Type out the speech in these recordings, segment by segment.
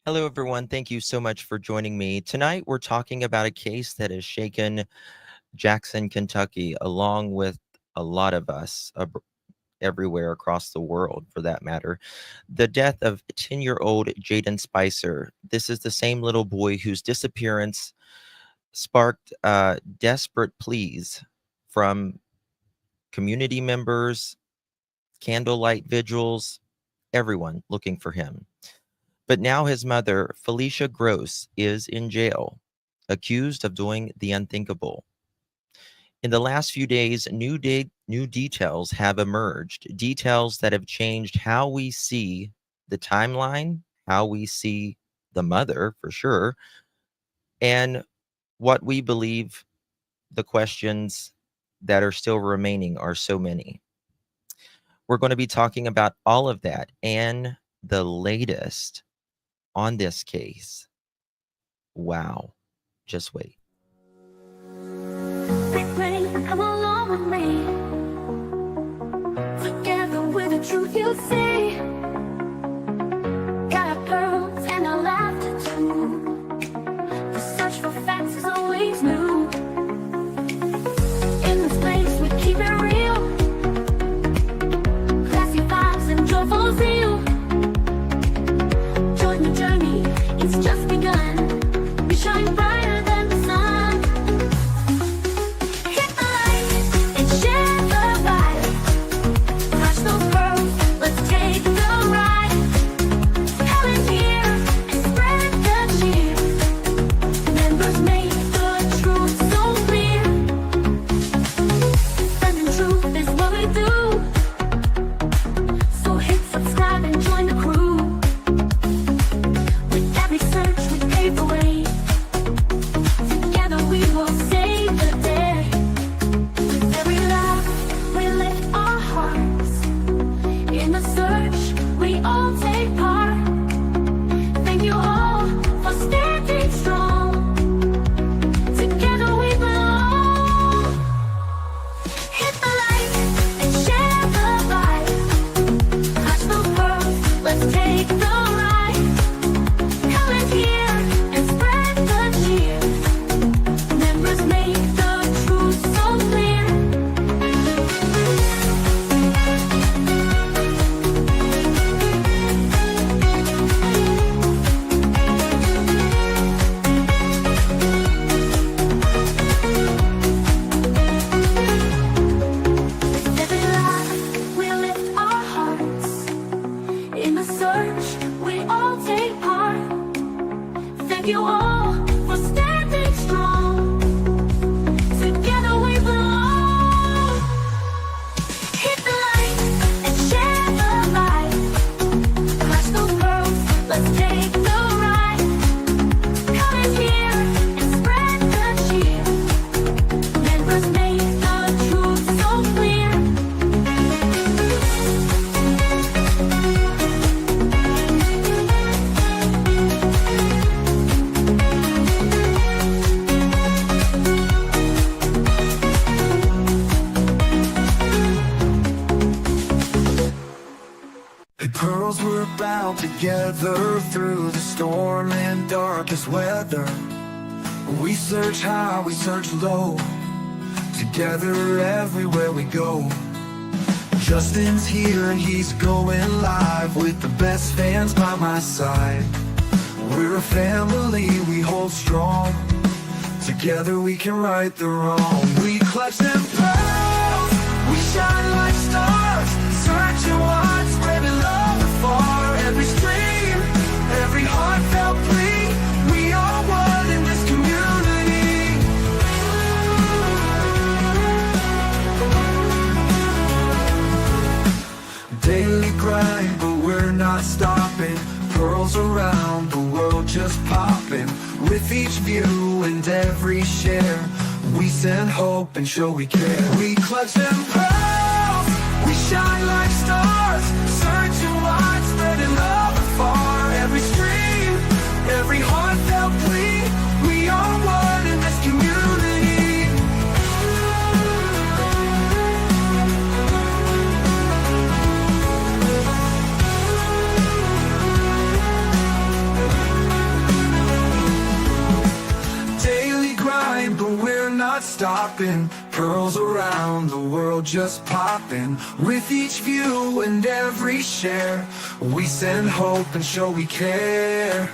Hello, everyone. Thank you so much for joining me. Tonight, we're talking about a case that has shaken Jackson, Kentucky, along with a lot of us everywhere across the world, for that matter. The death of 10-year-old Jayden Spicer. This is the same little boy whose disappearance sparked desperate pleas from community members, candlelight vigils, everyone looking for him. But now his mother, Felicia Gross, is in jail, accused of doing the unthinkable. In the last few days, new details have emerged, details that have changed how we see the timeline, how we see the mother, for sure, and what we believe the questions that are still remaining are so many. We're going to be talking about all of that and the latest on this case. Wow. Just wait. Big rain, come along with me. Together with the truth you'll see. Got our pearls and our laughter too. The search for facts is always new. In this place we keep it real. Classy vibes and joyful zeal. Join the journey, it's just begun. We shine brighter than the sun. Hit the light and share the vibe. Crush those pearls, let's take the ride. Come in here and spread the cheer. Members make the truth so clear. Spreading truth is what we do. So hit subscribe and join the crew. With every search we pave the way. Together we will save the day. With every laugh we lift our hearts. In the search we all take part. Thank you all for standing strong. Together we belong. Hit the light and share the vibe. Catch those pearls, let's take the ride. Come in here and spread the cheer. Members make the truth so clear. With every laugh we lift our hearts. In the search we all take part. Thank you all for standing strong. Together we belong. Hit the light and share the vibe. Crush those pearls, let's take the ride. Come in here and spread the cheer. Members make the truth so clear. The pearls were bound together through the storm and darkest weather. We search high, we search low, together everywhere we go. Justin's here and he's going live with the best fans by my side. We're a family, we hold strong. Together we can right the wrong. We clutch them pearls, we shine like stars. Searching wide, spreading love afar. Every stream, every heartfelt plea. We are one in this community. Daily grind, but we're not stopping. Pearls around the world just popping. With each view and every share, we send hope and show we care. We clutch them pearls, we shine like stars. Searching wide, spreading love afar. Every stream, every heartfelt plea. We are one in this community. stopping. Pearls around the world just popping. With each view and every share, we send hope and show we care.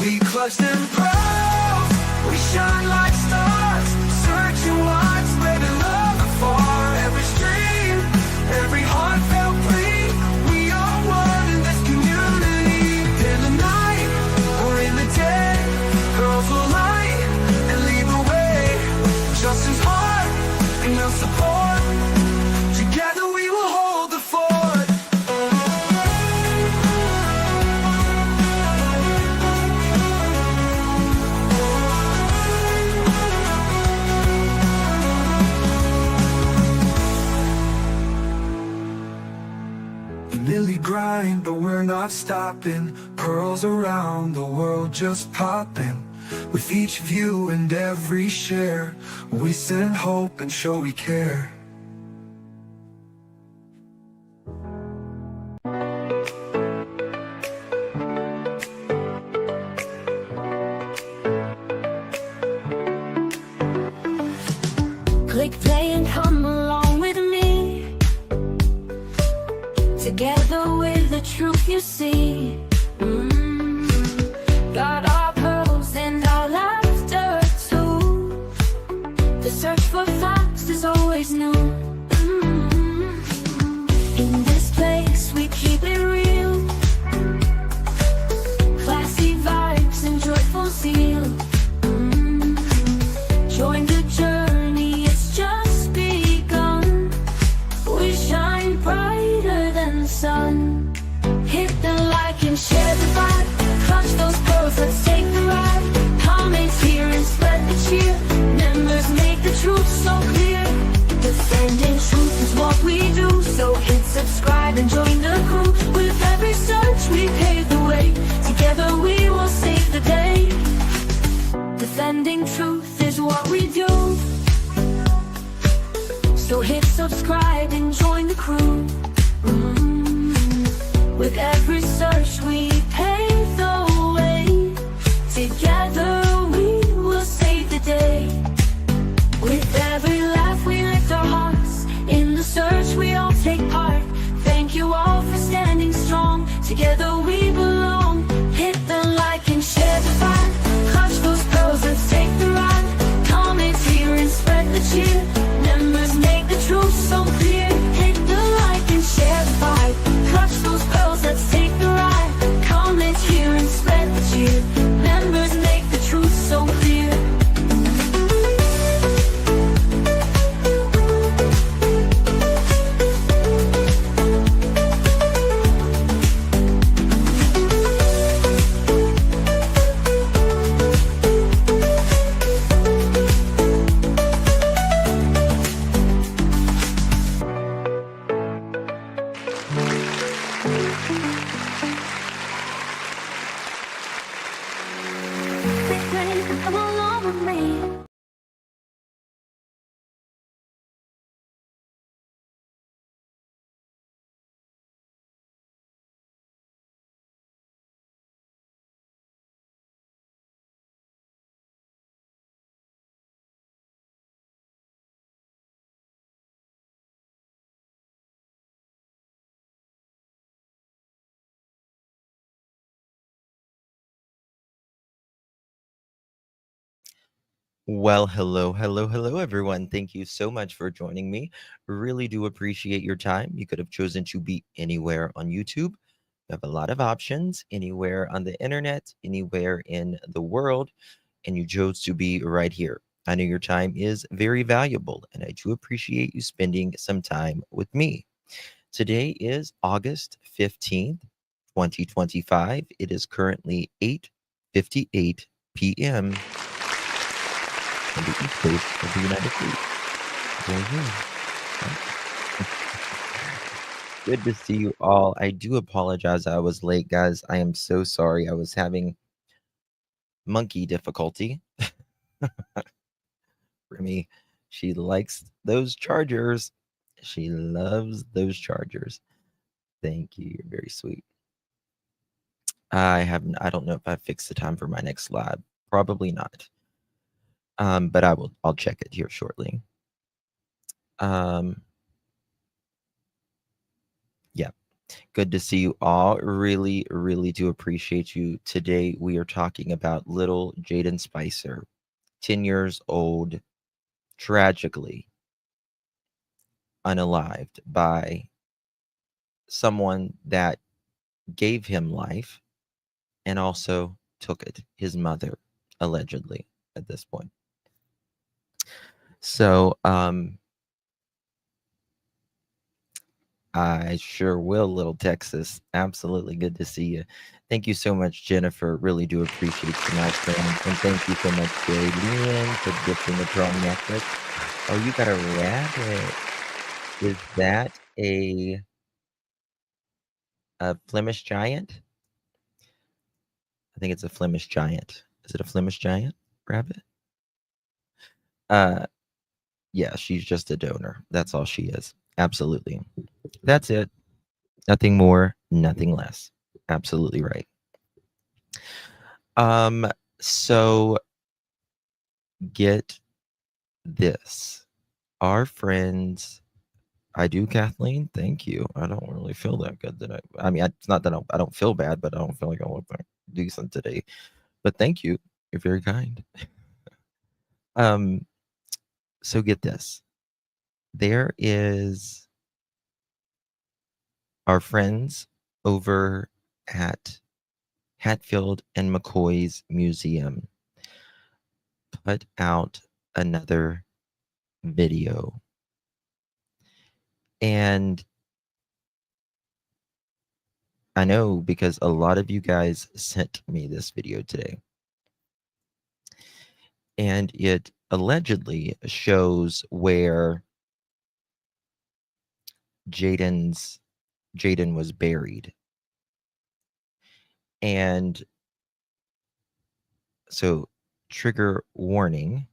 We clutch them pearls, we shine like stars, searching wide, spreading love afar. Every stream, every heartfelt plea, we are one in this community. In the night or in the day, girls will light and lead the way. Justice heart and your support, together we will hold the fort. Nearly grind, but we're not stopping. Pearls around the world just popping. With each view and every share, we send hope and show we care. Click play and come along with me. Together with the truth you see. Got our pearls and our laughter too. The search for facts is always new. In this place we keep it real. Classy vibes and joyful zeal. Join the journey, it's just begun. We shine brighter than the sun. Hit the like and share the vibe. Clutch those pearls, let's take the ride. Comments here and spread the cheer. Members make the truth so clear. Defending truth is what we do. So hit subscribe and join the crew. With every search we pave the way. Together we will save the day. Defending truth is what we do. So hit subscribe and join the crew. With every search we pave the way. Together we will save the day. With every laugh we lift our hearts. In the search we all take part. Thank you all for standing strong. Together we belong. Hit the like and share the vibe. Clutch those pearls, let's take the ride. Comments here and spread the cheer. Members make the truth so clear. Hit the like and share the vibe. Clutch those pearls, let's take the ride. Comments here and spread the cheer. Members make the truth so clear. Come along with me. Well, hello, everyone. Thank you so much for joining me. Really do appreciate your time. You could have chosen to be anywhere on YouTube. You have a lot of options, anywhere on the internet, anywhere in the world, and you chose to be right here. I know your time is very valuable, and I do appreciate you spending some time with me. Today is August 15th, 2025. It is currently 8:58 p.m. on the East Coast of the United States. Good to see you all. I do apologize I was late, guys. I am so sorry. I was having monkey difficulty. Remy, she likes those chargers. She loves those chargers. Thank you. You're very sweet. I don't know if I fixed the time for my next live. Probably not. But I'll check it here shortly. Yeah. Good to see you all. Really, really do appreciate you. Today we are talking about little Jayden Spicer, 10 years old, tragically unalived by someone that gave him life and also took it, his mother, allegedly, at this point. So, I sure will, little Texas. Absolutely good to see you. Thank you so much, Jennifer. Really do appreciate you, my friend. And thank you so much, Jaylene, for gifting the pearl necklace. Oh, you got a rabbit. Is that a Flemish giant? I think it's a Flemish giant. Is it a Flemish giant rabbit? Uh, yeah, she's just a donor. That's all she is. Absolutely. That's it. Nothing more, nothing less. Absolutely right. So get this. Our friends, I do, Kathleen. Thank you. I don't really feel that good today. I mean, it's not that I don't feel bad, but I don't feel like I look that decent today. But thank you. You're very kind. So get this. There is our friends over at Hatfield and McCoy's museum put out another video. And I know because a lot of you guys sent me this video today. And it allegedly shows where Jayden was buried. And so, trigger warning,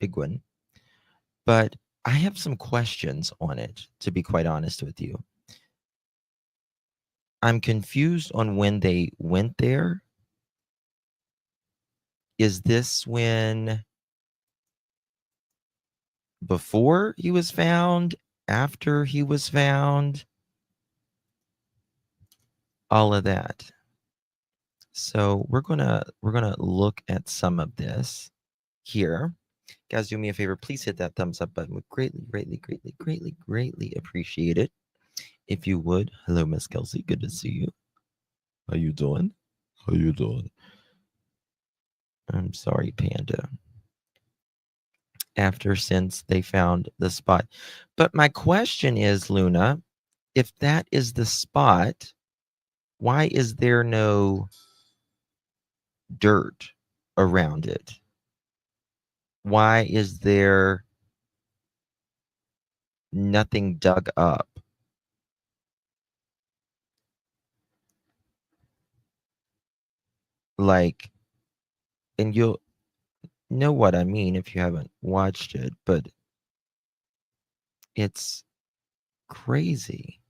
big one. But I have some questions on it, to be quite honest with you. I'm confused on when they went there. Is this when before he was found, after he was found, all of that? So we're gonna look at some of this here. Guys, do me a favor, please hit that thumbs up button. We greatly appreciate it. If you would. Hello, Miss Kelsey. Good to see you. How you doing? How you doing? I'm sorry, Panda. After since they found the spot. But my question is, Luna, if that is the spot, why is there no dirt around it? Why is there nothing dug up? Like, and you'll know what I mean if you haven't watched it, but it's crazy.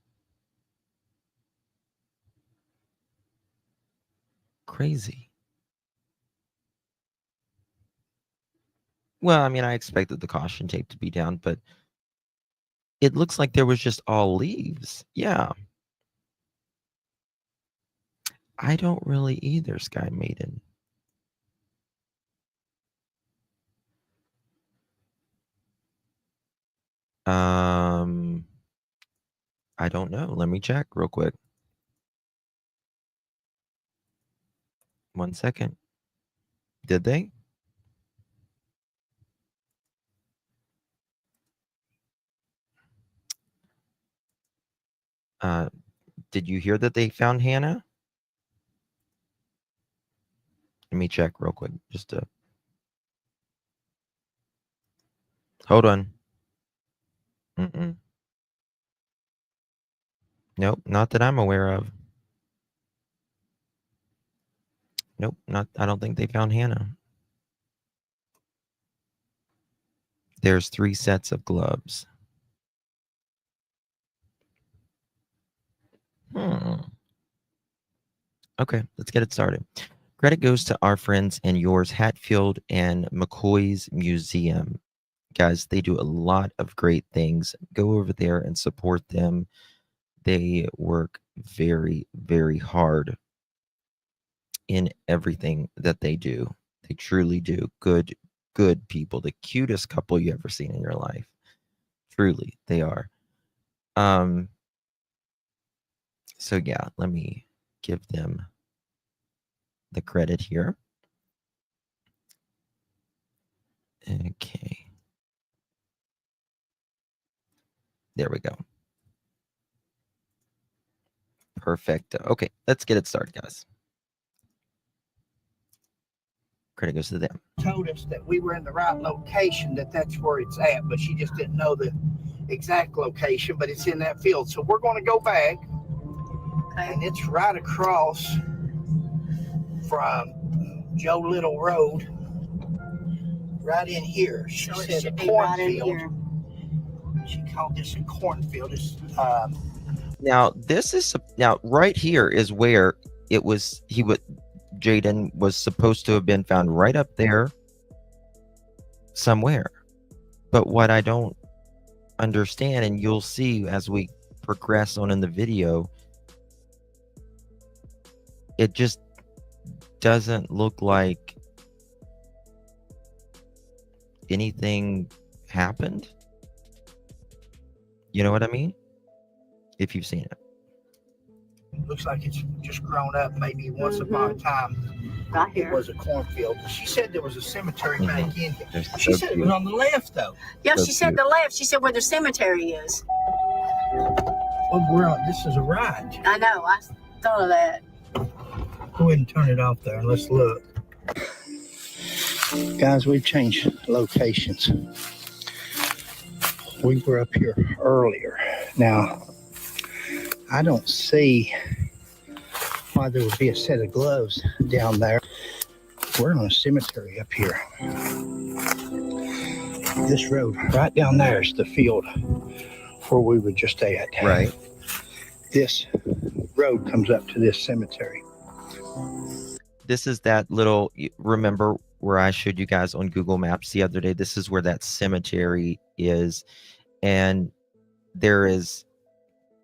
Crazy. Well, I mean, I expected the caution tape to be down, but it looks like there was just all leaves. Yeah. I don't really either, Sky Maiden. I don't know. Let me check real quick. 1 second. Did they? Did you hear that they found Hannah? Let me check real quick. Just to hold on. Nope, not that I'm aware of. Nope, not. I don't think they found Hannah. There's 3 sets of gloves. Okay, let's get it started. Credit goes to our friends and yours, Hatfield and McCoy's Museum. Guys, they do a lot of great things. Go over there and support them. They work very, very hard in everything that they do. They truly do. Good people. The cutest couple you ever seen in your life. Truly, they are. So yeah, let me give them the credit here. Okay. There we go. Perfect. Okay, let's get it started, guys. Credit goes to them. Told us that we were in the right location, that's where it's at, but she just didn't know the exact location, but it's in that field. So we're going to go back, and it's right across from Joe Little Road, right in here. She said a cornfield. She called this a cornfield. Now right here is where it was. Jayden was supposed to have been found, right up there somewhere. But what I don't understand, and you'll see as we progress on in the video, it just doesn't look like anything happened. You know what I mean? If you've seen it. Looks like it's just grown up. Maybe once upon a time it was a cornfield. She said there was a cemetery back in here. She said it was on the left, though. Yeah, she said the left. She said where the cemetery is. Well, this is a right. I know. I thought of that. Go ahead and turn it off there and let's look. Guys, we've changed locations. We were up here earlier. Now, I don't see why there would be a set of gloves down there. We're on a cemetery up here. This road right down there is the field where we were just at. Right. This road comes up to this cemetery. This is that little, remember where I showed you guys on Google Maps the other day? This is where that cemetery is. And there is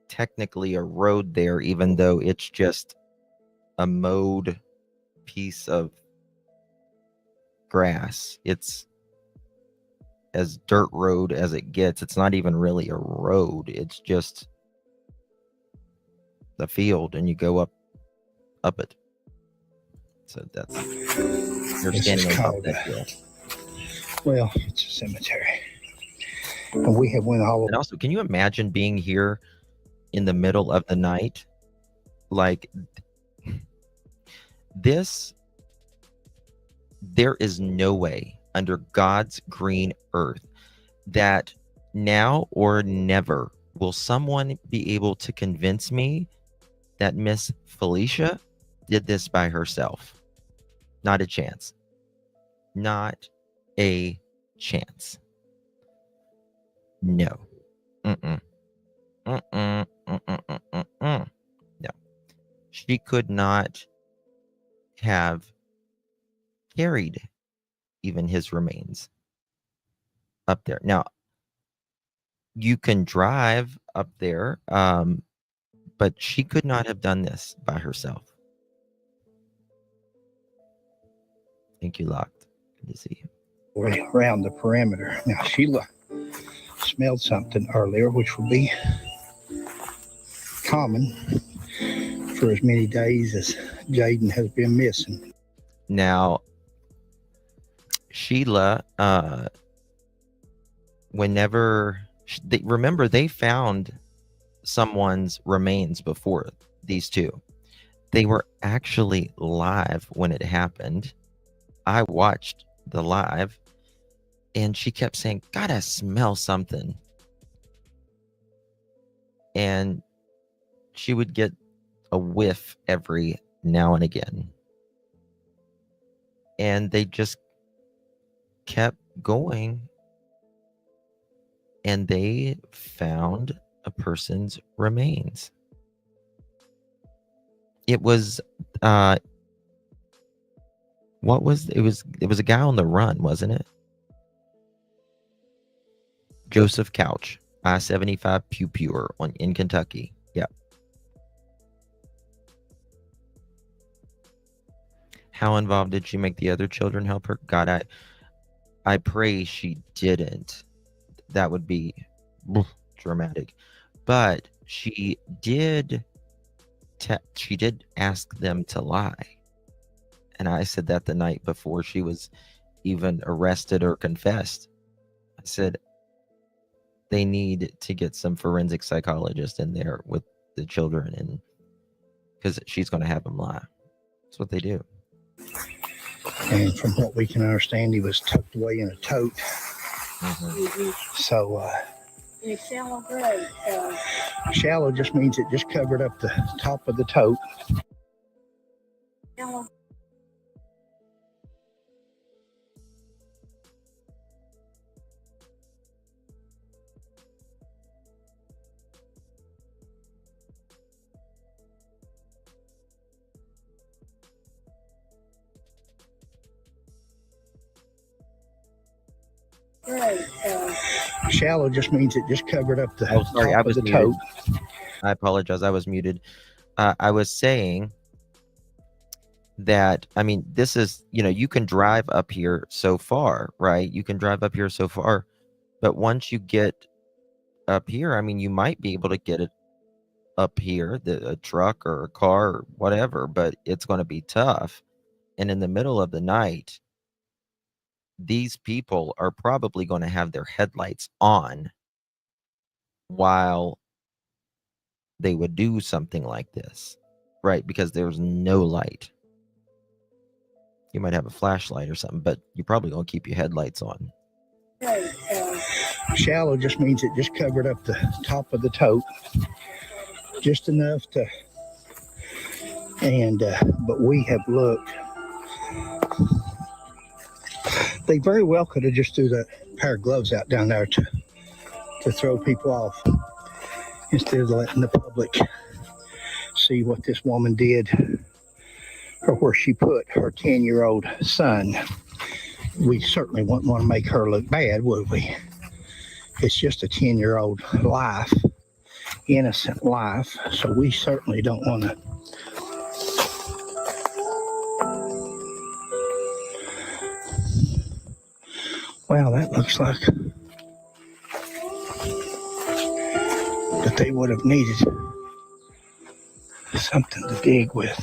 technically a road there, even though it's just a mowed piece of grass. It's as dirt road as it gets. It's not even really a road. It's just the field, and you go up it. So that's, you're standing on top of that field. Well, it's a cemetery. And we have went all. And also, can you imagine being here in the middle of the night? Like this, there is no way under God's green earth that now or never will someone be able to convince me that Miss Felicia did this by herself. Not a chance. Not a chance. No. No. She could not have carried even his remains up there. Now, you can drive up there, but she could not have done this by herself. Thank you, Locked. Good to see you. Around the perimeter. Now, Sheila smelled something earlier, which would be common for as many days as Jayden has been missing. Now, Sheila, remember they found someone's remains before these two. They were actually live when it happened. I watched the live, and she kept saying, "Gotta smell something." And she would get a whiff every now and again. And they just kept going. And they found a person's remains. It was What was it? Was a guy on the run, wasn't it? Joseph Couch, I-75 Pew in Kentucky. Yep. How involved did she make the other children help her? God, I pray she didn't. That would be dramatic. But she did ask them to lie. And I said that the night before she was even arrested or confessed. I said, they need to get some forensic psychologist in there with the children, and because she's going to have them lie. That's what they do. And from what we can understand, he was tucked away in a tote. So In a shallow grave. shallow just means it just covered up the top of the tote. Shallow. Shallow just means it just covered up the Oh, sorry, I top was of the muted. tote. I apologize. I was muted. I was saying that, I mean, this is, you can drive up here so far, right? You can drive up here so far, but once you get up here, I mean, you might be able to get it up here, a truck or a car or whatever, but it's going to be tough. And in the middle of the night, these people are probably going to have their headlights on while they would do something like this, right? Because there's no light. You might have a flashlight or something, but you're probably going to keep your headlights on. Shallow just means it just covered up the top of the tote. Just enough to, but we have looked. They very well could have just threw that pair of gloves out down there to throw people off, instead of letting the public see what this woman did, or where she put her 10-year-old son. We certainly wouldn't want to make her look bad, would we? It's just a 10-year-old life, innocent life, so we certainly don't want to. Well, that looks like that they would have needed something to dig with.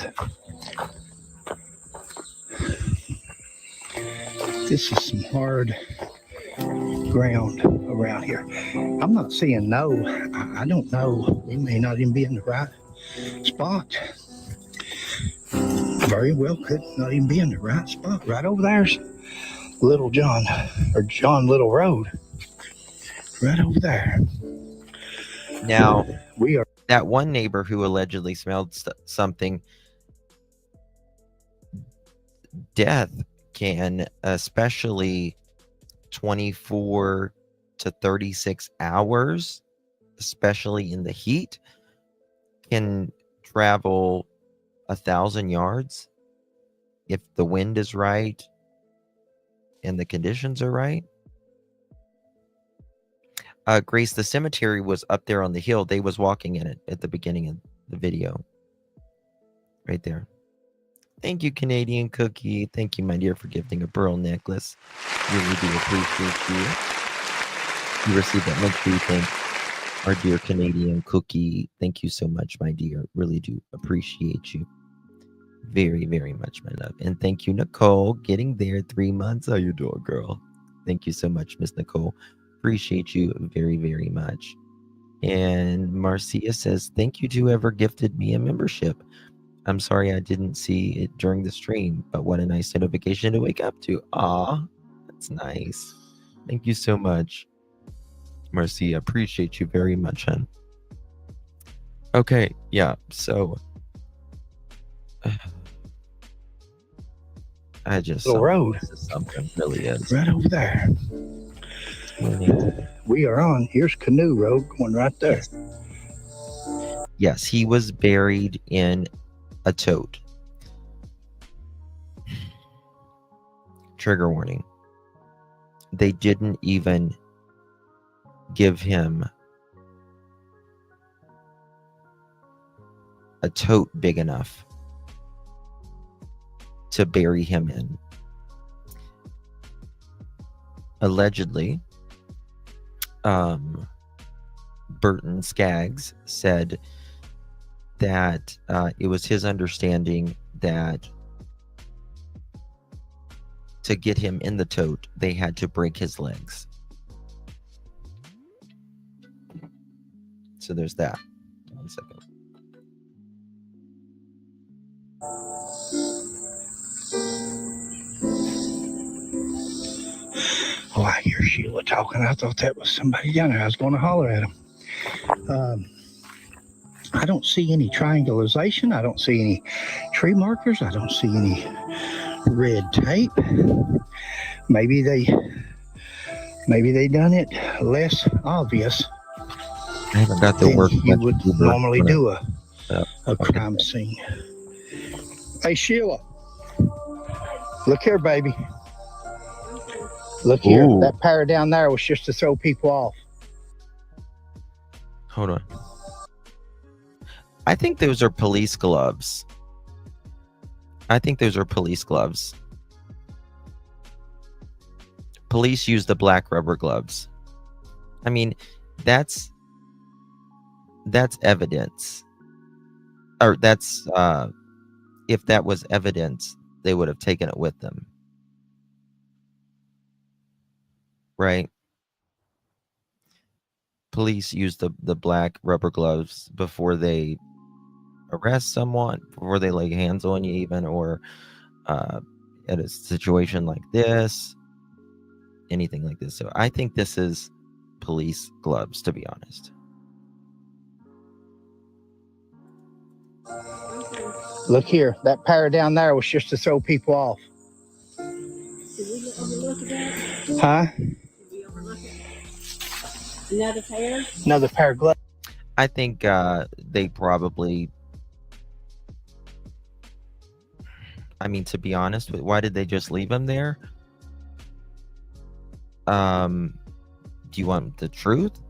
This is some hard ground around here. I'm not seeing no. I don't know. We may not even be in the right spot. Very well could not even be in the right spot. Right over there's Little John, or John Little Road. Right over there. Now, We are. that one neighbor who allegedly smelled something, death can, especially 24 to 36 hours, especially in the heat, can travel 1,000 yards if the wind is right and the conditions are right. Grace, the cemetery was up there on the hill. They was walking in it at the beginning of the video. Right there. Thank you, Canadian Cookie. Thank you, my dear, for gifting a pearl necklace. Really do appreciate you. You received that. Make sure you thank our dear Canadian Cookie. Thank you so much, my dear. Really do appreciate you. Very, very much, my love. And thank you, Nicole, getting there 3 months. How you doing, girl? Thank you so much, Miss Nicole. Appreciate you very, very much. And Marcia says, thank you to whoever gifted me a membership. I'm sorry I didn't see it during the stream, but what a nice notification to wake up to. Aw, that's nice. Thank you so much, Marcia. Appreciate you very much, hon. Okay, yeah, so I just Little road. This is something, really is. Right over there. We are on. Here's Canoe Road going right there. Yes, he was buried in a tote. trigger warning, they didn't even give him a tote big enough to bury him in. Allegedly, Burton Skaggs said that it was his understanding that to get him in the tote, they had to break his legs. So there's that. 1 second. Oh, I hear Sheila talking. I thought that was somebody down there. I was going to holler at him. I don't see any triangulation. I don't see any tree markers. I don't see any red tape. Maybe they done it less obvious I haven't got the than work you would normally do a okay. crime scene. Hey, Sheila. Look here, baby. Look here. Ooh. That pair down there was just to throw people off. Hold on. I think those are police gloves. Police use the black rubber gloves. I mean, that's evidence. Or that's if that was evidence, they would have taken it with them. Right? Police use the black rubber gloves before they arrest someone, before they lay hands on you even, or at a situation like this, anything like this. So I think this is police gloves, to be honest. Look here. That pair down there was just to throw people off. Did we overlook that? Huh? Did we overlook it? Another pair? Another pair of gloves. I think they probably, I mean, to be honest, why did they just leave him there? Do you want the truth?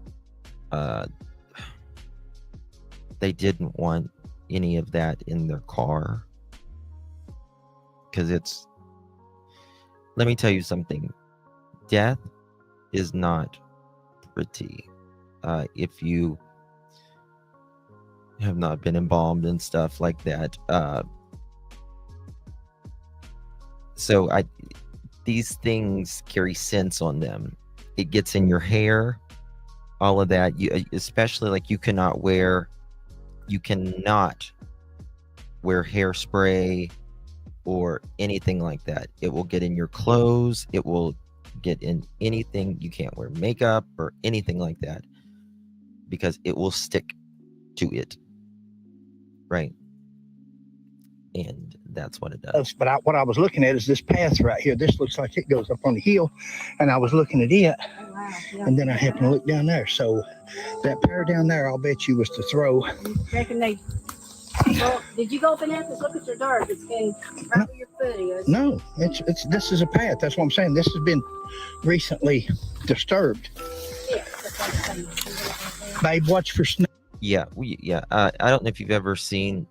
They didn't want any of that in their car. Because let me tell you something. Death is not pretty. If you have not been embalmed and stuff like that. So these things carry scents on them. It gets in your hair, all of that. You especially, like, you cannot wear hairspray or anything like that. It will get in your clothes. It will get in anything. You can't wear makeup or anything like that because it will stick to it. Right. And that's what it does. But what I was looking at is this path right here. This looks like it goes up on the hill, and I was looking at it, Oh, wow. Yeah. and then I happened to look down there. So that pair down there, I'll bet you was to throw. You reckon they... Well, did you go up in there? Because look at your dirt. It's been right where your foot is. No, it's this is a path. That's what I'm saying. This has been recently disturbed. Yeah, that's what I'm saying. Babe, watch for snakes. Yeah, I don't know if you've ever seen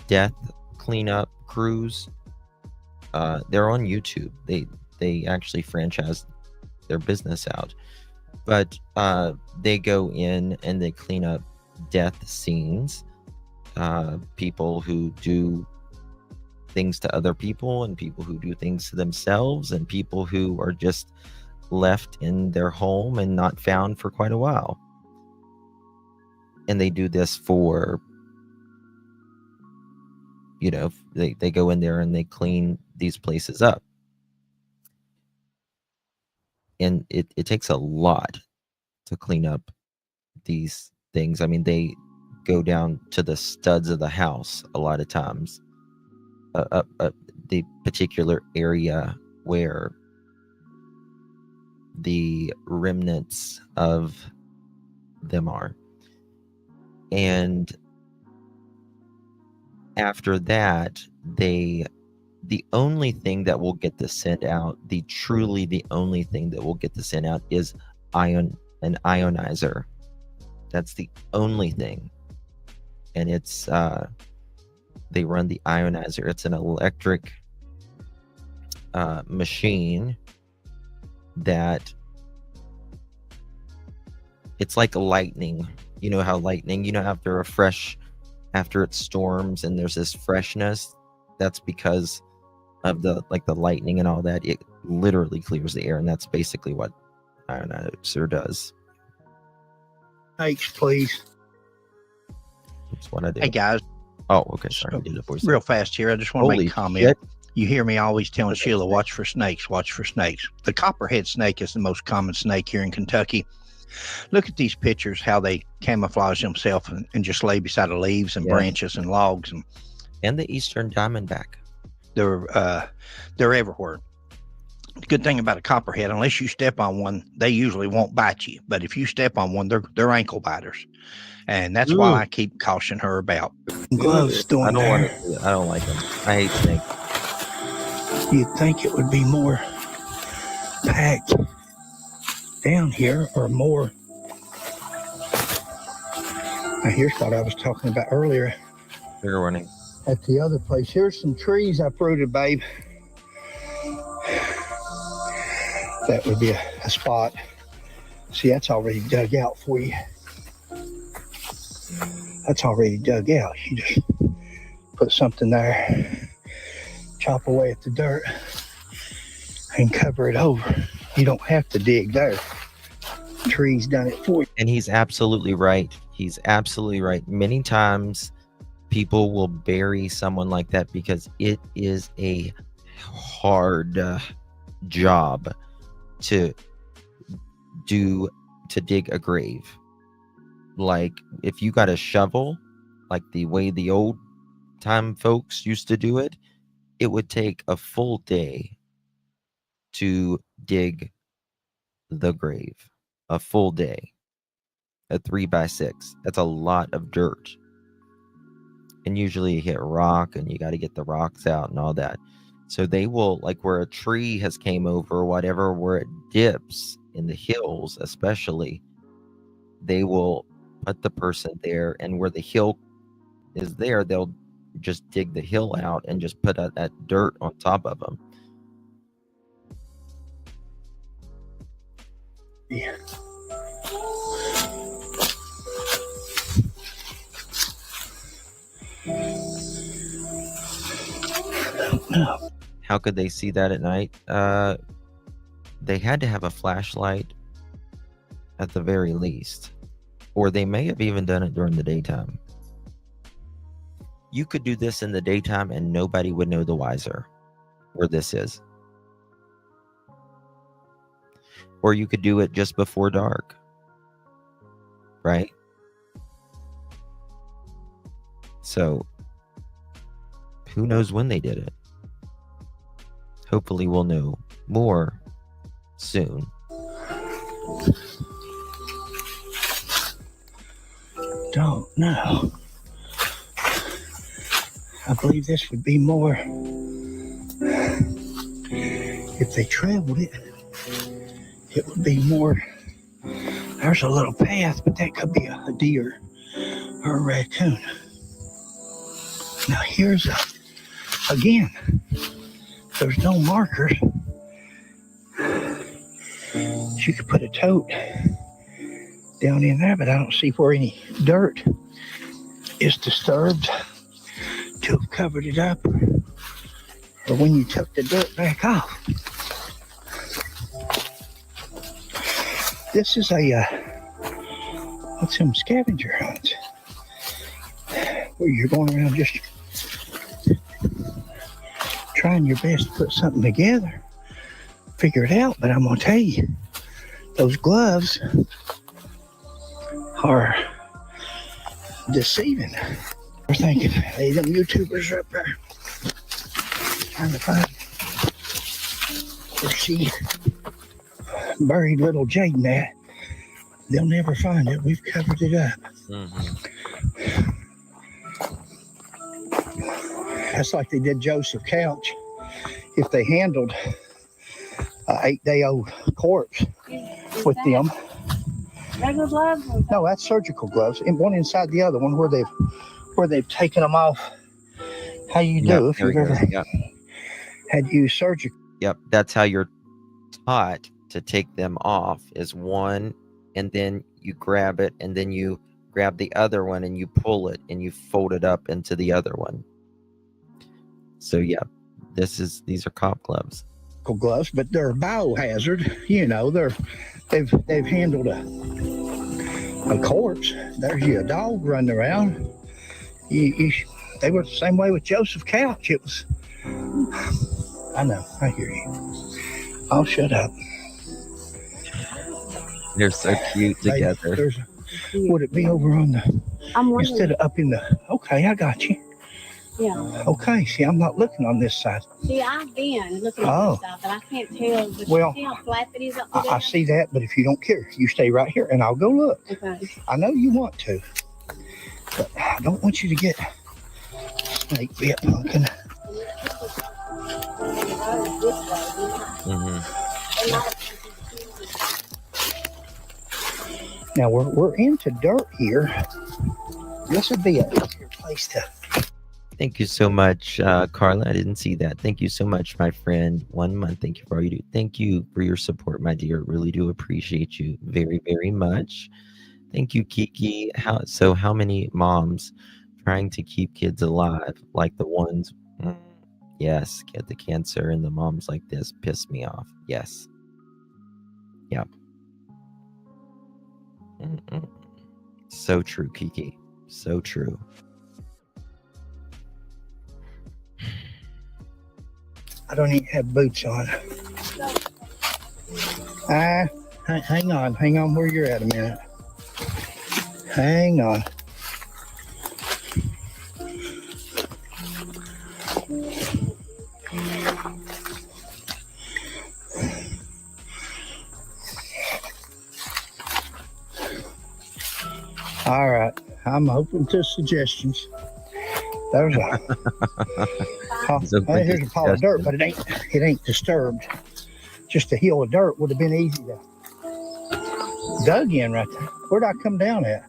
death cleanup crews. They're on YouTube. They actually franchise their business out, but they go in and they clean up death scenes. People who do things to other people, and people who do things to themselves, and people who are just left in their home and not found for quite a while. And they do this for, they go in there and they clean these places up. And it takes a lot to clean up these things. I mean, they go down to the studs of the house a lot of times. The particular area where the remnants of them are. And after that, they the only thing that will get the scent out, the only thing that will get the scent out is an ionizer. That's the only thing. And it's they run the ionizer. It's an electric machine that it's like lightning. You know how lightning, after it storms and there's this freshness, that's because of the lightning and all that. It literally clears the air, and that's basically what ionizer does. Thanks, please. That's what I did. Hey guys, Oh, okay. Sorry, I did the voice. real fast here. I just want to Holy make a comment. shit. You hear me always telling Okay, Sheila, snake. watch for snakes, watch for snakes. The copperhead snake is the most common snake here in Kentucky. Look at these pictures, how they camouflage themselves and just lay beside the leaves and Yes. branches and logs. And And the Eastern Diamondback. they're everywhere. The good thing about a copperhead, unless you step on one, they usually won't bite you. But if you step on one, they're ankle biters. And that's why I keep cautioning her about. Gloves I doing don't want there. to. I don't like them. I hate snakes. You'd think it would be more packed down here or more. Now here's what I was talking about earlier Trigger warning. at the other place. Here's some trees I fruited, babe. That would be a spot. See, that's already dug out for you. That's already dug out. You just put something there, chop away at the dirt, and cover it over. You don't have to dig there. Trees done it for you. And he's absolutely right. He's absolutely right. Many times people will bury someone like that because it is a hard job to dig a grave. Like if you got a shovel, like the way the old time folks used to do it, it would take a full day to dig the grave. A full day. A 3x6. That's a lot of dirt. And usually you hit rock and you got to get the rocks out and all that. So they will, like where a tree has came over or whatever, where it dips in the hills especially, they will put the person there, and where the hill is there, they'll just dig the hill out and just put that dirt on top of them. Yeah. No. How could they see that at night? They had to have a flashlight at the very least. Or they may have even done it during the daytime. You could do this in the daytime and nobody would know the wiser where this is. Or you could do it just before dark. Right? So, who knows when they did it? Hopefully we'll know more soon. Don't know. I believe this would be more if they traveled it. It would be more. There's a little path, but that could be a deer or a raccoon. Now here's again. There's no markers. You could put a tote down in there, but I don't see where any dirt is disturbed to have covered it up, or when you took the dirt back off. This is what's them scavenger hunts, where you're going around just trying your best to put something together, figure it out. But I'm gonna tell you, those gloves are deceiving. We're thinking, hey, them YouTubers are up there trying to find where she buried little Jayden at. They'll never find it. We've covered it up. That's like they did Joseph Couch if they handled an 8-day-old corpse Is with that them. regular gloves? Or No, that's surgical gloves, and one inside the other one where they've taken them off. How you Yep, do if there you've we ever go. Yep. had used surgical. Yep. That's how you're taught to take them off, is one, and then you grab it, and then you grab the other one and you pull it and you fold it up into the other one. So yeah, these are cop gloves. Gloves, but they're biohazard. You know, they've handled a corpse. There's a dog running around. They were the same way with Joseph Couch. It was. I know. I hear you. I'll shut up. They're so cute together. Would it be over on the I'm wondering. instead of up in the? Okay, I got you. Yeah. Okay, see, I'm not looking on this side. See, I've been looking at Oh. this stuff, but I can't tell. But Well, you see how flat it is up I there? see that, but if you don't care, you stay right here and I'll go look. Okay. I know you want to, but I don't want you to get snake bit, pumpkin. Mm-hmm. Now we're into dirt here. This would be a easier place to. Thank you so much, Carla. I didn't see that. Thank you so much, my friend. 1 month. Thank you for all you do. Thank you for your support, my dear. Really do appreciate you very, very much. Thank you, Kiki. How many moms trying to keep kids alive, like the ones, yes, get the cancer, and the moms like this piss me off. Yes. Yep. So true, Kiki. So true. I don't even have boots on. Hang on where you're at a minute. Hang on. All right, I'm open to suggestions. There's a here's a pile of dirt, but it ain't disturbed. Just a hill of dirt would have been easy to dug in right there. Where'd I come down at?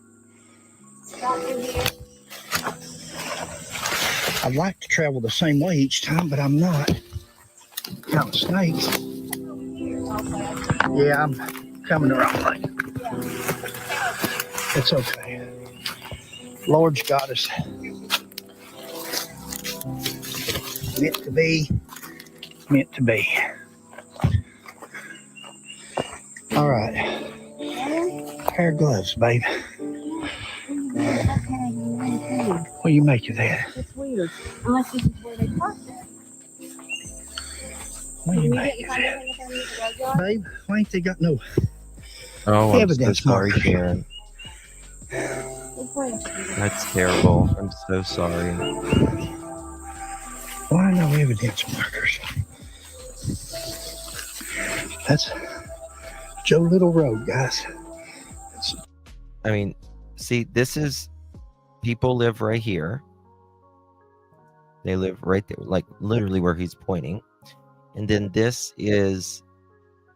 I'd like to travel the same way each time, but I'm not. Count snakes. Yeah, I'm coming the wrong way. It's okay. Lord's got us. Meant to be, meant to be. All right. Pair of gloves, babe. What do you make of that? It's weird. Unless this is where they parked it. What do you make of that? Babe, why ain't they got no Oh, I'm so evidence sorry, markers? Sharon. That's terrible. I'm so sorry. Why no evidence markers? That's Joe Little Road, guys. I mean, see, this is, people live right here. They live right there, like literally where he's pointing. And then this is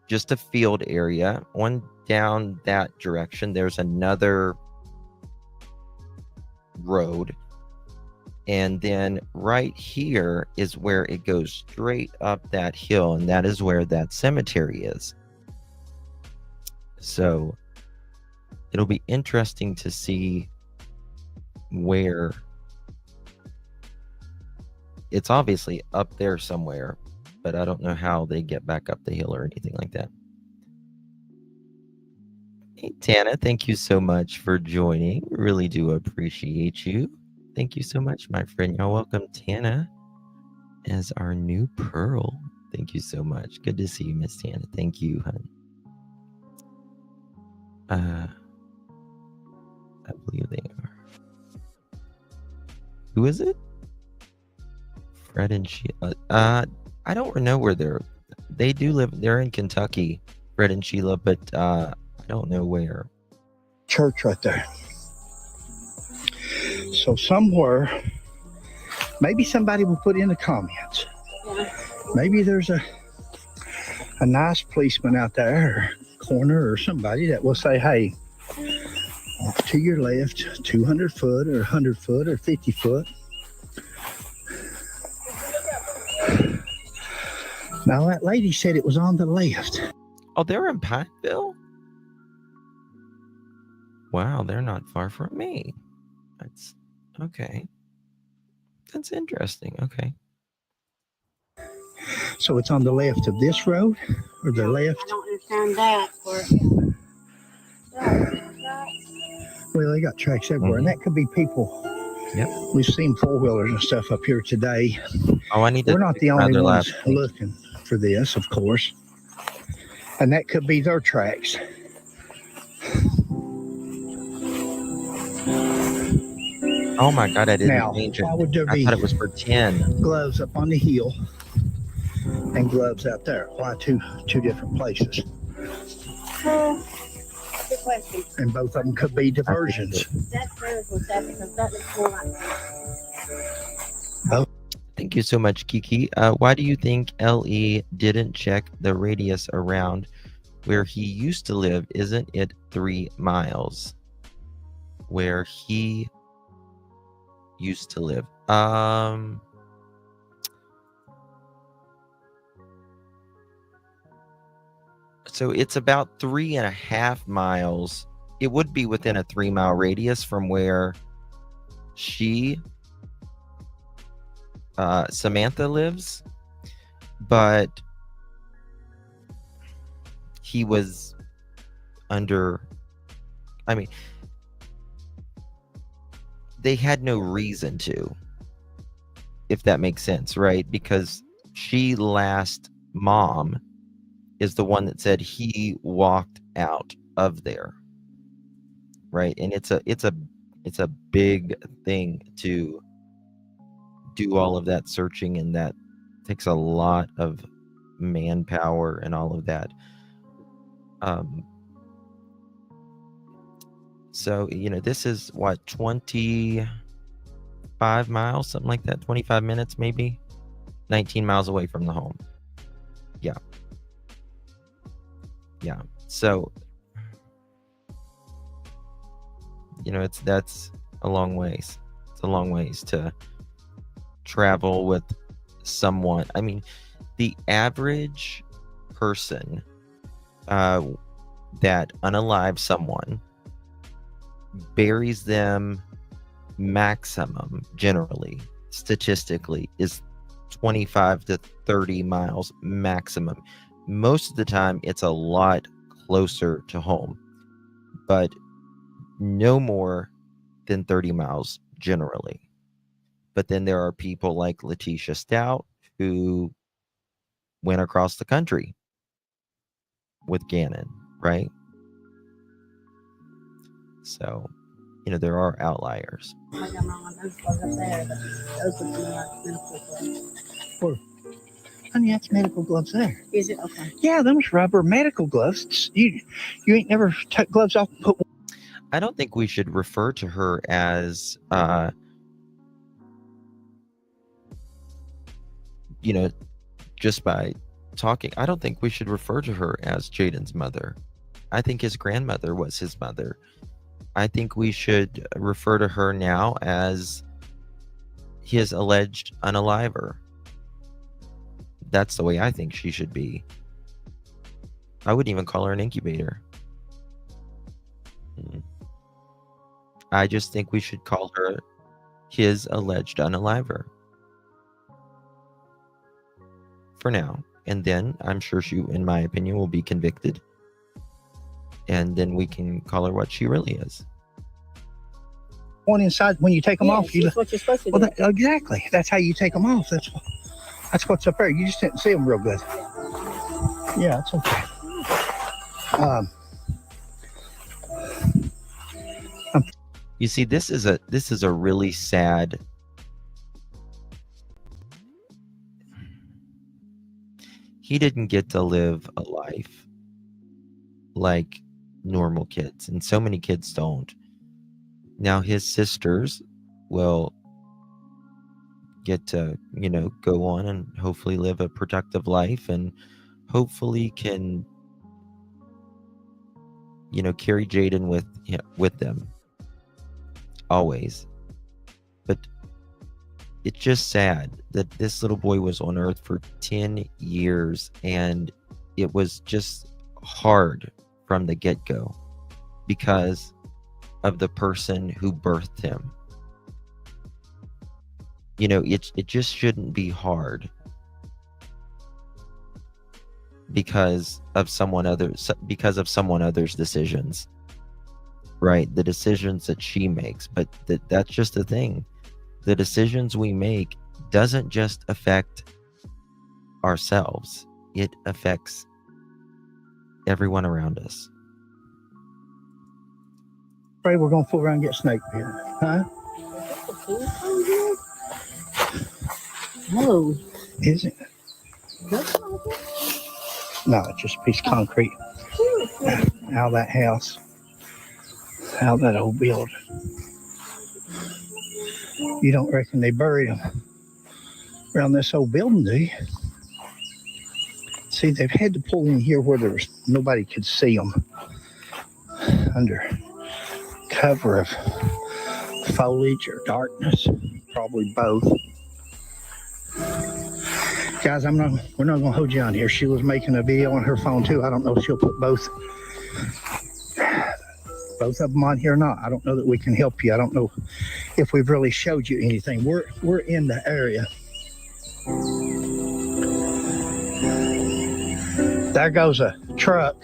just a field area. On down that direction, there's another road. And then right here is where it goes straight up that hill, and that is where that cemetery is. So it'll be interesting to see where it's obviously up there somewhere, but I don't know how they get back up the hill or anything like that. Hey, Tana, thank you so much for joining. Really do appreciate you. Thank you so much, my friend. Y'all welcome Tana as our new Pearl. Thank you so much. Good to see you, Miss Tana. Thank you, hon. I believe they are. Who is it? Fred and Sheila. I don't know where they do live. They're in Kentucky, Fred and Sheila, but I don't know where. Church right there. So somewhere, maybe somebody will put in the comments. Yeah, Maybe there's a nice policeman out there, or corner, or somebody that will say, hey, to your left, 200 foot or 100 foot or 50 foot. Now, that lady said it was on the left. Oh, they're in Pikeville? Wow, they're not far from me. That's okay. That's interesting. Okay. So it's on the left of this road, or the left? I don't understand that. Well, they got tracks everywhere, and that could be people. Yep. We've seen four-wheelers and stuff up here today. Oh, I need to. We're not the only rather ones laugh. looking for this, of course. And that could be their tracks. Oh my God, I didn't Now, change it. why would there I be thought it was for 10. gloves up on the heel and gloves out there? Why two different places? Good question. And both of them could be diversions. That's very good, because that looks more like. Thank you so much, Kiki. Why do you think LE didn't check the radius around where he used to live? Isn't it 3 miles? Where he used to live. So it's about 3.5 miles. It would be within a 3-mile radius from where she, Samantha, lives, but he was under, I mean, they had no reason to, if that makes sense, right? Because she last mom is the one that said he walked out of there, right? And it's a big thing to do all of that searching, and that takes a lot of manpower and all of that. So, this is what, 25 miles, something like that, 25 minutes, maybe 19 miles away from the home. Yeah. So, that's a long ways. It's a long ways to travel with someone. I mean, the average person that unalives someone, buries them maximum, generally, statistically, is 25 to 30 miles maximum. Most of the time, it's a lot closer to home, but no more than 30 miles generally. But then there are people like Letitia Stout who went across the country with Gannon, right? So, there are outliers. Like I'm wrong on those gloves up there, but those would be like medical gloves. Honey, that's medical gloves there. Is it? Okay. Yeah, them's rubber medical gloves. You ain't never took gloves off and put one. I don't think we should refer to her as, just by talking. I don't think we should refer to her as Jayden's mother. I think his grandmother was his mother. I think we should refer to her now as his alleged unaliver. That's the way I think she should be. I wouldn't even call her an incubator. I just think we should call her his alleged unaliver. For now. And then I'm sure she, in my opinion, will be convicted. And then we can call her what she really is. One inside, when you take them off, that's what you're supposed to do. Well, exactly. That's how you take them off. That's what's up there. You just didn't see them real good. Yeah, it's okay. You see, this is a really sad. He didn't get to live a life like normal kids, and so many kids don't. Now his sisters will get to, go on and hopefully live a productive life, and hopefully can, carry Jayden with them always. But it's just sad that this little boy was on Earth for 10 years, and it was just hard from the get-go because of the person who birthed him. It just shouldn't be hard because of someone else's decisions, right? The decisions that she makes. But that's just the thing. The decisions we make doesn't just affect ourselves. It affects everyone around us. Afraid we're gonna fool around and get snake bit, huh? No. Is it? No, it's just a piece of concrete out of that house, out of that old building. You don't reckon they buried them around this old building, do you? See, they've had to pull in here where nobody could see them under cover of foliage or darkness, probably both. Guys, we're not gonna hold you on here. She was making a video on her phone too. I don't know if she'll put both of them on here or not. I don't know that we can help you. I don't know if we've really showed you anything. We're in the area. There goes a truck.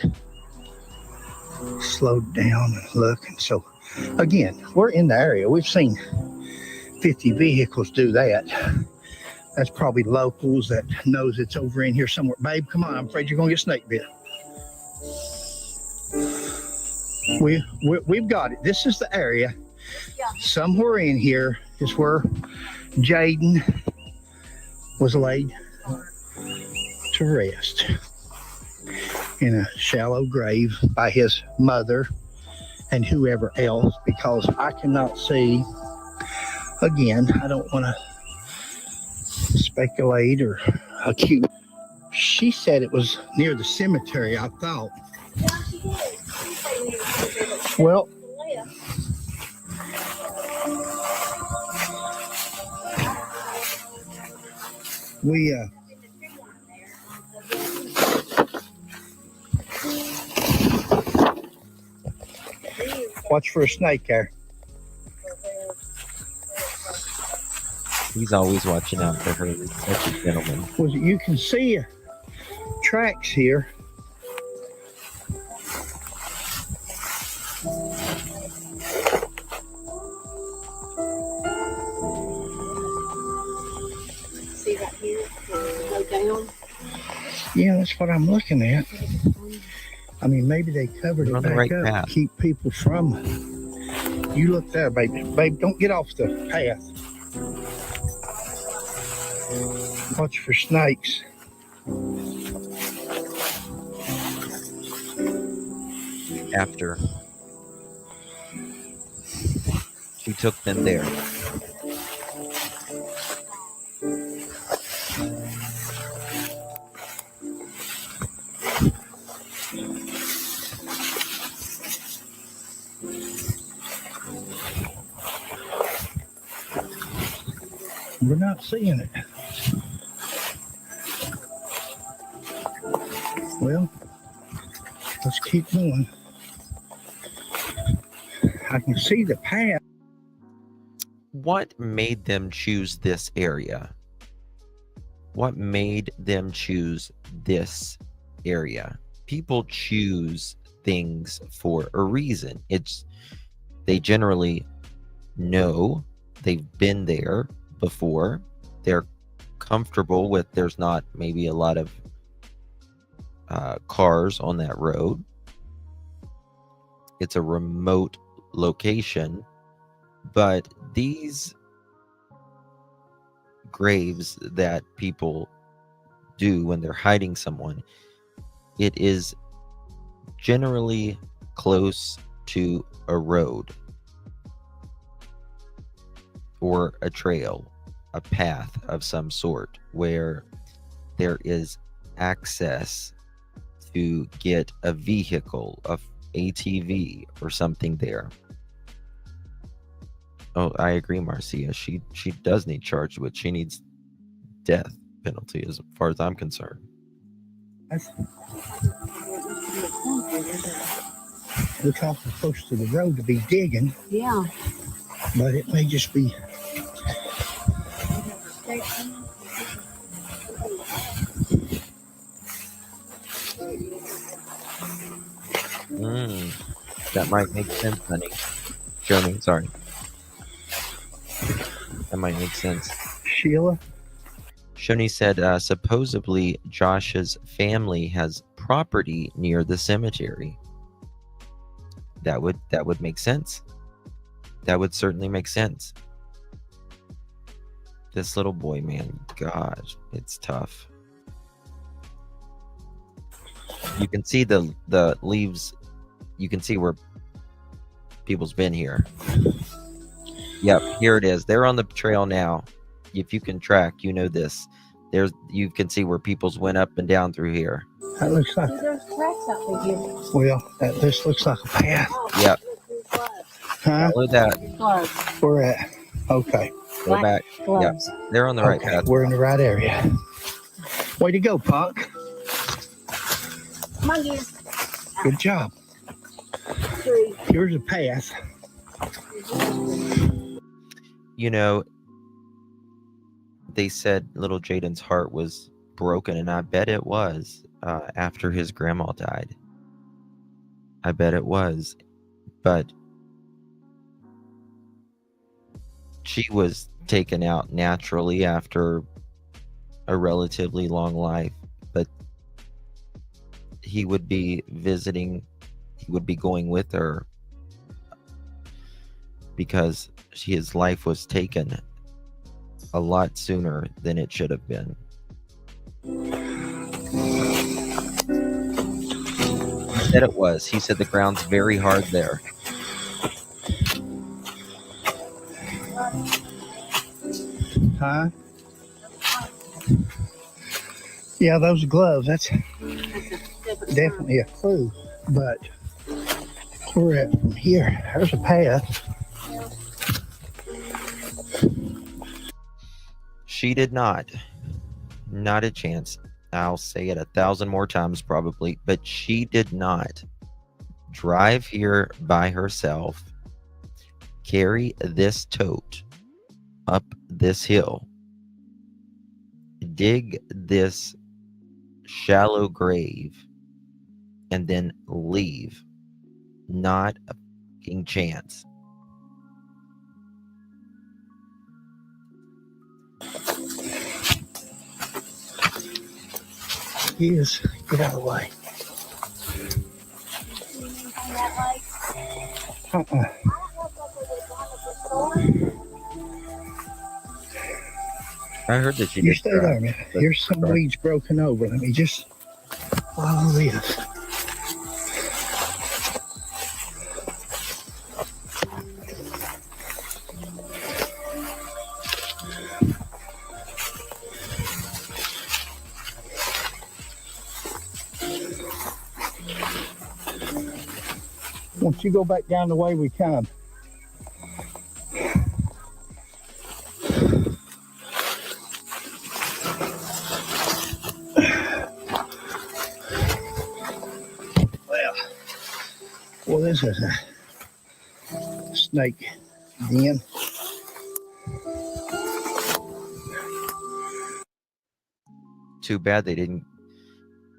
Slowed down and looking. So again, we're in the area. We've seen 50 vehicles do that. That's probably locals that knows it's over in here somewhere. Babe, come on. I'm afraid you're going to get snake bit. We've got it. This is the area. Yeah. Somewhere in here is where Jayden was laid to rest in a shallow grave by his mother and whoever else, because I cannot see. Again, I don't want to speculate or accuse. She said it was near the cemetery, I thought. Yeah, she did. She said we were Well, we watch for a snake there. He's always watching out for her. He's such a gentleman. Was it, you can see tracks here. see right here, go down. Yeah, that's what I'm looking at. I mean, maybe they covered it On the back right up path. to keep people from. You look there, baby. Babe, don't get off the path. Watch for snakes. After she took them there. We're not seeing it. Well, let's keep going. I can see the path. What made them choose this area? What made them choose this area? People choose things for a reason. They generally know they've been there before. They're comfortable with there's not maybe a lot of cars on that road. It's a remote location, but these graves that people do when they're hiding someone, it is generally close to a road or a trail a path of some sort where there is access to get a vehicle, a ATV or something there. Oh, I agree, Marcia. She does need charged with. She needs death penalty as far as I'm concerned. Looks awful close to the road to be digging, Yeah. but it may just be. That might make sense, honey. Show me. Sorry. That might make sense. Sheila? Shoni said, supposedly Josh's family has property near the cemetery. That would make sense. That would certainly make sense. This little boy, man, God, it's tough. You can see the leaves. You can see where people's been here. Yep, here it is. They're on the trail now. If you can track, you know this. You can see where people's went up and down through here. That looks like. There's tracks out there. Well, this looks like a path. Yep. Huh? Follow that. Gloves. We're at. Okay. Go back. Gloves. Yep. They're on the right Okay, path. we're in the right area. Way to go, punk. Come on, you. Good job. Three. Here's a path. You know, they said little Jayden's heart was broken, and I bet it was after his grandma died. I bet it was. But she was taken out naturally after a relatively long life. But he would be visiting, he would be going with her because his life was taken a lot sooner than it should have been. He said it was. He said the ground's very hard there. Huh? Yeah, those gloves, that's definitely a clue. But we're at from here. There's a path. She did not. Not a chance. I'll say it 1,000 more times probably, but she did not drive here by herself, carry this tote up this hill, dig this shallow grave, and then leave. Not a fucking chance. He is. Get out of the way. I heard that she You did stay drive, there, man. but- Here's some sorry. weeds broken over. Let me just follow this. Once you go back down the way we come. Well, this is a snake den. Too bad they didn't.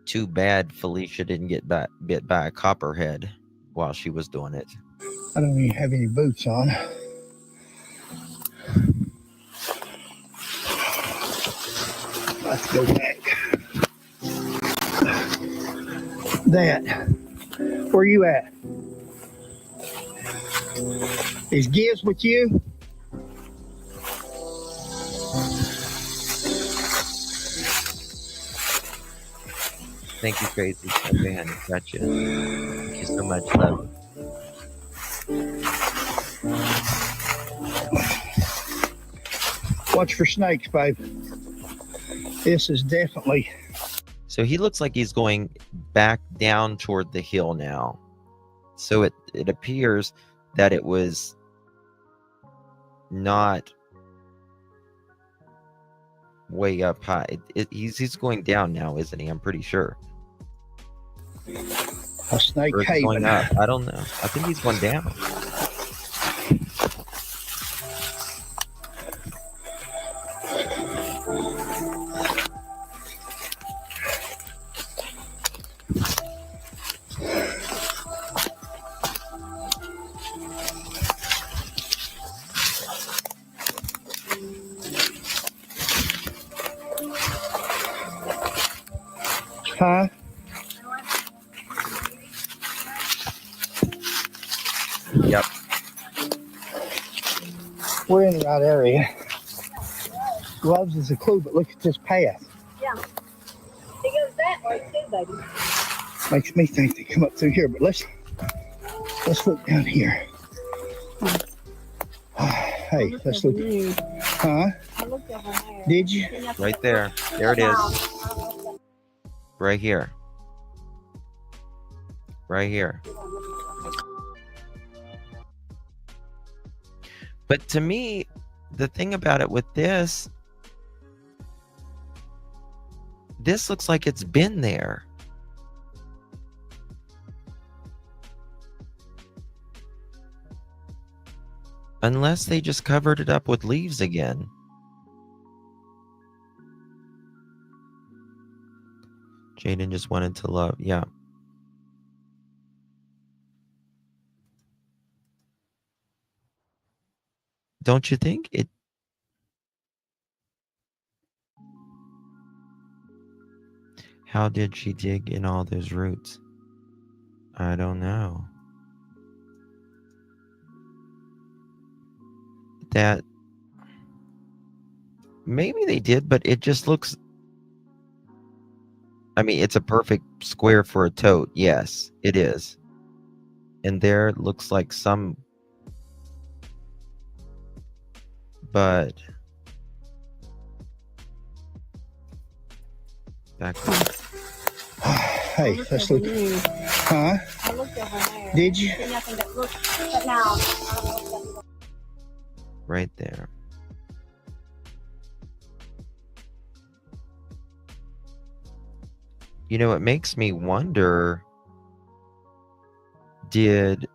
Too bad Felicia didn't get bit by a copperhead while she was doing it. I don't even have any boots on. Let's go back. That. Where you at? Is Gibbs with you? Thank you, Crazy. Oh, man, gotcha. Thank you so much, love. Watch for snakes, babe. This is definitely. So he looks like he's going back down toward the hill now. So it appears that it was not way up high. He's going down now, isn't he? I'm pretty sure. A snake Or is he going haven. up? I don't know. I think he's going down. Huh? Yep. We're in the right area. Gloves is a clue, but look at this path. Yeah. It goes that way too, baby. Makes me think they come up through here, but let's look down here. Hey, let's look. Huh? I looked over there. Did you? Right there. There it is. Right here. Right here. But to me, the thing about it with this looks like it's been there. Unless they just covered it up with leaves again. Jayden just wanted to love. Yeah. Don't you think it? How did she dig in all those roots? I don't know. That maybe they did, but it just looks. I mean, it's a perfect square for a tote. Yes, it is. And there it looks like some. But back. Hey, let's look. Huh? I looked over there. Did you? See nothing but look. But now, I don't know if that's Right there. You know, it makes me wonder, did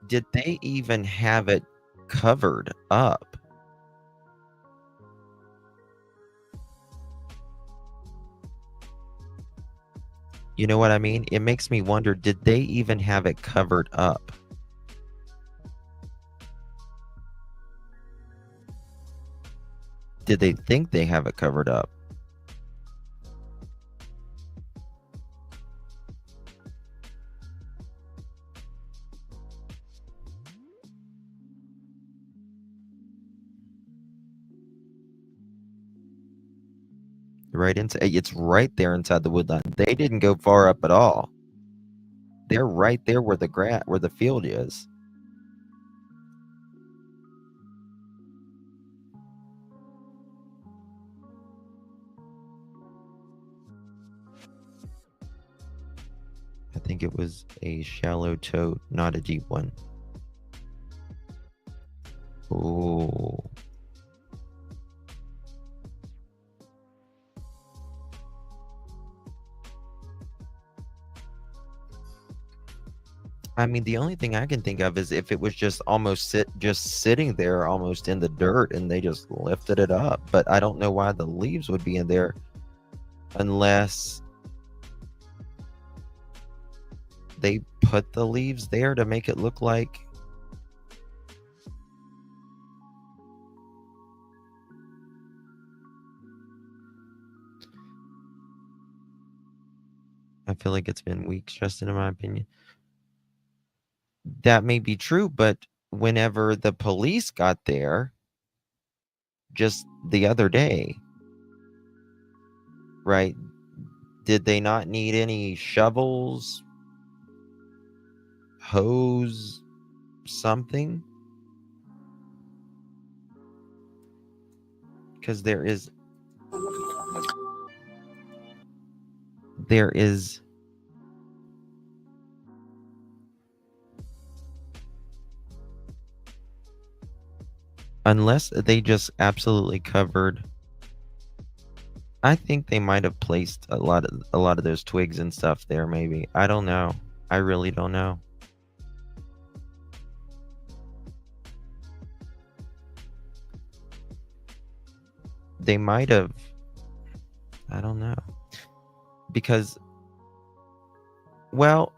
they even have it covered up? You know what I mean? It makes me wonder, did they even have it covered up? Did they think they have it covered up? Right inside, it's right there inside the woodline. They didn't go far up at all. They're right there where the field is. I think it was a shallow tote, not a deep one. Oh. I mean, the only thing I can think of is if it was just sitting there almost in the dirt and they just lifted it up. But I don't know why the leaves would be in there unless they put the leaves there to make it look like I feel like it's been weeks, Justin, in my opinion. That may be true, but whenever the police got there just the other day, right, did they not need any shovels, hose, something? because there is unless they just absolutely covered. I think they might have placed a lot of those twigs and stuff there, maybe. I don't know. I really don't know. They might have. I don't know. Because, well,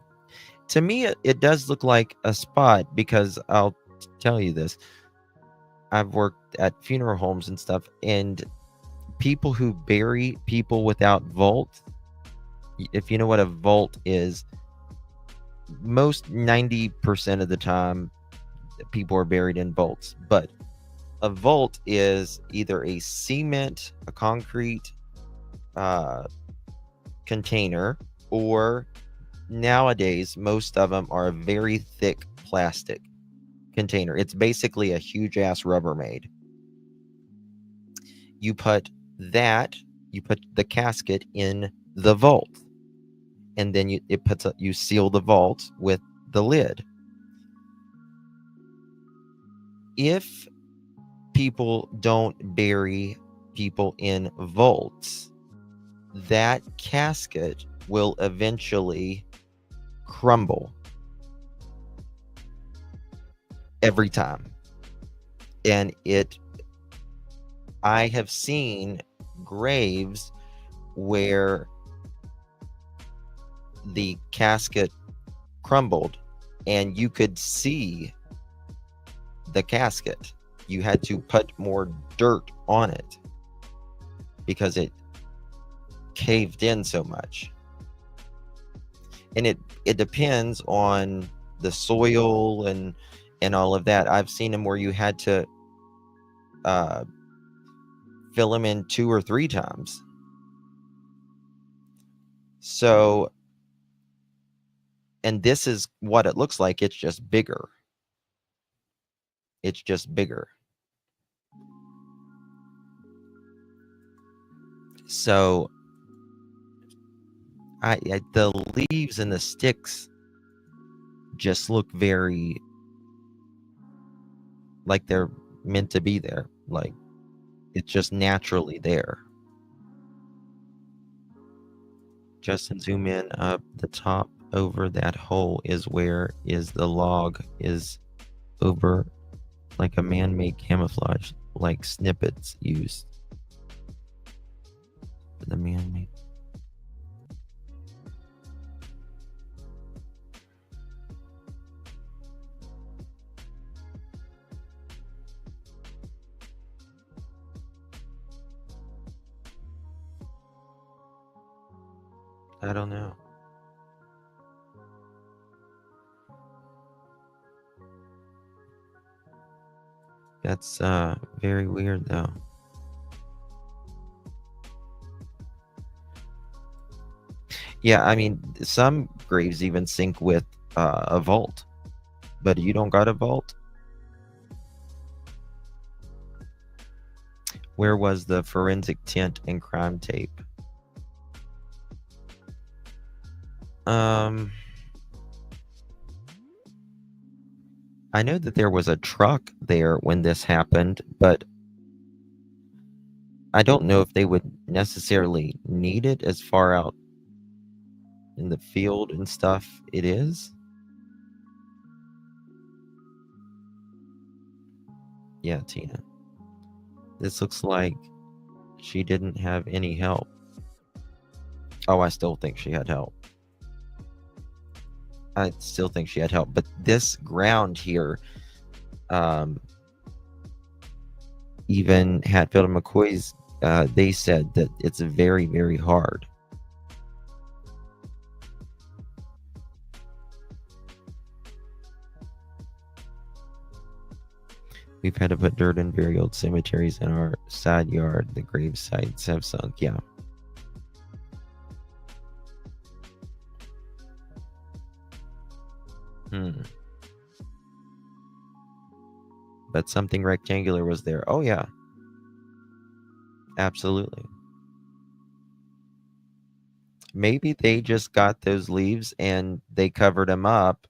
to me, it does look like a spot, because I'll tell you this. I've worked at funeral homes and stuff, and people who bury people without vault, if you know what a vault is, most 90% of the time, people are buried in vaults. But a vault is either a cement, a concrete container, or nowadays, most of them are a very thick plastic container. It's basically a huge ass Rubbermaid. You put the casket in the vault, and then you seal the vault with the lid. If people don't bury people in vaults, that casket will eventually crumble every time. And I have seen graves where the casket crumbled and you could see the casket. You had to put more dirt on it because it caved in so much. And it depends on the soil and all of that. I've seen them where you had to fill them in 2 or 3 times. So, and this is what it looks like. It's just bigger. It's just bigger. So, the leaves and the sticks just look very like they're meant to be there. Like, it's just naturally there. Justin, zoom in up the top over that hole is where is the log is over like a man-made camouflage, like snippets used. The man-made. I don't know. That's very weird though. Yeah, I mean, some graves even sink with a vault, but you don't got a vault. Where was the forensic tent and crime tape? I know that there was a truck there when this happened, but I don't know if they would necessarily need it as far out in the field and stuff it is. Yeah, Tina. This looks like she didn't have any help. Oh, I still think she had help. I still think she had help. But this ground here, even Hatfield and McCoy's, they said that it's very, very hard. We've had to put dirt in very old cemeteries in our side yard. The grave sites have sunk. Yeah. But something rectangular was there. Oh, yeah. Absolutely. Maybe they just got those leaves and they covered them up,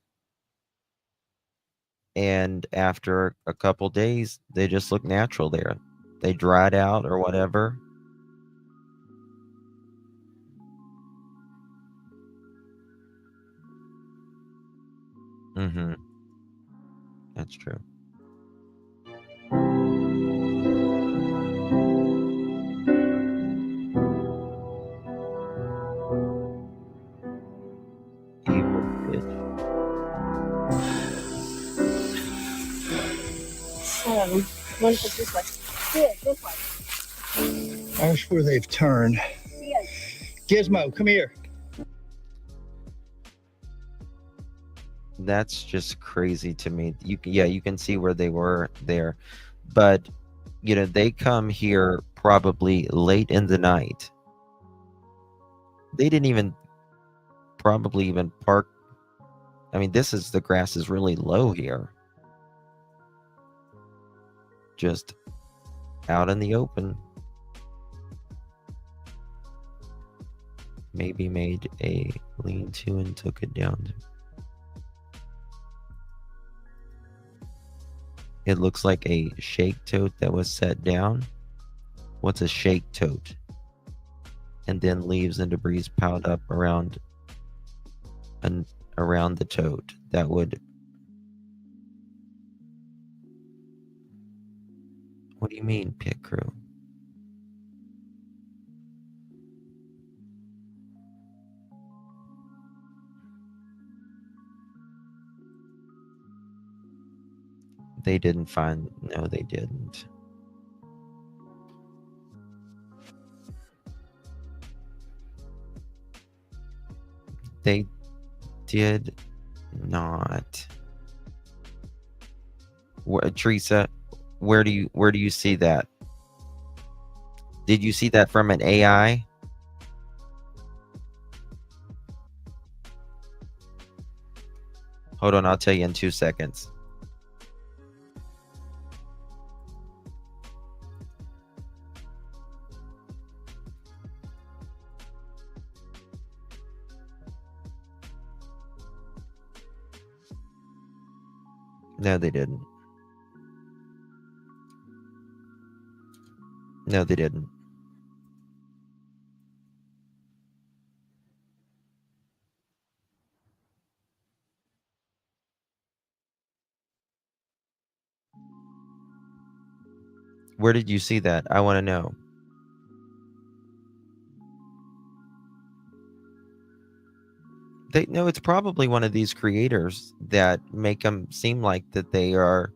and after a couple days, they just look natural there. They dried out or whatever. Mm-hmm. That's true. Evil bitch. One foot this way. Yeah, this way. That's where they've turned. Yeah. Gizmo, come here. That's just crazy to me. You can see where they were there, but they come here probably late in the night. They didn't even probably even park. I mean, the grass is really low here. Just out in the open. Maybe made a lean-to and took it down. It looks like a shake tote that was set down. What's a shake tote? And then leaves and debris piled up around the tote. That would... What do you mean, pit crew? They didn't find... No, they didn't. They did not. Teresa, where do you see that? Did you see that from an AI? Hold on, I'll tell you in 2 seconds. No, they didn't. No, they didn't. Where did you see that? I want to know. No, it's probably one of these creators that make them seem like that they are...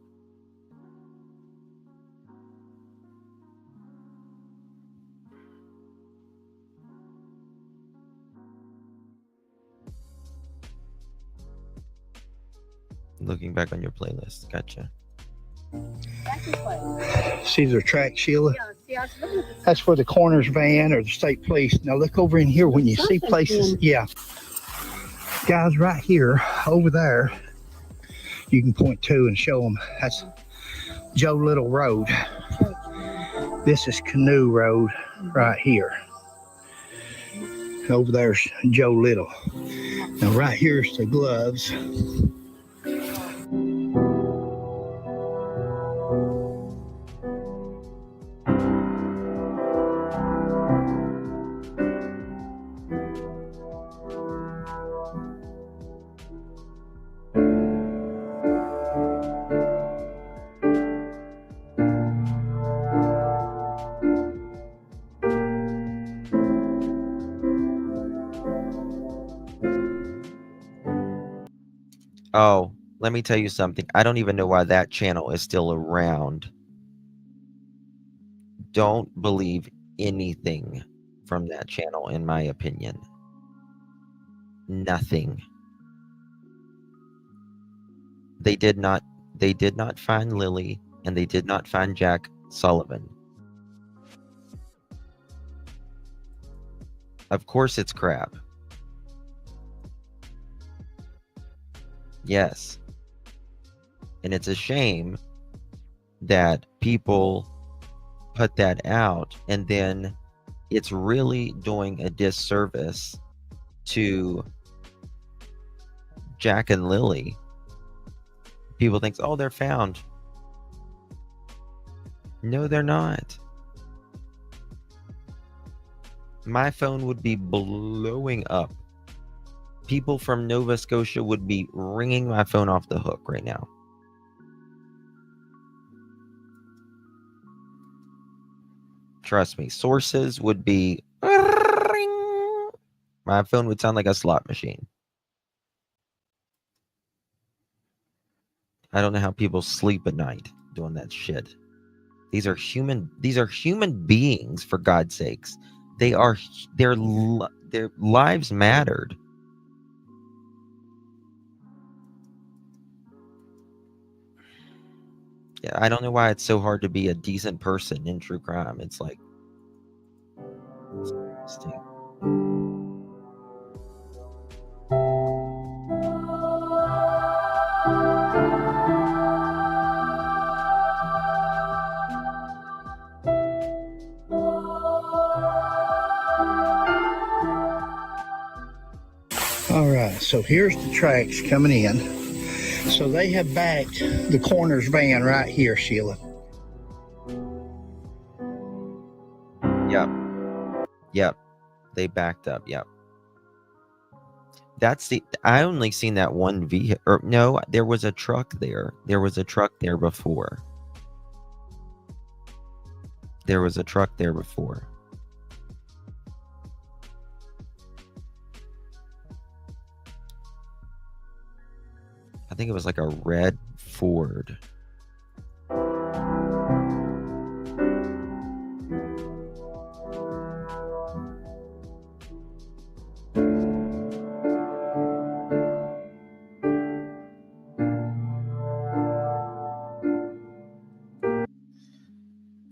Looking back on your playlist. Gotcha. Back this way. See their track, Sheila? Yeah, see, I was looking at this. That's for the coroner's van or the state police. Now look over in here when you see places. Yeah. Guys, right here, over there, you can point to and show them. That's Joe Little Road. This is Canoe Road right here. Over there's Joe Little. Now right here's the Gloves. Oh, let me tell you something. I don't even know why that channel is still around. Don't believe anything from that channel, in my opinion. Nothing. They did not find Lily, and they did not find Jack Sullivan. Of course it's crap. Yes. And it's a shame that people put that out, and then it's really doing a disservice to Jack and Lily. People think, oh, they're found. No, they're not. My phone would be blowing up. People from Nova Scotia would be ringing my phone off the hook right now. Trust me, sources would be ring. My phone would sound like a slot machine. I don't know how people sleep at night doing that shit. These are human beings, for God's sakes. Their lives mattered. Yeah, I don't know why it's so hard to be a decent person in true crime. It's like, it's interesting. All right, so here's the tracks coming in. So they have backed the coroner's van right here, Sheila. Yep. They backed up. Yep. I only seen that one vehicle. Or no, there was a truck there. There was a truck there before. I think it was like a red Ford.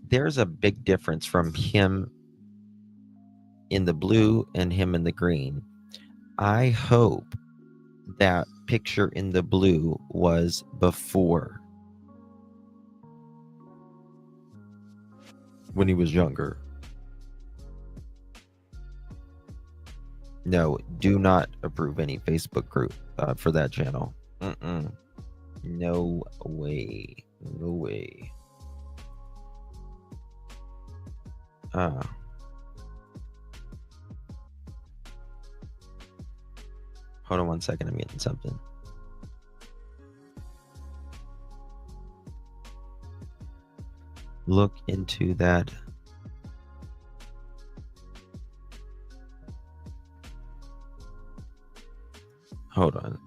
There's a big difference from him in the blue and him in the green. I hope that picture in the blue was before, when he was younger. No, do not approve any Facebook group for that channel. No way. No way. Hold on one second. I'm getting something. Look into that. Hold on.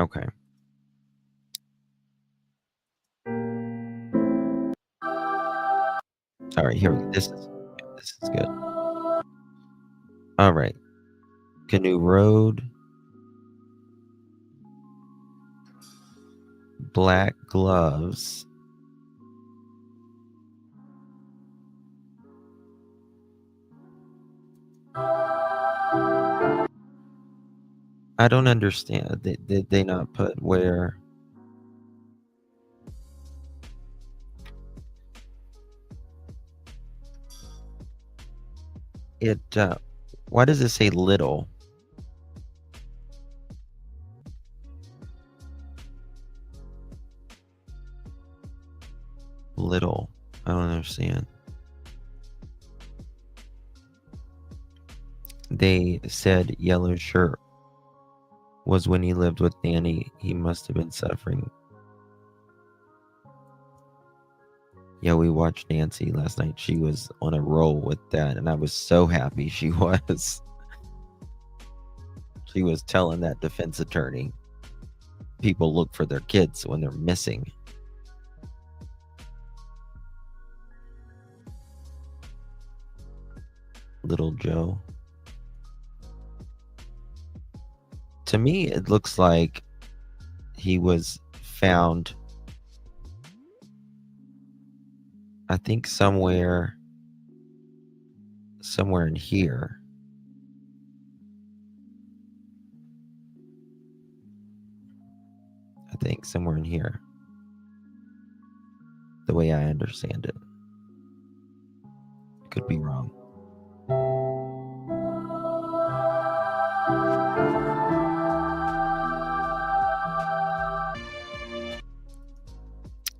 Okay. All right, here we go. This is good. All right. Canoe Road. Black gloves. I don't understand. Did they not put where? It, why does it say little? Little. I don't understand. They said yellow shirt was when he lived with Danny. He must have been suffering. Yeah, we watched Nancy last night. She was on a roll with that, and I was so happy she was. She was telling that defense attorney, people look for their kids when they're missing. Little Joe. To me, it looks like he was found, I think somewhere in here. think somewhere in here. The way I understand it. Could be wrong.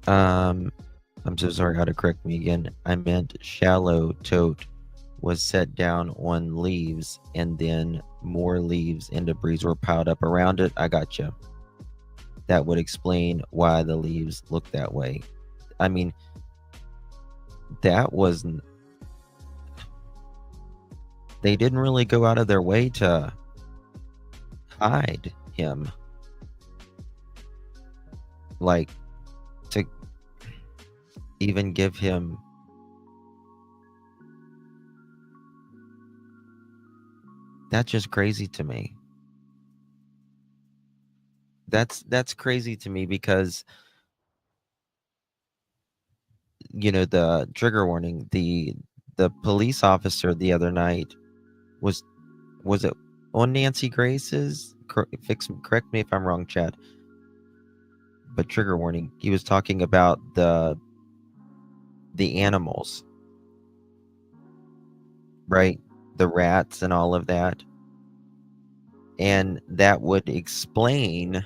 I'm so sorry, how to correct me again. I meant shallow tote was set down on leaves and then more leaves and debris were piled up around it. I gotcha. That would explain why the leaves look that way. I mean, that wasn't... They didn't really go out of their way to hide him. Like, to even give him... That's just crazy to me. That's crazy to me because, you know, the trigger warning, the police officer the other night was it on Nancy Grace's? Correct me if I'm wrong, Chad. But trigger warning, he was talking about the animals, right? The rats and all of that. And that would explain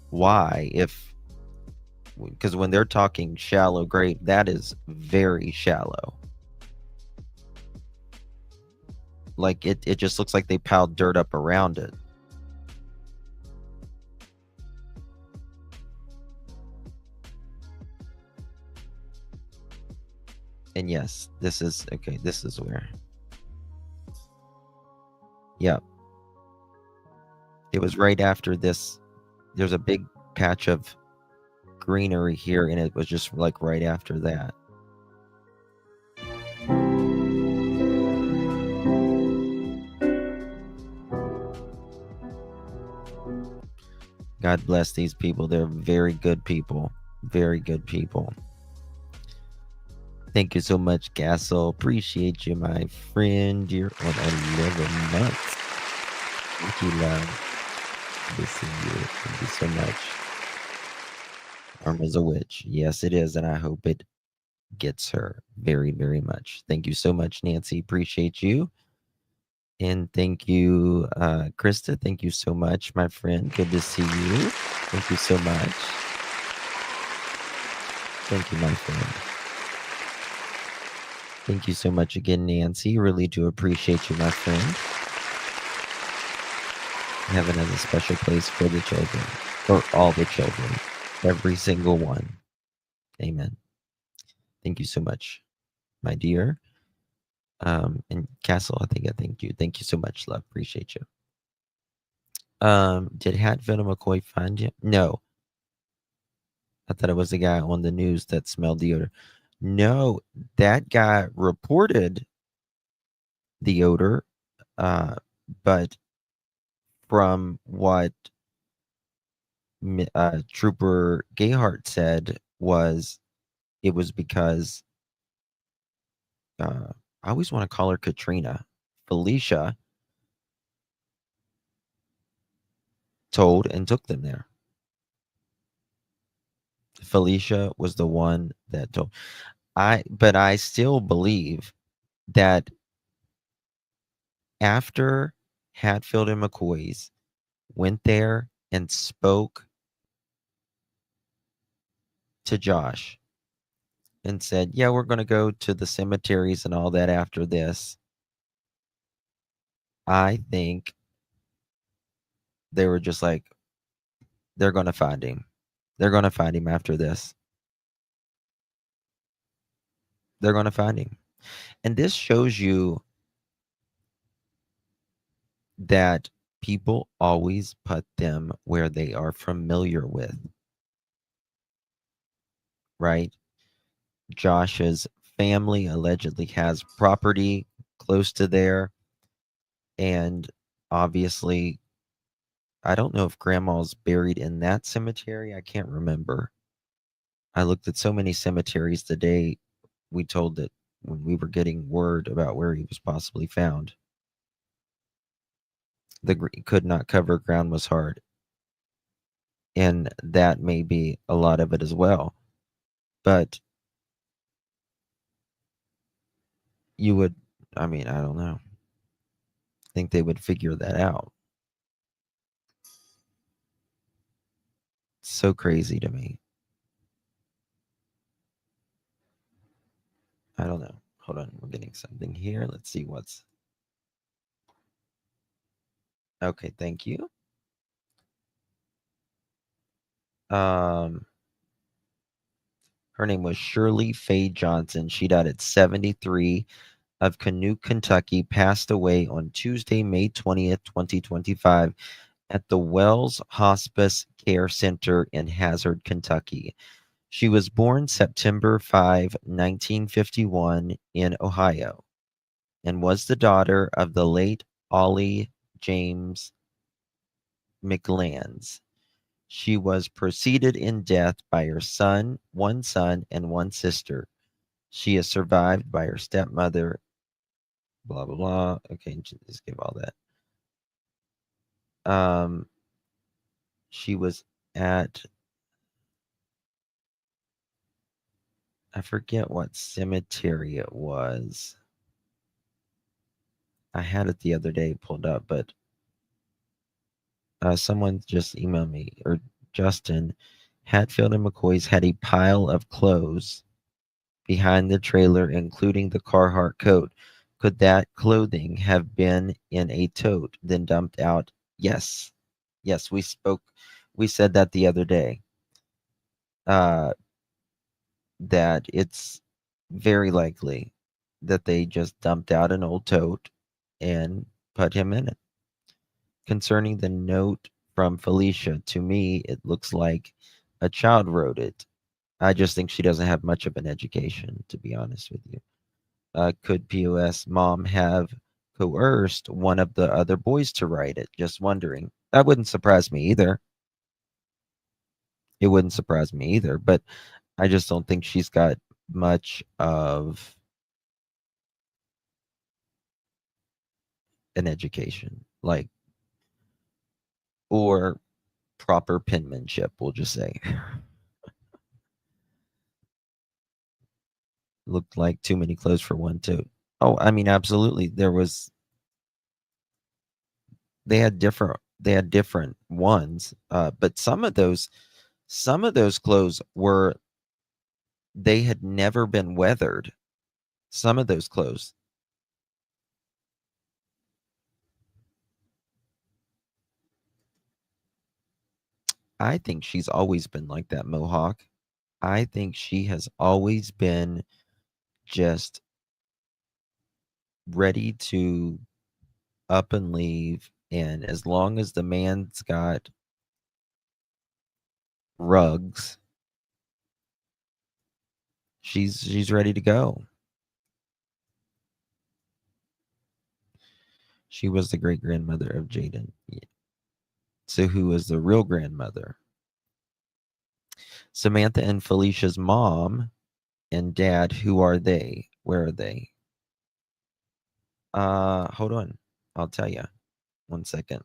why, because when they're talking shallow grave, that is very shallow. Like it just looks like they piled dirt up around it. And yes, this is okay. This is where. Yep. It was right after this. There's a big patch of greenery here, and it was just like right after that. God bless these people. They're very good people. Very good people. Thank you so much, Castle. Appreciate you, my friend. You're on 11 months. Thank you, love. Good to see you. Thank you so much. Karma's a witch. Yes, it is, and I hope it gets her very, very much. Thank you so much, Nancy. Appreciate you. And thank you, Krista. Thank you so much, my friend. Good to see you. Thank you so much. Thank you, my friend. Thank you so much again, Nancy. Really do appreciate you, my friend. Heaven has a special place for the children, for all the children, every single one. Amen. Thank you so much, my dear. And Castle, I think I thanked you. Thank you so much, love. Appreciate you. Did Hatfield McCoy find you? No. I thought it was the guy on the news that smelled the odor. No, that guy reported the odor, but from what Trooper Gayhart said was it was because I always want to call her Katrina. Felicia told and took them there. Felicia was the one that told. But I still believe that after Hatfield and McCoy's went there and spoke to Josh and said, yeah, we're going to go to the cemeteries and all that after this, I think they were just like, they're going to find him. They're going to find him after this. They're going to find him. And this shows you that people always put them where they are familiar with. Right? Josh's family allegedly has property close to there. And obviously, I don't know if grandma's buried in that cemetery. I can't remember. I looked at so many cemeteries the day we told that when we were getting word about where he was possibly found. The could not cover ground was hard. And that may be a lot of it as well. But you would, I mean, I don't know. I think they would figure that out. It's so crazy to me. I don't know. Hold on, we're getting something here. Let's see what's. Okay, thank you. Her name was Shirley Faye Johnson. She died at 73 of Canoe, Kentucky, passed away on Tuesday, May 20th, 2025 at the Wells Hospice Care Center in Hazard, Kentucky. She was born September 5, 1951 in Ohio and was the daughter of the late Ollie James McLands. She was preceded in death by her son, one sister. She is survived by her stepmother, blah, blah, blah. Okay, just give all that. She was at, I forget what cemetery it was. I had it the other day pulled up, but someone just emailed me, or Justin. Hatfield and McCoy's had a pile of clothes behind the trailer, including the Carhartt coat. Could that clothing have been in a tote, then dumped out? Yes. Yes, we said that the other day. That it's very likely that they just dumped out an old tote and put him in it. Concerning the note from Felicia, to me, it looks like a child wrote it. I just think she doesn't have much of an education, to be honest with you. Could POS mom have coerced one of the other boys to write it? Just wondering. That wouldn't surprise me either. It wouldn't surprise me either, but I just don't think she's got much of an education, like, or proper penmanship, we'll just say. Looked like too many clothes for one tote. Oh, I mean, absolutely. They had different ones, but some of those clothes they had never been weathered. Some of those clothes. I think she's always been like that, Mohawk. I think she has always been just ready to up and leave, and as long as the man's got rugs, she's ready to go. She was the great grandmother of Jayden. So who is the real grandmother? Samantha and Felicia's mom and dad, who are they? Where are they? Hold on. I'll tell you. 1 second.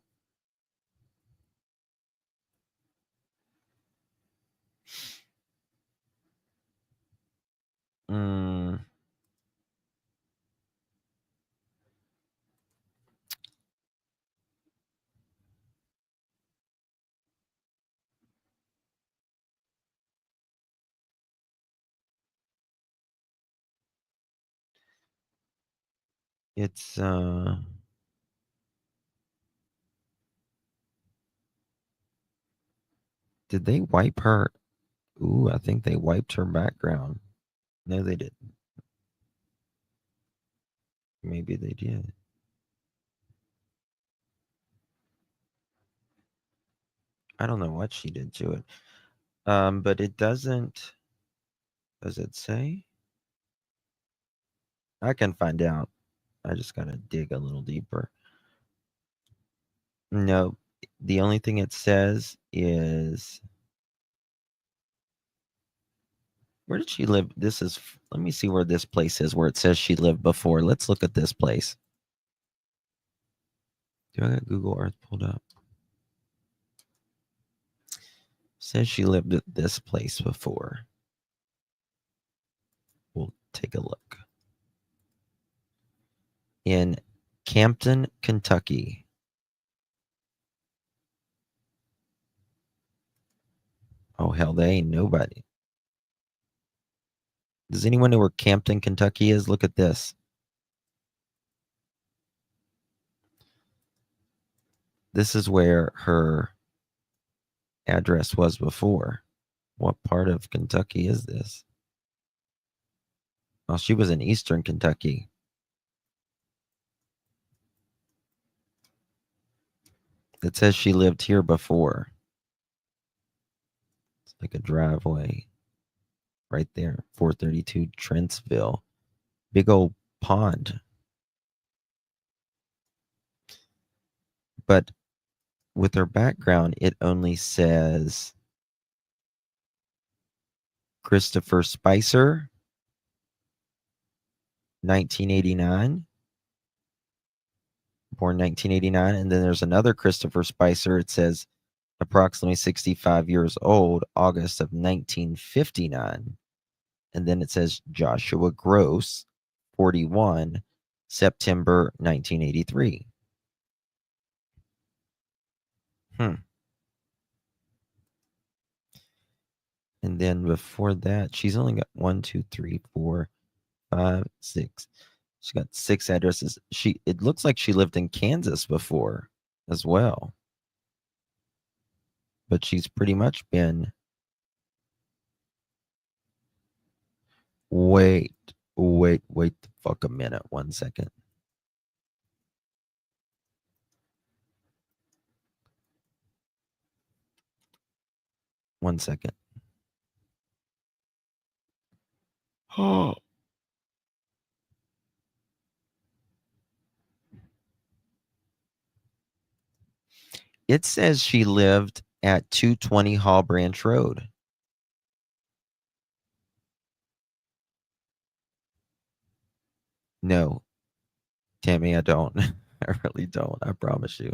It's did they wipe her? Ooh, I think they wiped her background. No, they didn't. Maybe they did. I don't know what she did to it. But it doesn't. Does it say? I can find out. I just gotta dig a little deeper. No, the only thing it says is, where did she live? Let me see where this place is where it says she lived before. Let's look at this place. Do I got Google Earth pulled up? Says she lived at this place before. We'll take a look. In Campton, Kentucky. Oh, hell, they ain't nobody. Does anyone know where Campton, Kentucky is? Look at this. This is where her address was before. What part of Kentucky is this? Oh, she was in Eastern Kentucky. It says she lived here before. It's like a driveway right there. 432 Trentsville. Big old pond. But with her background, it only says Christopher Spicer, 1989. Born 1989. And then there's another Christopher Spicer. It says approximately 65 years old, August of 1959. And then it says Joshua Gross, 41, September 1983. And then before that, she's only got 1, 2, 3, 4, 5, 6. She got 6 addresses. It looks like she lived in Kansas before as well. But she's pretty much been. Wait the fuck a minute. 1 second. One second. Oh. It says she lived at 220 Hall Branch Road. No, Tammy, I don't. I really don't. I promise you.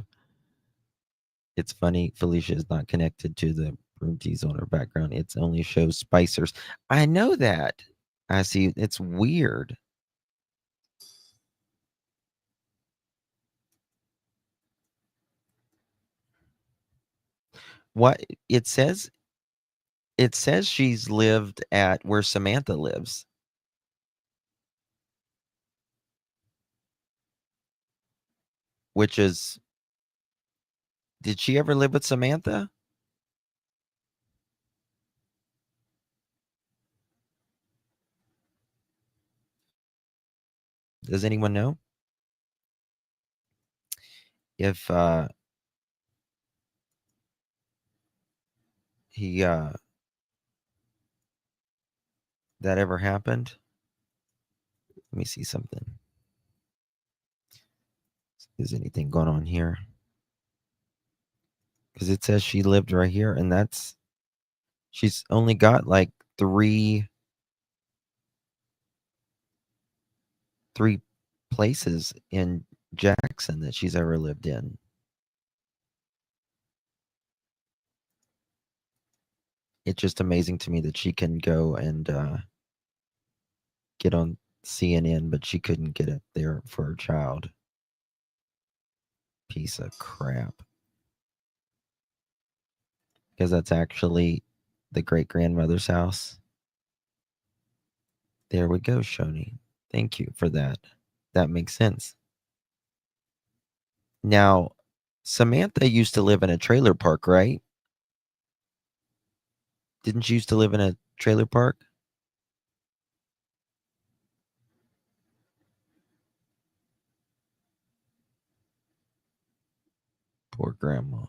It's funny. Felicia is not connected to the room teas on her background. It only shows Spicers. I know that. I see. It's weird. What it says she's lived at where Samantha lives. Which is, did she ever live with Samantha? Does anyone know? If that ever happened? Let me see something. Is anything going on here? Because it says she lived right here, and she's only got like three places in Jackson that she's ever lived in. It's just amazing to me that she can go and get on CNN, but she couldn't get it there for her child. Piece of crap. Because that's actually the great-grandmother's house. There we go, Shoni. Thank you for that. That makes sense. Now, Samantha used to live in a trailer park, right? Didn't she used to live in a trailer park? Poor grandma.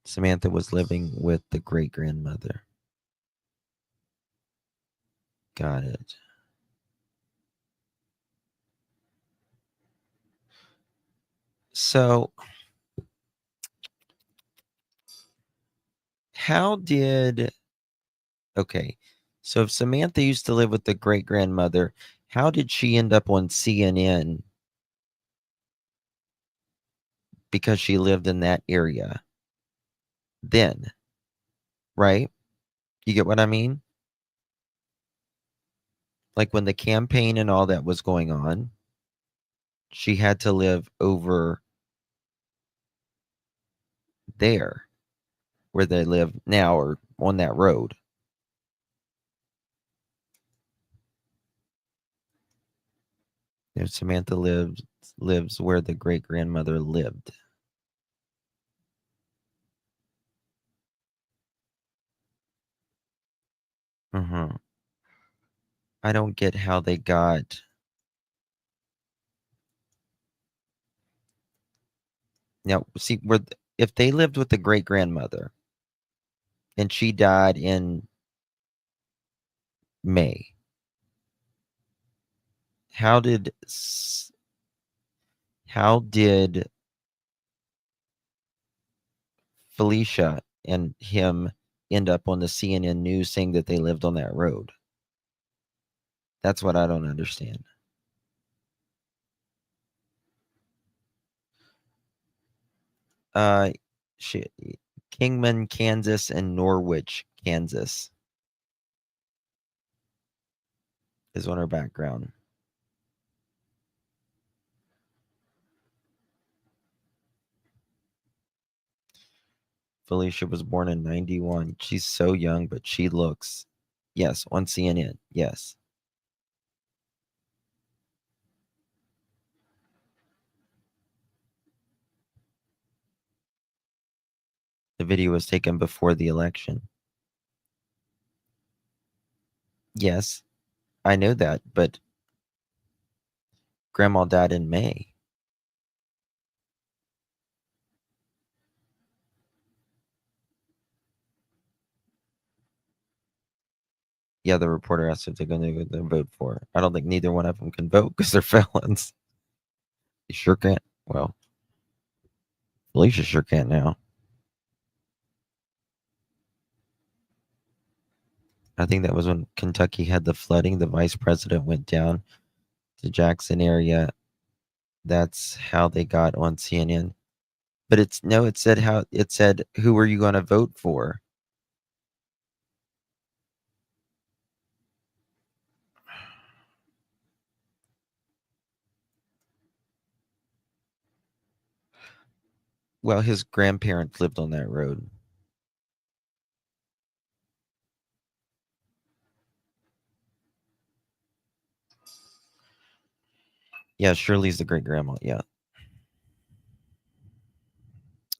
Samantha was living with the great-grandmother. Got it. So, okay, so if Samantha used to live with the great-grandmother, how did she end up on CNN because she lived in that area then, right? You get what I mean? Like when the campaign and all that was going on, she had to live over there where they live now or on that road. And Samantha lives where the great grandmother lived. I don't get how they got. Now, see, if they lived with the great grandmother and she died in May, how did Felicia and him end up on the CNN news saying that they lived on that road? That's what I don't understand. Shit. Kingman, Kansas, and Norwich, Kansas is on her background. Felicia was born in 91. She's so young, but she looks, yes, on CNN, yes. The video was taken before the election. Yes, I know that, but Grandma died in May. Yeah, the reporter asked if they're going to vote for her. I don't think neither one of them can vote because they're felons. You sure can't. Well, Felicia sure can't now. I think that was when Kentucky had the flooding. The vice president went down to Jackson area. That's how they got on CNN. But it said who are you going to vote for? Well, his grandparents lived on that road. Yeah, Shirley's the great grandma. Yeah.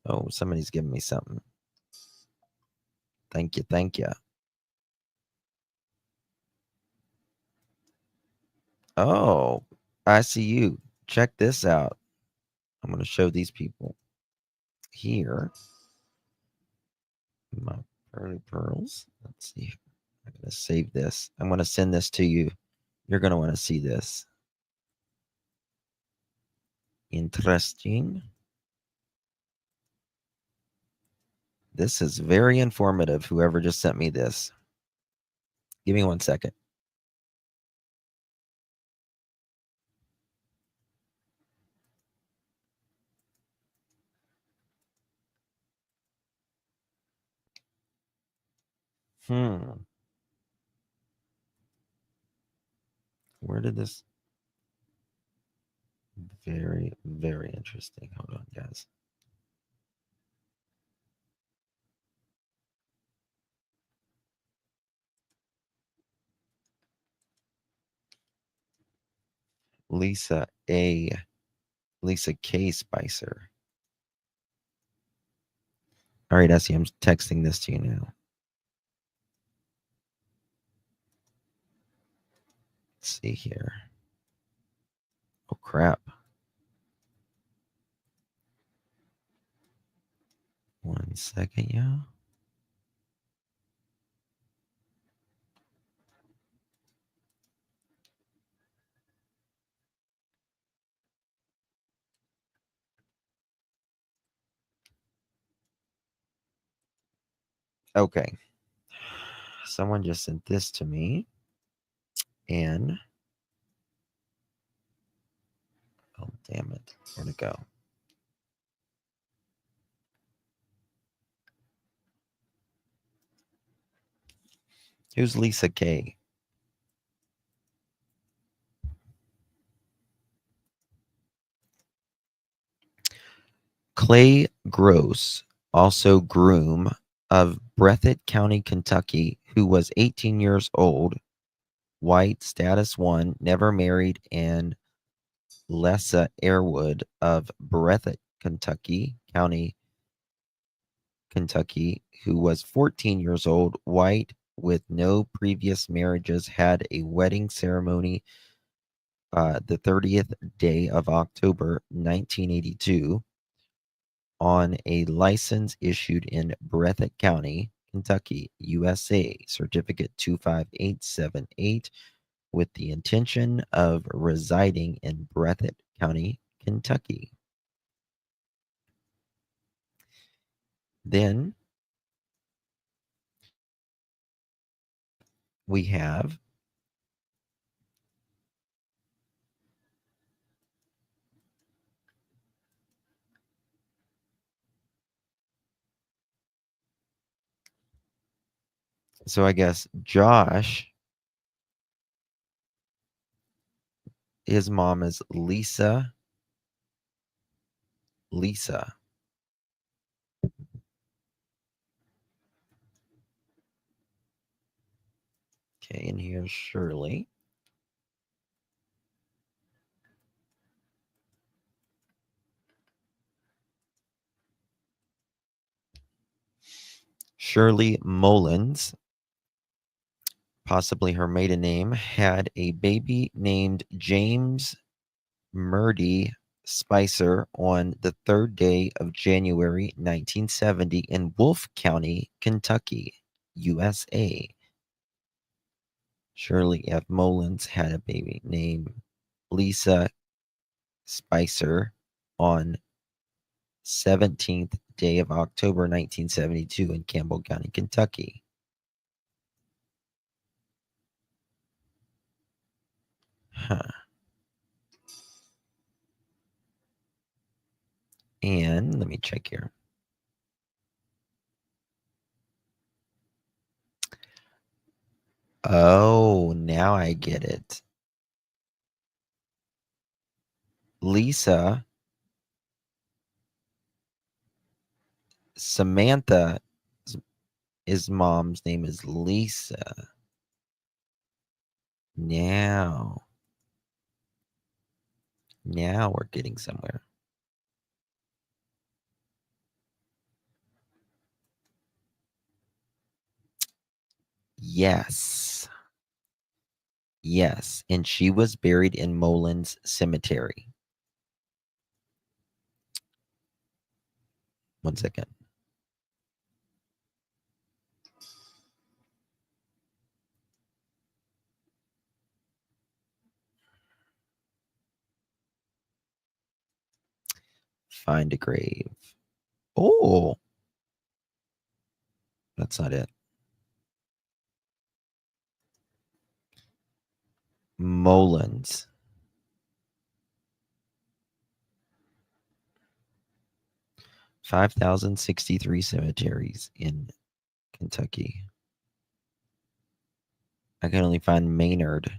Oh, somebody's giving me something. Thank you. Thank you. Oh, I see you. Check this out. I'm going to show these people here. My pearly pearls. Let's see. I'm going to save this. I'm going to send this to you. You're going to want to see this. Interesting. This is very informative, whoever just sent me this. Give me 1 second. Where did this? Very, very interesting. Hold on, guys. Lisa K. Spicer. All right, Essie, I'm texting this to you now. Let's see here. Oh, crap. 1 second, yeah. Okay. Someone just sent this to me. And oh, damn it. Where'd it go? Who's Lisa K? Clay Gross, also groom of Breathitt County, Kentucky, who was 18 years old, white, status 1, never married, and Lessa Airwood of Breathitt County, Kentucky, who was 14 years old, white, with no previous marriages, had a wedding ceremony the 30th day of October 1982 on a license issued in Breathitt County, Kentucky, USA, certificate 25878, with the intention of residing in Breathitt County, Kentucky. Then we have so I guess Josh, his mom is Lisa. Okay, and here's Shirley. Shirley Mullins, possibly her maiden name, had a baby named James Murdy Spicer on the 3rd day of January 1970 in Wolfe County, Kentucky, USA. Shirley F. Mullins had a baby named Lisa Spicer on 17th day of October 1972 in Campbell County, Kentucky. Huh. And let me check here. Oh, now I get it. Lisa, Samantha, his mom's name is Lisa. Now we're getting somewhere. Yes. Yes. And she was buried in Mullins Cemetery. One second. Find a grave. Oh, that's not it. Mullins. $5,063 cemeteries in Kentucky. I can only find Maynard.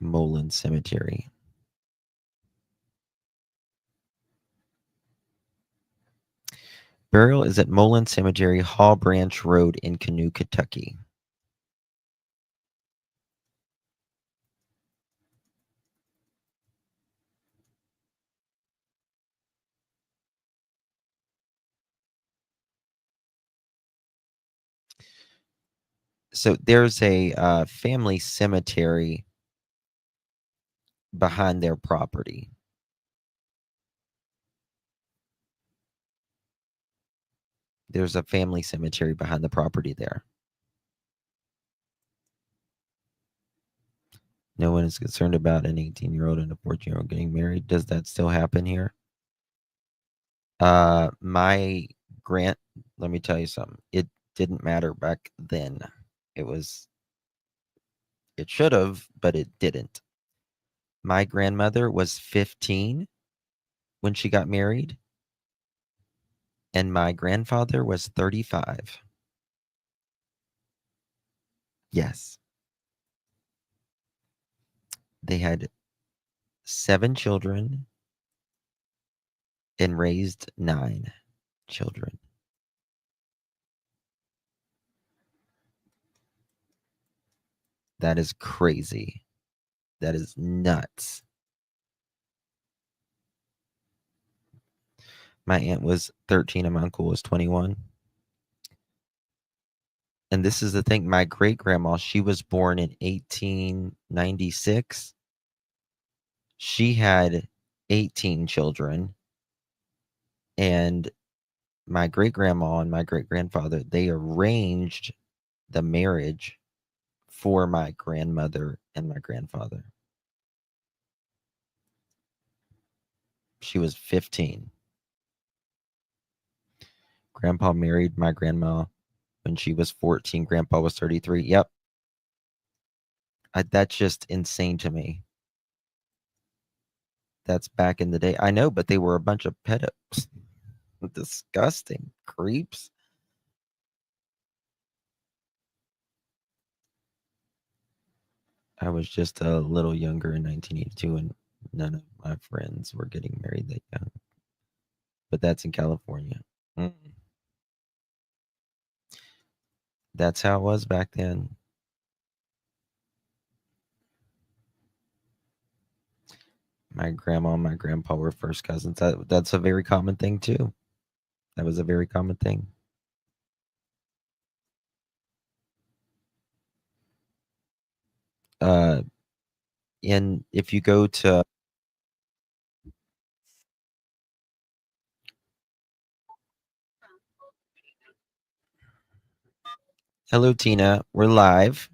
Mullins Cemetery. Burial is at Mullins Cemetery, Hall Branch Road in Canoe, Kentucky. So there's a family cemetery behind their property. There's a family cemetery behind the property there. No one is concerned about an 18-year-old and a 14-year-old getting married. Does that still happen here? Let me tell you something. It didn't matter back then. It should have, but it didn't. My grandmother was 15 when she got married, And my grandfather was 35. Yes. They had 7 children and raised 9 children. That is crazy. That is nuts. My aunt was 13 and my uncle was 21. And this is the thing, my great-grandma, she was born in 1896. She had 18 children. And my great-grandma and my great-grandfather, they arranged the marriage for my grandmother and my grandfather. She was 15. Grandpa married my grandma when she was 14. Grandpa was 33. Yep. That's just insane to me. That's back in the day. I know, but they were a bunch of pedos. Disgusting creeps. I was just a little younger in 1982, and none of my friends were getting married that young. But that's in California. That's how it was back then. My grandma and my grandpa were first cousins. That's a very common thing too. That was a very common thing. And if you go to Hello, Tina. We're live.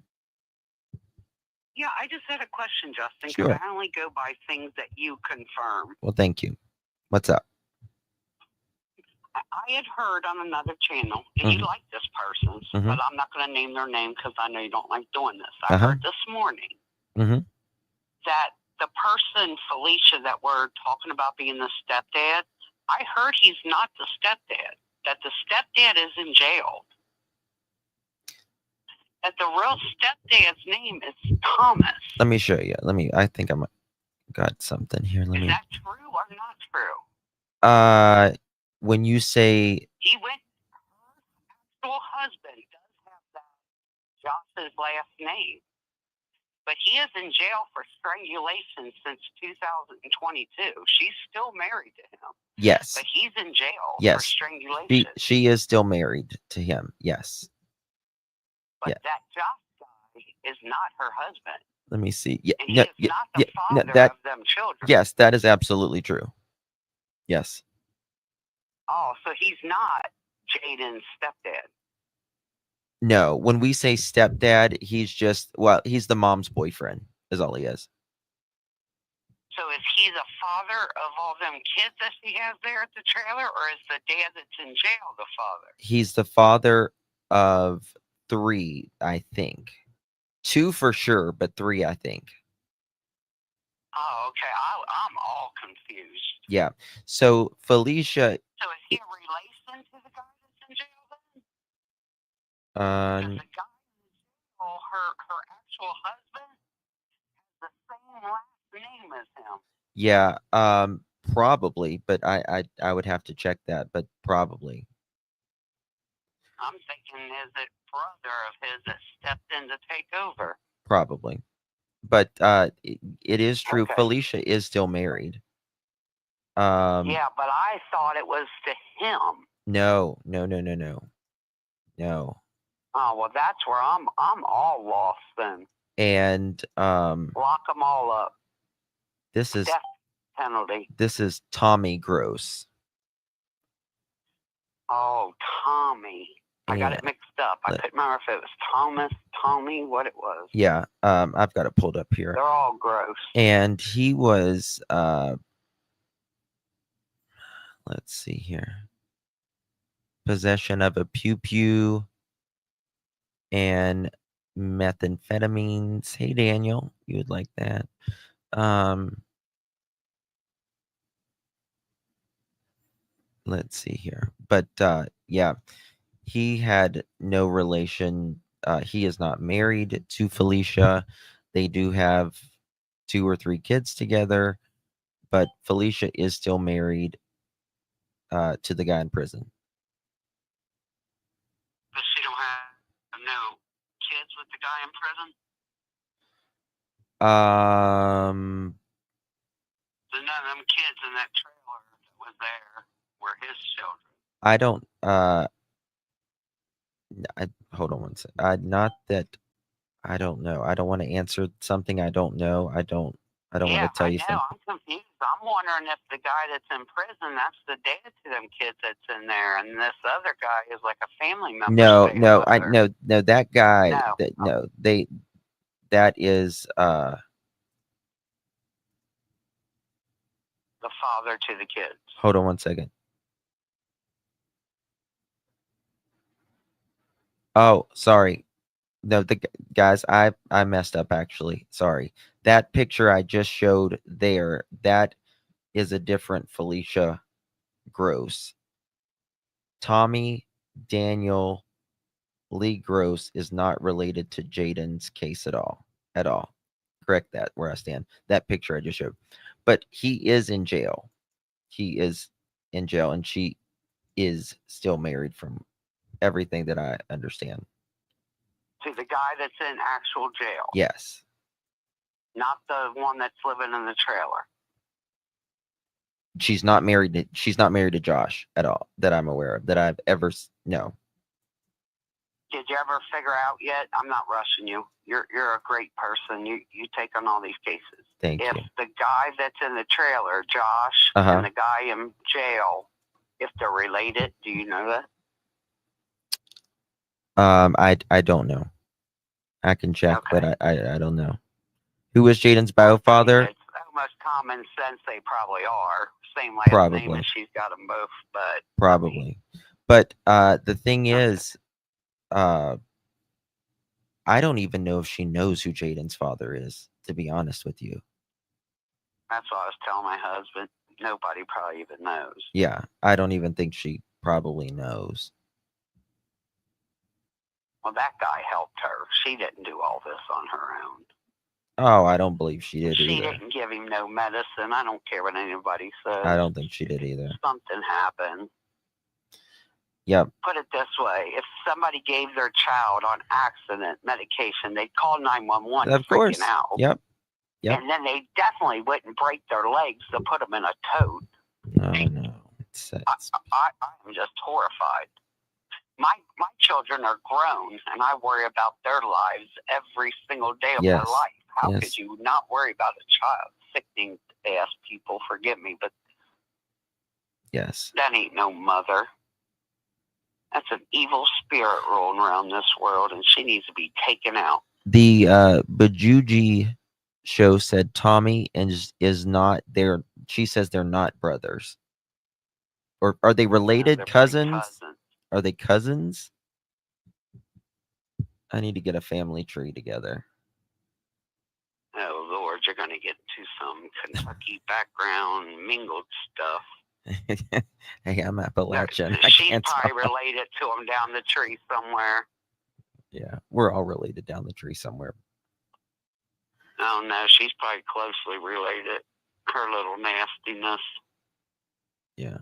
Yeah, I just had a question, Justin, because Sure. I only go by things that you confirm. Well, thank you. What's up? I had heard on another channel, and you like this person's, but I'm not going to name their name because I know you don't like doing this. I heard this morning that the person, Felicia, that we're talking about being the stepdad, I heard he's not the stepdad, that the stepdad is in jail. That the real stepdad's name is Thomas. Let me show you. I think I got something here. Is that true or not true? When you say He went, her actual husband does have that Josh's last name, but he is in jail for strangulation since 2022. She's still married to him. yes. But he's in jail for Yes. strangulation. She is still married to him. Yes. But that Josh guy is not her husband. Let me see. Yeah, And he is not the father of them children. Yes, that is absolutely true. Yes. Oh, so he's not Jayden's stepdad. No, when we say stepdad, he's the mom's boyfriend, is all he is. So is he the father of all them kids that she has there at the trailer, or is the dad that's in jail the father? He's the father of 3, I think. 2 for sure, but 3, I think. Oh, okay. I'm all confused. Yeah. So Felicia. So is he a relation to the guy that's in jail then? The guy in jail, her actual husband, has the same last name as him. Yeah. Probably, but I would have to check that, but probably. I'm thinking, is it brother of his that stepped in to take over? Probably. But it is true. Okay. Felicia is still married. Yeah, but I thought it was to him. No. Oh, well, that's where I'm all lost then. And lock them all up. This is death penalty. This is Tommy Gross. Oh, Tommy. I got it mixed up. I couldn't remember if it was Thomas, Tommy, what it was. Yeah, I've got it pulled up here. They're all gross. And he was, let's see here, possession of a pew and methamphetamines. Hey, Daniel, you would like that. let's see here. But yeah, he had no relation. He is not married to Felicia. They do have 2 or 3 kids together, but Felicia is still married to the guy in prison. But she don't have no kids with the guy in prison? So none of them kids in that trailer that was there were his children. I don't hold on one second. Not that I don't know. I don't want to answer something I don't know. I don't want to tell you something. I'm confused. I'm wondering if the guy that's in prison, that's the dad to them kids that's in there, and this other guy is like a family member. No, that guy. That is the father to the kids. Hold on one second. Oh, sorry. No, the guys, I messed up actually. Sorry. That picture I just showed there, that is a different Felicia Gross. Tommy Daniel Lee Gross is not related to Jayden's case at all. Correct that where I stand. That picture I just showed. But he is in jail. He is in jail, and she is still married from everything that I understand. To the guy that's in actual jail? Yes. Not the one that's living in the trailer? She's not married to Josh at all that I'm aware of, that I've ever no. Did you ever figure out yet? I'm not rushing you. You're a great person. You take on all these cases. Thank you. If the guy that's in the trailer, Josh, and the guy in jail, if they're related, do you know that? I don't know. I can check, but I don't know. Who is Jayden's bio father? It's almost common sense they probably are. Same last name, and she's got them both, but probably. But the thing is, I don't even know if she knows who Jayden's father is, to be honest with you. That's what I was telling my husband. Nobody probably even knows. Yeah, I don't even think she probably knows. Well, that guy helped her. She didn't do all this on her own. Oh, I don't believe she did either. She didn't give him no medicine. I don't care what anybody says. I don't think she did either. Something happened. Yep. Put it this way. If somebody gave their child on accident medication, they'd call 911 of course. Out. Yep. And then they definitely wouldn't break their legs to put them in a tote. Oh, no. I'm just horrified. My children are grown, and I worry about their lives every single day of their life. How could you not worry about a child? Sickening to ask people, forgive me, but that ain't no mother. That's an evil spirit rolling around this world, and she needs to be taken out. The Bajuji show said Tommy is not there. She says they're not brothers. Or are they related? Cousins? Are they cousins? I need to get a family tree together. Oh, Lord, you're going to get into some Kentucky background mingled stuff. Hey, I'm Appalachian. She's probably related to him down the tree somewhere. Yeah, we're all related down the tree somewhere. Oh, no, she's probably closely related. Her little nastiness. Yeah.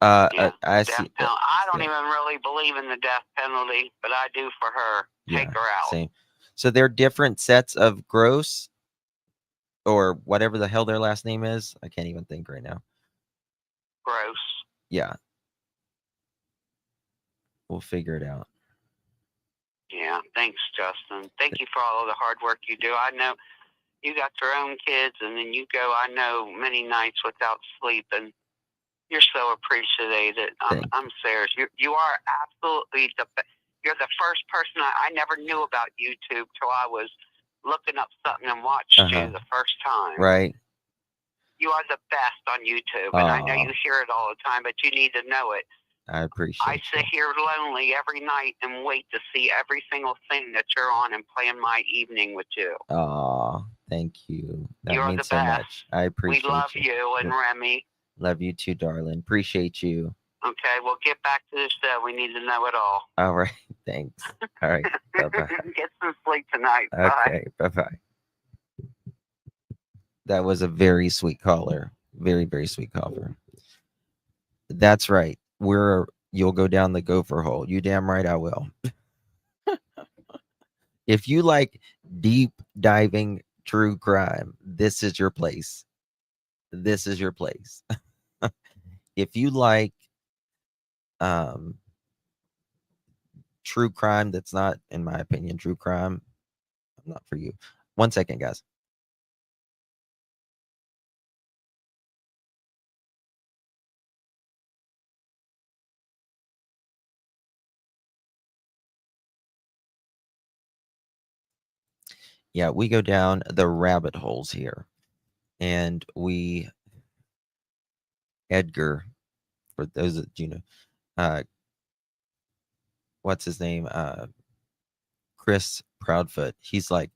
I see. I don't even really believe in the death penalty, but I do for her. Take her out. Same. So they're different sets of Gross, or whatever the hell their last name is. I can't even think right now. Gross. Yeah. We'll figure it out. Yeah. Thanks, Justin. Thank you for all of the hard work you do. I know you got your own kids, and then you go, I know, many nights without sleep, and you're so appreciated. I'm serious. You are absolutely you're the first person I never knew about YouTube till I was looking up something and watched you the first time. Right. You are the best on YouTube, and I know you hear it all the time, but you need to know it. I appreciate it. I sit here lonely every night and wait to see every single thing that you're on and plan my evening with you. Oh, thank you. That you're means the so best. much. I appreciate it. We love you and Remy. Love you too, darling. Appreciate you. Okay, well, get back to the show. We need to know it all. All right. Thanks. All right. Bye-bye. Get some sleep tonight. Okay. Bye-bye. That was a very sweet caller. Very, very sweet caller. That's right. You'll go down the gopher hole. You damn right I will. If you like deep diving true crime, this is your place. This is your place. If you like true crime that's not, in my opinion, true crime, I'm not for you. 1 second, guys. Yeah, we go down the rabbit holes here. And Edgar, for those that you know, what's his name? Chris Proudfoot. He's like,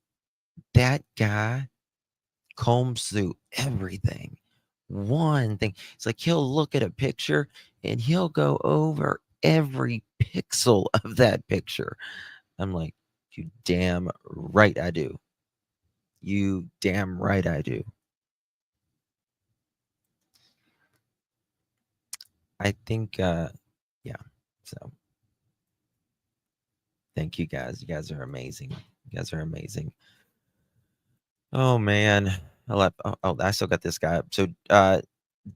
that guy combs through everything. One thing. It's like he'll look at a picture and he'll go over every pixel of that picture. I'm like, you damn right I do. You damn right I do. I think, yeah. So, thank you guys. You guys are amazing. You guys are amazing. Oh man, I still got this guy up. So,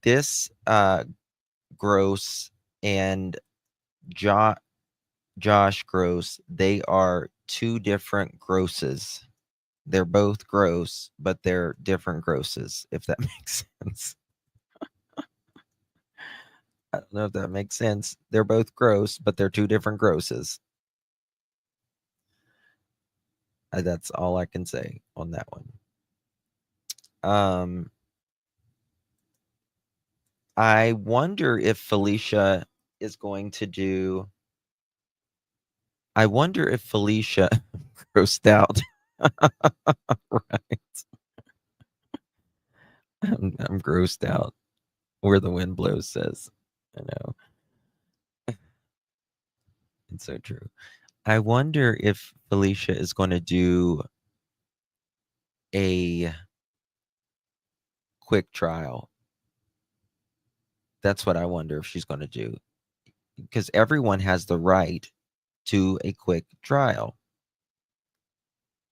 this Gross and Josh Gross, they are two different grosses. They're both gross, but they're different grosses, if that makes sense. I don't know if that makes sense. They're both gross, but they're two different grosses. That's all I can say on that one. I wonder if Felicia is going to do. I wonder if Felicia grossed out. Right. I'm grossed out. Where the wind blows says. I know. It's so true. I wonder if Felicia is going to do a quick trial. That's what I wonder if she's going to do. Because everyone has the right to a quick trial.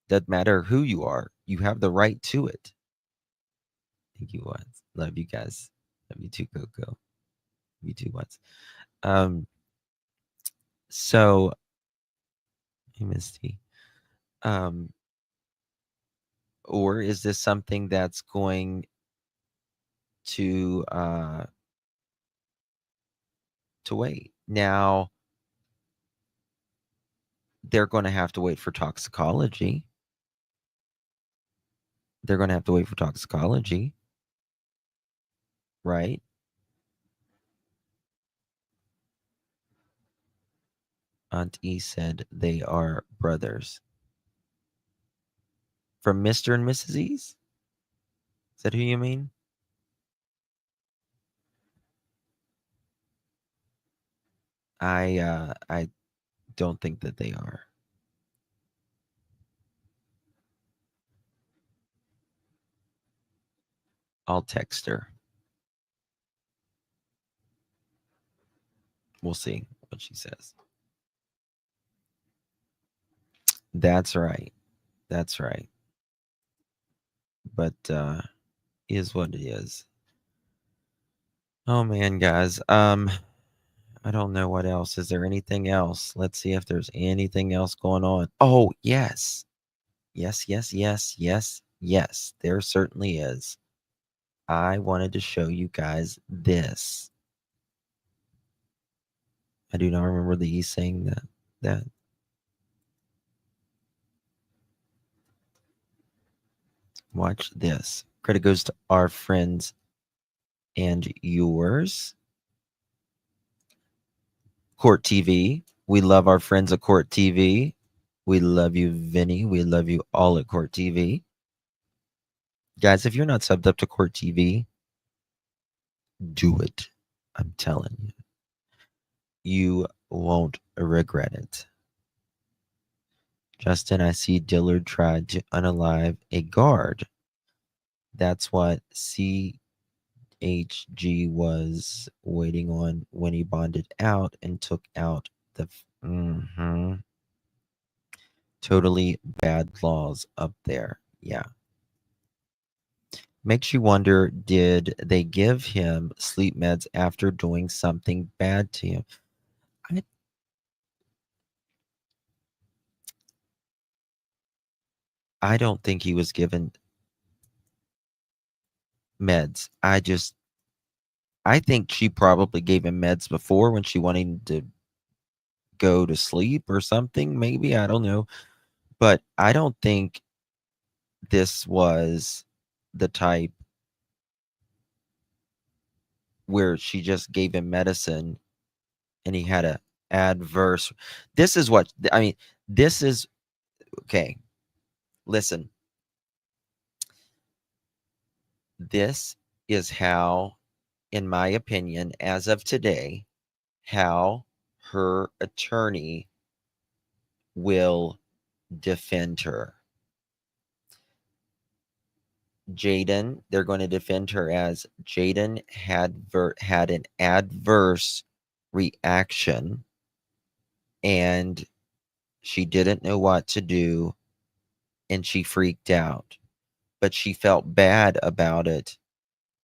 Doesn't matter who you are. You have the right to it. Thank you, Watts. Love you guys. Love you too, Coco. You too, Watts. So, hey, Misty. Or is this something that's going to wait? Now, they're going to have to wait for toxicology. They're going to have to wait for toxicology. Right? Aunt E said they are brothers. From Mr. and Mrs. E's? Is that who you mean? I don't think that they are. I'll text her. We'll see what she says. That's right. That's right. But is what it is. Oh man, guys. I don't know what else. Is there anything else? Let's see if there's anything else going on. Oh, yes. Yes. There certainly is. I wanted to show you guys this. I do not remember the E saying that. Watch this. Credit goes to our friends and yours. Court TV. We love our friends at Court TV. We love you, Vinny. We love you all at Court TV. Guys, if you're not subbed up to Court TV, Do it. I'm telling you. You won't regret it. Justin, I see Dillard tried to unalive a guard. That's what CHG was waiting on when he bonded out and took out the... Totally bad laws up there. Yeah. Makes you wonder, did they give him sleep meds after doing something bad to him? I don't think he was given meds. I think she probably gave him meds before when she wanted him to go to sleep or something. Maybe, I don't know. But I don't think this was the type where she just gave him medicine and he had a adverse. This is what, I mean, this is, okay, listen. This is how, in my opinion, as of today, how her attorney will defend her. Jayden, they're going to defend her as Jayden had an adverse reaction and she didn't know what to do and she freaked out. But she felt bad about it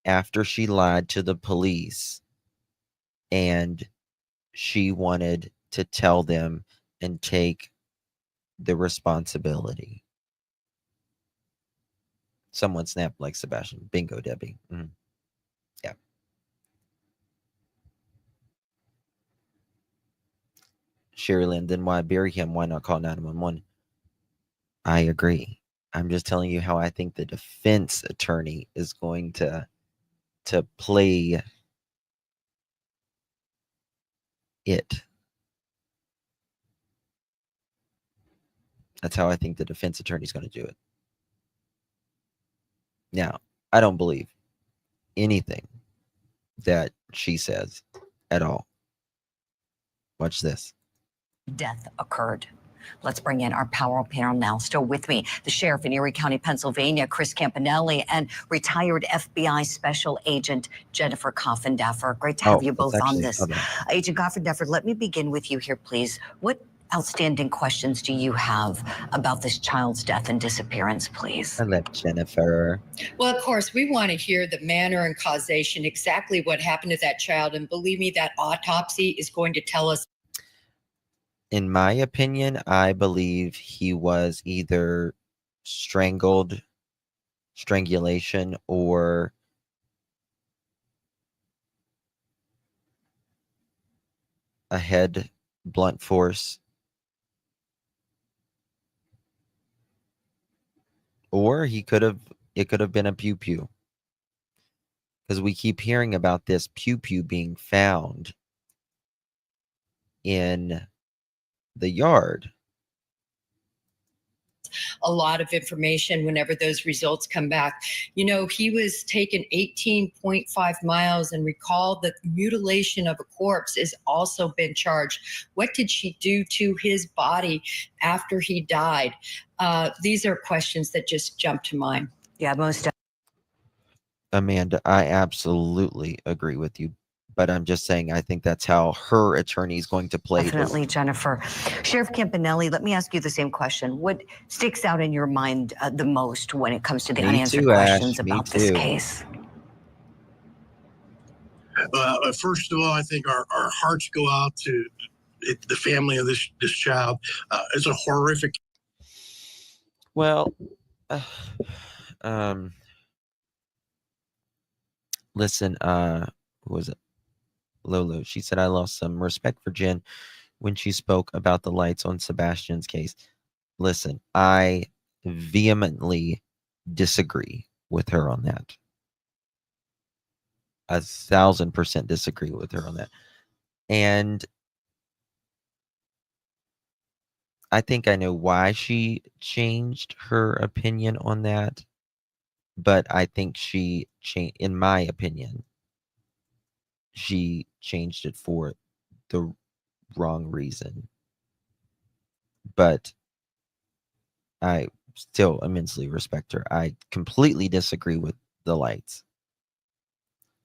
after she lied to the police and she wanted to tell them and take the responsibility. Someone snapped like Sebastian. Bingo, Debbie. Yeah. Sherry Lynn, then why bury him? Why not call 911? I agree. I'm just telling you how I think the defense attorney is going to play it. That's how I think the defense attorney is going to do it. Now, I don't believe anything that she says at all. Watch this. Death occurred. Let's bring in our power panel now. Still with me, the sheriff in Erie County, Pennsylvania, Chris Campanelli, and retired FBI Special Agent Jennifer Coffindaffer. Great to have you both on this. Agent Coffindaffer, let me begin with you here, please. What outstanding questions do you have about this child's death and disappearance, please? I love Jennifer. Well, of course, we want to hear the manner and causation, exactly what happened to that child. And believe me, that autopsy is going to tell us. In my opinion, I believe he was either strangulation, or a head blunt force, or it could have been a pew pew, because we keep hearing about this pew pew being found in the yard. A lot of information whenever those results come back. You know, he was taken 18.5 miles, and recall that mutilation of a corpse has also been charged. What did she do to his body after he died? These are questions that just jump to mind. Yeah, most. Amanda, I absolutely agree with you. But I'm just saying, I think that's how her attorney is going to play. Definitely, Jennifer. Sheriff Campanelli, let me ask you the same question. What sticks out in your mind the most when it comes to the unanswered questions about this case? First of all, I think our hearts go out to the family of this child. It's a horrific. Well, listen, who was it? Lolo. She said, I lost some respect for Jen when she spoke about the lights on Sebastian's case. Listen, I vehemently disagree with her on that. 1,000% disagree with her on that. And I think I know why she changed her opinion on that. But I think she changed, in my opinion, she changed it for the wrong reason. But I still immensely respect her. I completely disagree with the lights.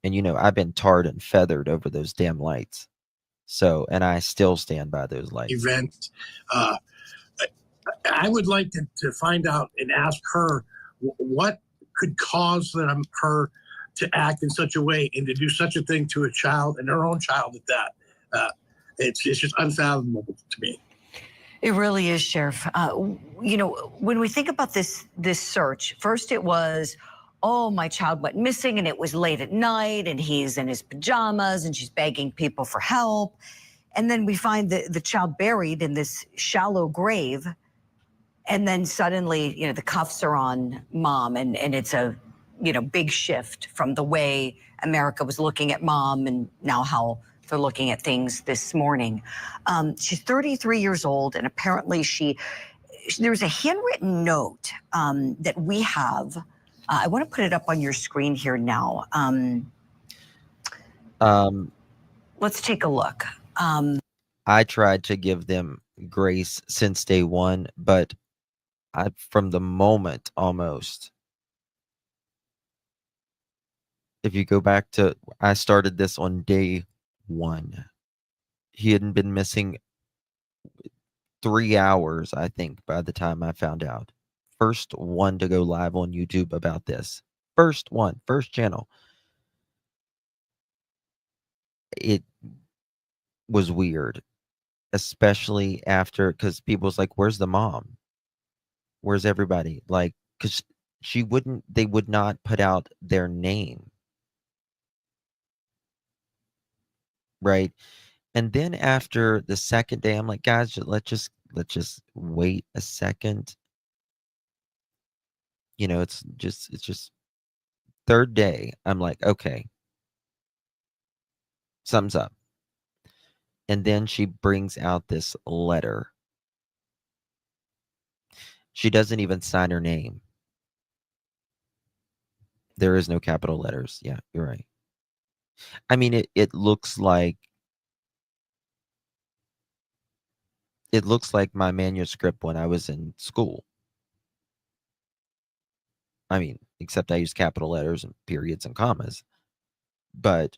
And, you know, I've been tarred and feathered over those damn lights. So, and I still stand by those lights. Event. I would like to find out and ask her what could cause her to act in such a way and to do such a thing to a child, and her own child at that. It's just unfathomable to me. It really is, Sheriff. You know, when we think about this search, first it was, oh, my child went missing and it was late at night and he's in his pajamas and she's begging people for help. And then we find the child buried in this shallow grave. And then suddenly, you know, the cuffs are on mom, and it's a, you know, big shift from the way America was looking at mom and now how they're looking at things this morning. She's 33 years old, and apparently there's a handwritten note that we have. I want to put it up on your screen here now. Let's take a look. I tried to give them grace since day one, but from the moment almost, if you go back to, I started this on day one. He hadn't been missing 3 hours, I think, by the time I found out. First one to go live on YouTube about this. First channel. It was weird, especially after, because people was like, where's the mom? Where's everybody? Like, because they would not put out their name. Right. And then after the second day, I'm like, guys, let's just wait a second. You know, it's just third day. I'm like, okay, something's up. And then she brings out this letter. She doesn't even sign her name. There is no capital letters. Yeah, you're right. I mean, it looks like my manuscript when I was in school. I mean, except I use capital letters and periods and commas. But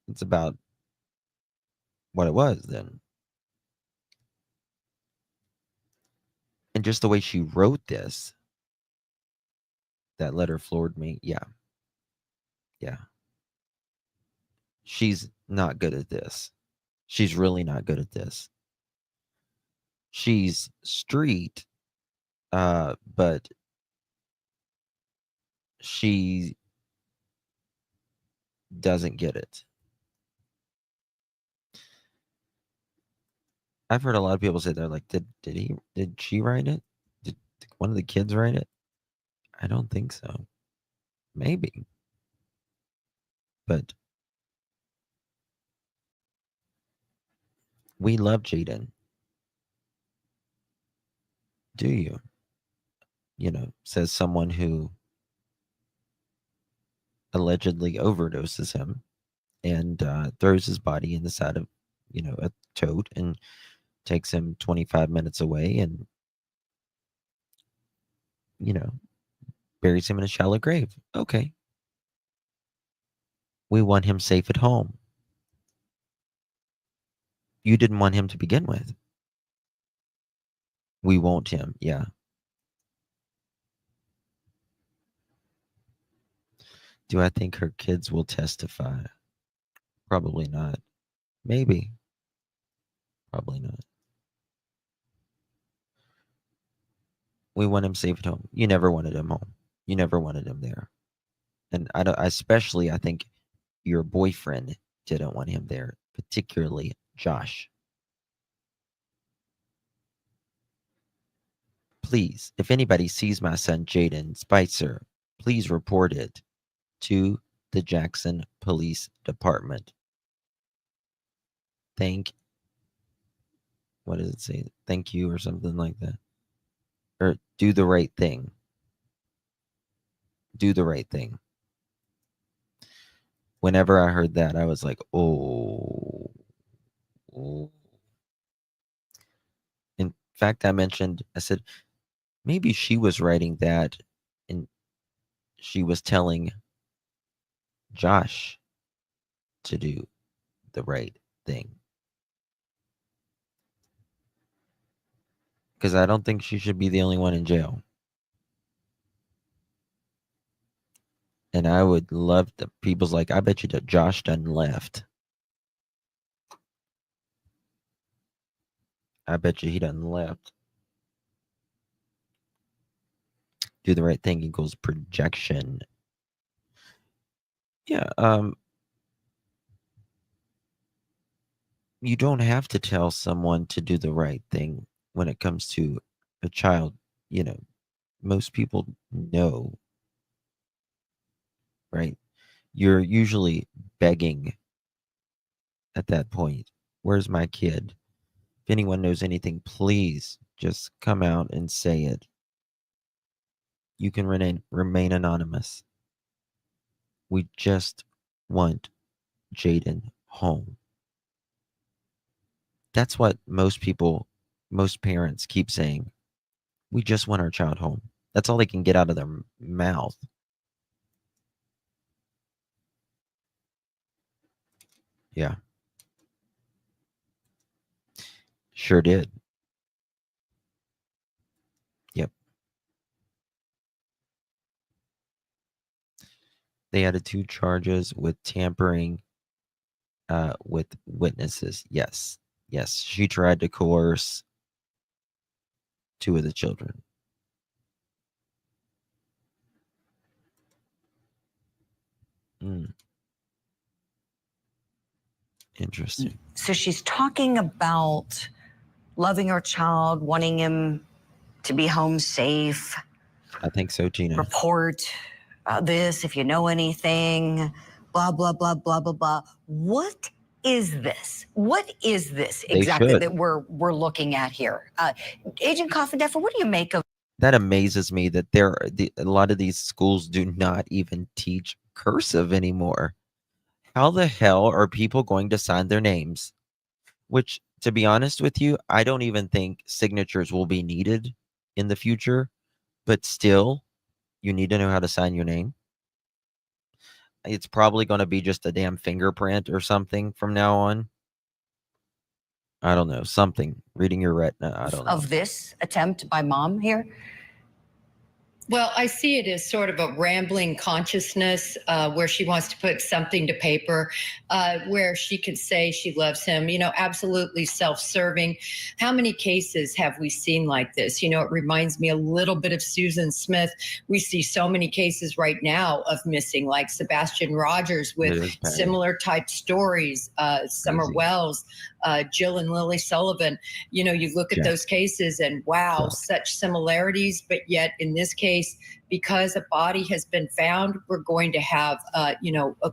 it's about what it was then. And just the way she wrote this, that letter floored me. Yeah. Yeah. She's not good at this. She's really not good at this. She's street, but she doesn't get it. I've heard a lot of people say they're like, did she write it? Did one of the kids write it? I don't think so. Maybe. But we love Jayden. Do you? You know, says someone who allegedly overdoses him and throws his body in the side of, you know, a tote and takes him 25 minutes away and, you know, buries him in a shallow grave. Okay. We want him safe at home. You didn't want him to begin with. We want him. Yeah. Do I think her kids will testify? Probably not. Maybe. Probably not. We want him safe at home. You never wanted him home. You never wanted him there. And I think your boyfriend didn't want him there, particularly Josh. Please, if anybody sees my son Jayden Spicer, please report it to the Jackson Police Department. What does it say? Thank you or something like that. Or do the right thing. Do the right thing. whenever I heard that, I was like, oh. In fact, I said, maybe she was writing that and she was telling Josh to do the right thing. Because I don't think she should be the only one in jail. And I would love the people's like, I bet you that Josh done left. I bet you he done left. Do the right thing equals projection. Yeah, you don't have to tell someone to do the right thing when it comes to a child. You know, most people know, right? You're usually begging at that point. Where's my kid? If anyone knows anything, please just come out and say it. You can remain anonymous. We just want Jayden home. That's what most parents keep saying. We just want our child home. That's all they can get out of their mouth. Yeah. Sure did. Yep. They added 2 charges with tampering with witnesses. Yes. Yes. She tried to coerce 2 of the children. Interesting. So she's talking about loving her child, wanting him to be home safe. I think so, Gina. Report this if you know anything, blah, blah, blah, blah, blah, blah. What is this? What is this exactly that we're looking at here? Agent Coffindeffer, what do you make of? That amazes me that a lot of these schools do not even teach cursive anymore. How the hell are people going to sign their names? Which, to be honest with you, I don't even think signatures will be needed in the future. But still, you need to know how to sign your name. It's probably going to be just a damn fingerprint or something from now on. I don't know. Something. Reading your retina. I don't know. Of this attempt by mom here? Well, I see it as sort of a rambling consciousness where she wants to put something to paper, where she could say she loves him, absolutely self-serving. How many cases have we seen like this? It reminds me a little bit of Susan Smith. We see so many cases right now of missing, like Sebastian Rogers with similar type stories, Summer Wells, Jill and Lily Sullivan. You look at those cases and wow, such similarities, but yet in this case, because a body has been found, we're going to have, a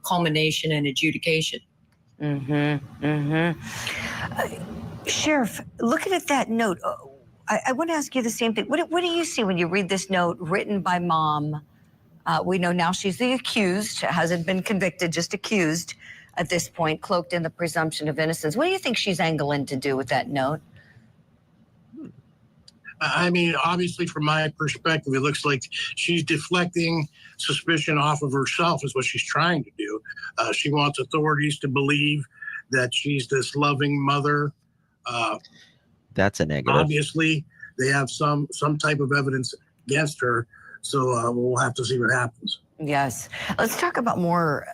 culmination and adjudication. Sheriff, looking at that note, I want to ask you the same thing. What do you see when you read this note written by mom? We know now she's the accused, hasn't been convicted, just accused at this point, cloaked in the presumption of innocence. What do you think she's angling to do with that note? I mean, obviously, from my perspective, it looks like she's deflecting suspicion off of herself is what she's trying to do. She wants authorities to believe that she's this loving mother. That's a negative. Obviously, they have some type of evidence against her, so we'll have to see what happens. Yes. Let's talk about more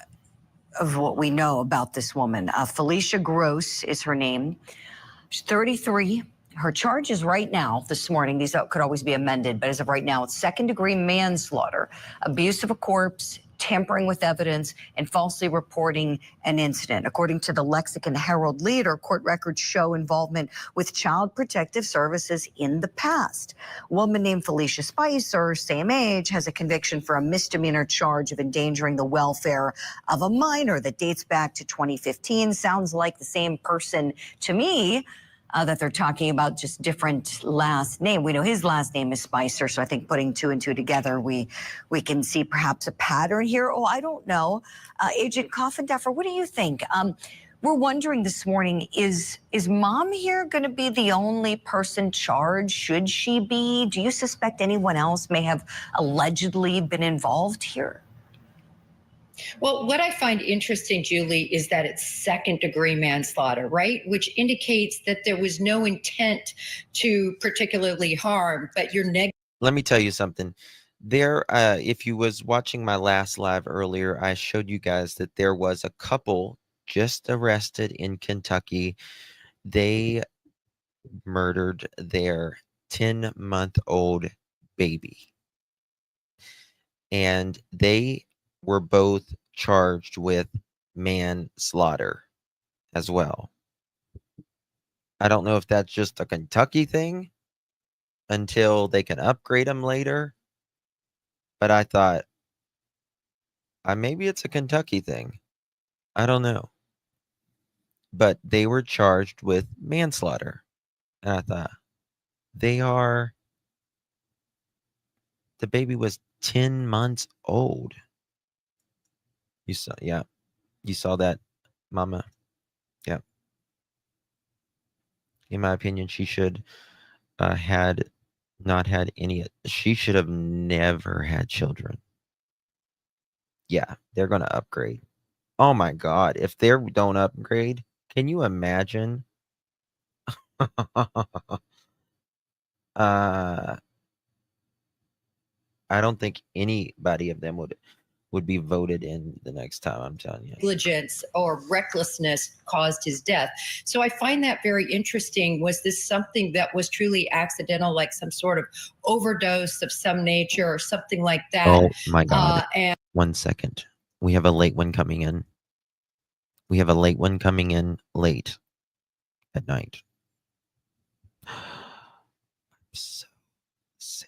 of what we know about this woman. Felicia Gross is her name. She's 33. Her charges right now, this morning, these could always be amended, but as of right now, it's second-degree manslaughter, abuse of a corpse, tampering with evidence, and falsely reporting an incident. According to the Lexington Herald Leader, court records show involvement with Child Protective Services in the past. A woman named Felicia Spicer, same age, has a conviction for a misdemeanor charge of endangering the welfare of a minor that dates back to 2015. Sounds like the same person to me. that they're talking about just different last name. We know his last name is Spicer, so I think putting 2 and 2 together, we can see perhaps a pattern here. Oh, I don't know. Agent Coffindeffer, what do you think? We're wondering this morning, is mom here going to be the only person charged? Should she be? Do you suspect anyone else may have allegedly been involved here? Well, what I find interesting, Julie, is that it's second-degree manslaughter, right? Which indicates that there was no intent to particularly harm, but you're Let me tell you something. There, if you was watching my last live earlier, I showed you guys that there was a couple just arrested in Kentucky. They murdered their 10-month-old baby. And they were both charged with manslaughter as well. I don't know if that's just a Kentucky thing until they can upgrade them later. But I thought, maybe it's a Kentucky thing. I don't know. But they were charged with manslaughter. And I thought, the baby was 10 months old. You saw that, Mama? Yeah. In my opinion, she should she should have never had children. Yeah, they're going to upgrade. Oh my God. If they don't upgrade, can you imagine? I don't think anybody of them would be voted in the next time, I'm telling you. Negligence or recklessness caused his death. So I find that very interesting. Was this something that was truly accidental, like some sort of overdose of some nature or something like that? Oh my God. 1 second. We have a late one coming in. We have a late one coming in late at night. I'm so sad.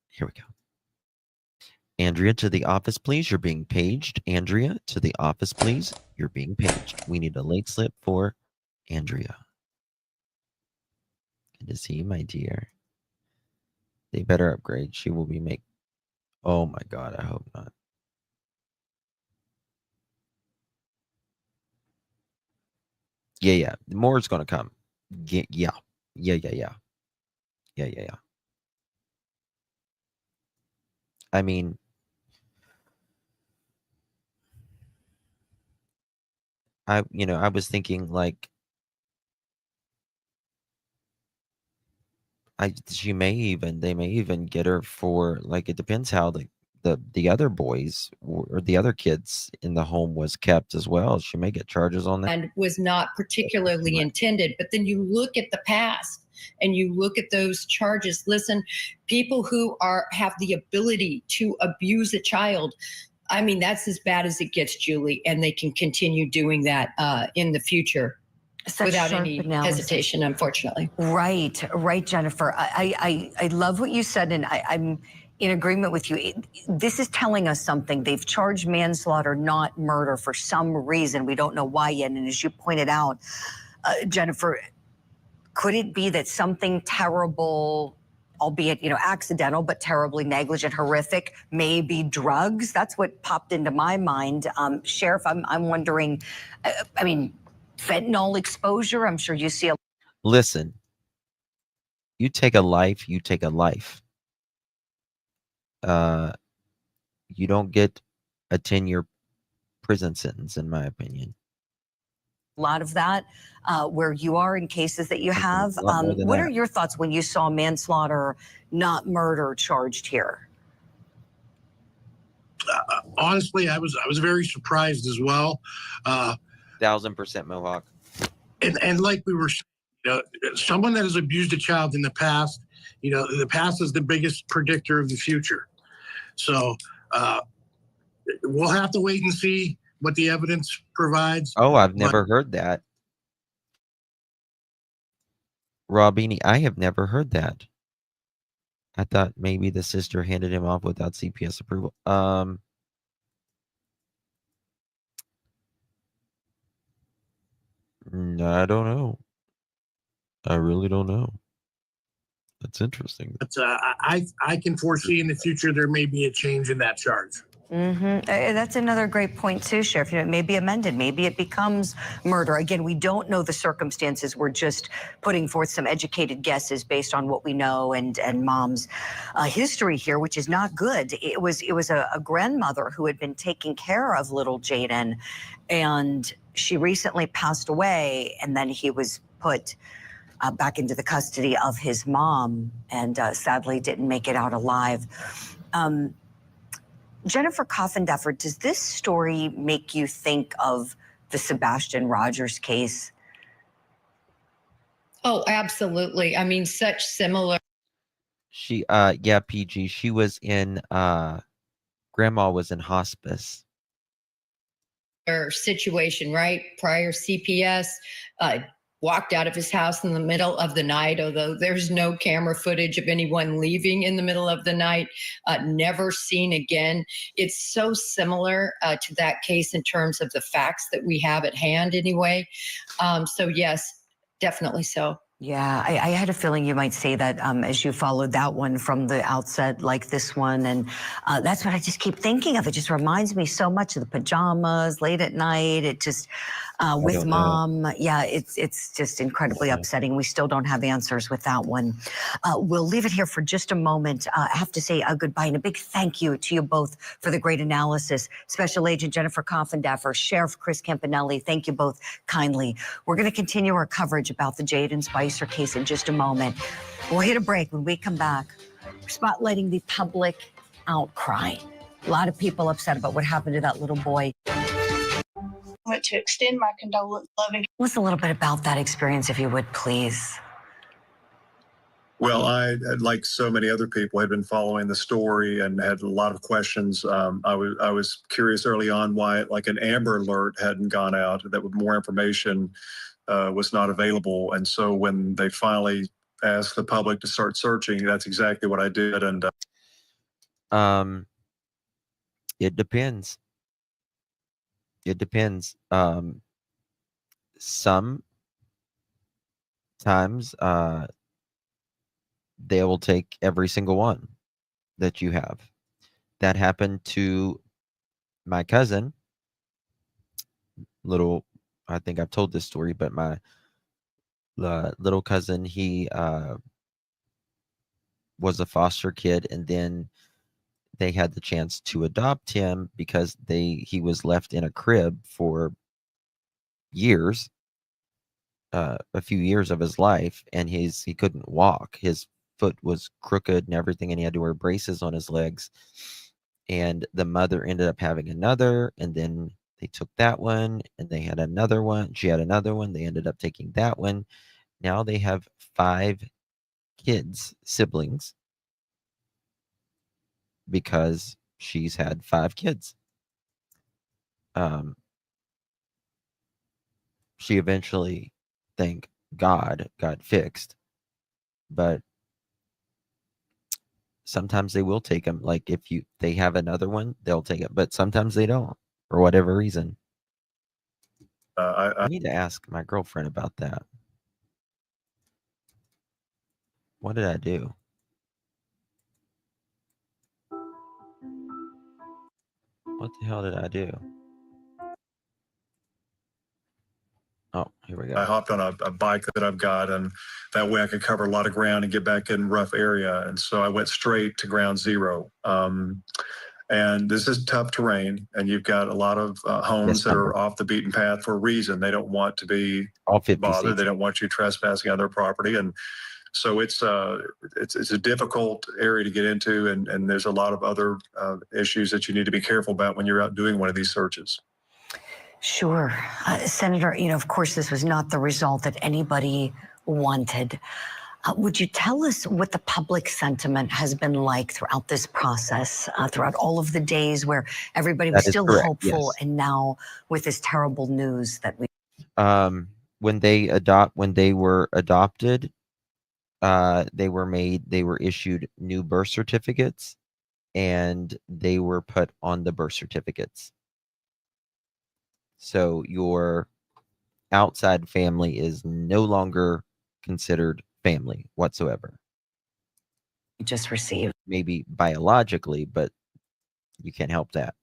Here we go. Andrea, to the office, please. You're being paged. Andrea, to the office, please. You're being paged. We need a late slip for Andrea. Good to see you, my dear. They better upgrade. She will be Oh my God, I hope not. Yeah. More is going to come. Yeah. I mean, I was thinking like, they may even get her for, like, it depends how the other boys or the other kids in the home was kept as well. She may get charges on that. And was not particularly intended. But then you look at the past and you look at those charges. Listen, people who have the ability to abuse a child, I mean, that's as bad as it gets, Julie, and they can continue doing that in the future. Without any hesitation, unfortunately. Right, Jennifer. I love what you said, and I'm in agreement with you. This is telling us something. They've charged manslaughter, not murder, for some reason. We don't know why yet. And as you pointed out, Jennifer, could it be that something terrible, albeit accidental, but terribly negligent, horrific, maybe drugs? That's what popped into my mind. Sheriff, I'm wondering. I mean, fentanyl exposure. I'm sure you see Listen, you take a life, you take a life. You don't get a 10-year prison sentence, in my opinion. A lot of that where you are in cases that you have. What are your thoughts when you saw manslaughter, not murder, charged here? Honestly, I was very surprised as well. 1000% Mohawk. And like we were saying, someone that has abused a child in the past, the past is the biggest predictor of the future. So we'll have to wait and see what the evidence provides. Oh, I've never heard that. Robini, I have never heard that. I thought maybe the sister handed him off without CPS approval. I don't know. I really don't know. That's interesting. But I can foresee in the future there may be a change in that charge. That's another great point too, Sheriff. You know, it may be amended. Maybe it becomes murder. Again, we don't know the circumstances. We're just putting forth some educated guesses based on what we know and Mom's history here, which is not good. It was a grandmother who had been taking care of little Jayden, and she recently passed away, and then he was put back into the custody of his mom, and sadly didn't make it out alive. Jennifer Coffindeffer, does this story make you think of the Sebastian Rogers case? Oh, absolutely. I mean, such similar. She, yeah, PG. She was in, grandma was in hospice. Situation, right? Prior CPS, walked out of his house in the middle of the night, although there's no camera footage of anyone leaving in the middle of the night, never seen again. It's so similar to that case in terms of the facts that we have at hand anyway. So yes, definitely so. Yeah, I had a feeling you might say that as you followed that one from the outset, like this one. And that's what I just keep thinking of. It just reminds me so much of the pajamas late at night. It just, with Mom. Yeah, it's just incredibly upsetting. We still don't have answers with that one. We'll leave it here for just a moment. I have to say goodbye and a big thank you to you both for the great analysis. Special Agent Jennifer Coffindeffer, Sheriff Chris Campanelli, thank you both kindly. We're going to continue our coverage about the Jayden Spicer case in just a moment. We'll hit a break. When we come back, we're spotlighting the public outcry. A lot of people upset about what happened to that little boy. I want to extend my condolence, loving. Tell us a little bit about that experience, if you would, please. Well, I, like so many other people, had been following the story and had a lot of questions. I was curious early on why, like, an Amber Alert hadn't gone out, that with more information was not available. And so when they finally asked the public to start searching, that's exactly what I did. And it depends. It depends. Sometimes they will take every single one that you have. That happened to my cousin. I think I've told this story, but my little cousin, he was a foster kid, and then they had the chance to adopt him because he was left in a crib for years, a few years of his life, and he couldn't walk. His foot was crooked and everything, and he had to wear braces on his legs. And the mother ended up having another, and then they took that one, and they had another one. She had another one. They ended up taking that one. Now they have 5 siblings, because she's had 5 kids. She eventually, thank God, got fixed, but sometimes they will take them. Like, if they have another one, they'll take it, but sometimes they don't, for whatever reason. I need to ask my girlfriend about that. What did I do? What the hell did I do? Oh, here we go. I hopped on a bike that I've got, and that way I could cover a lot of ground and get back in rough area. And so I went straight to ground zero. And this is tough terrain, and you've got a lot of homes that are off the beaten path for a reason. They don't want to be bothered. They don't want you trespassing on their property. And so it's a difficult area to get into, and there's a lot of other issues that you need to be careful about when you're out doing one of these searches. Sure. Senator, of course, this was not the result that anybody wanted. Would you tell us what the public sentiment has been like throughout this process, throughout all of the days where everybody was still hopeful, and now with this terrible news that we... When they were adopted, they were issued new birth certificates, and they were put on the birth certificates. So your outside family is no longer considered family whatsoever. You just received. Maybe biologically, but you can't help that.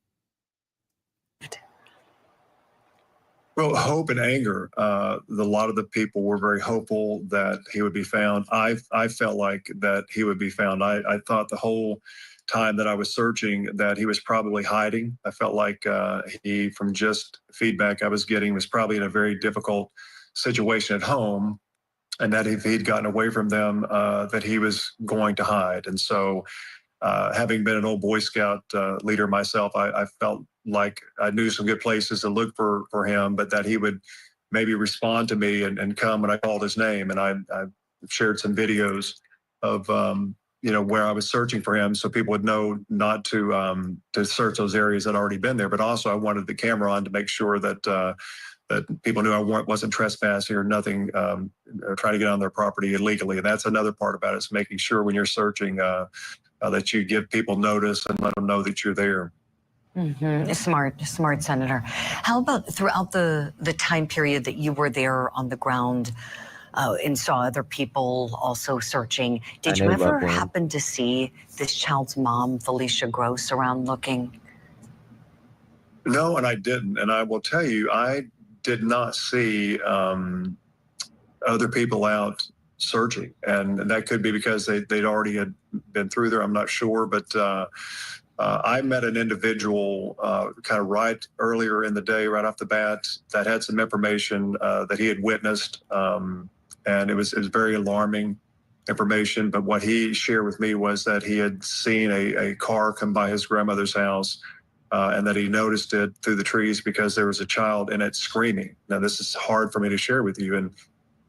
Well, hope and anger. A lot of the people were very hopeful that he would be found. I felt like that he would be found. I thought the whole time that I was searching that he was probably hiding. I felt like he, from just feedback I was getting, was probably in a very difficult situation at home, and that if he'd gotten away from them, that he was going to hide. And so, having been an old Boy Scout leader myself, I felt like I knew some good places to look for him, but that he would maybe respond to me and come when I called his name. And I shared some videos of where I was searching for him, so people would know not to search those areas that had already been there. But also, I wanted the camera on to make sure that that people knew I wasn't trespassing or nothing, or trying to get on their property illegally. And that's another part about it, is making sure when you're searching that you give people notice and let them know that you're there. Smart, Senator. How about throughout the time period that you were there on the ground and saw other people also searching, did you ever happen to see this child's mom, Felicia Gross, around looking? No, and I didn't. And I will tell you, I did not see other people out searching, and that could be because they'd already had been through there. I'm not sure, but I met an individual kind of right earlier in the day, right off the bat, that had some information that he had witnessed, and it was very alarming information. But what he shared with me was that he had seen a car come by his grandmother's house, and that he noticed it through the trees because there was a child in it screaming. Now, this is hard for me to share with you, and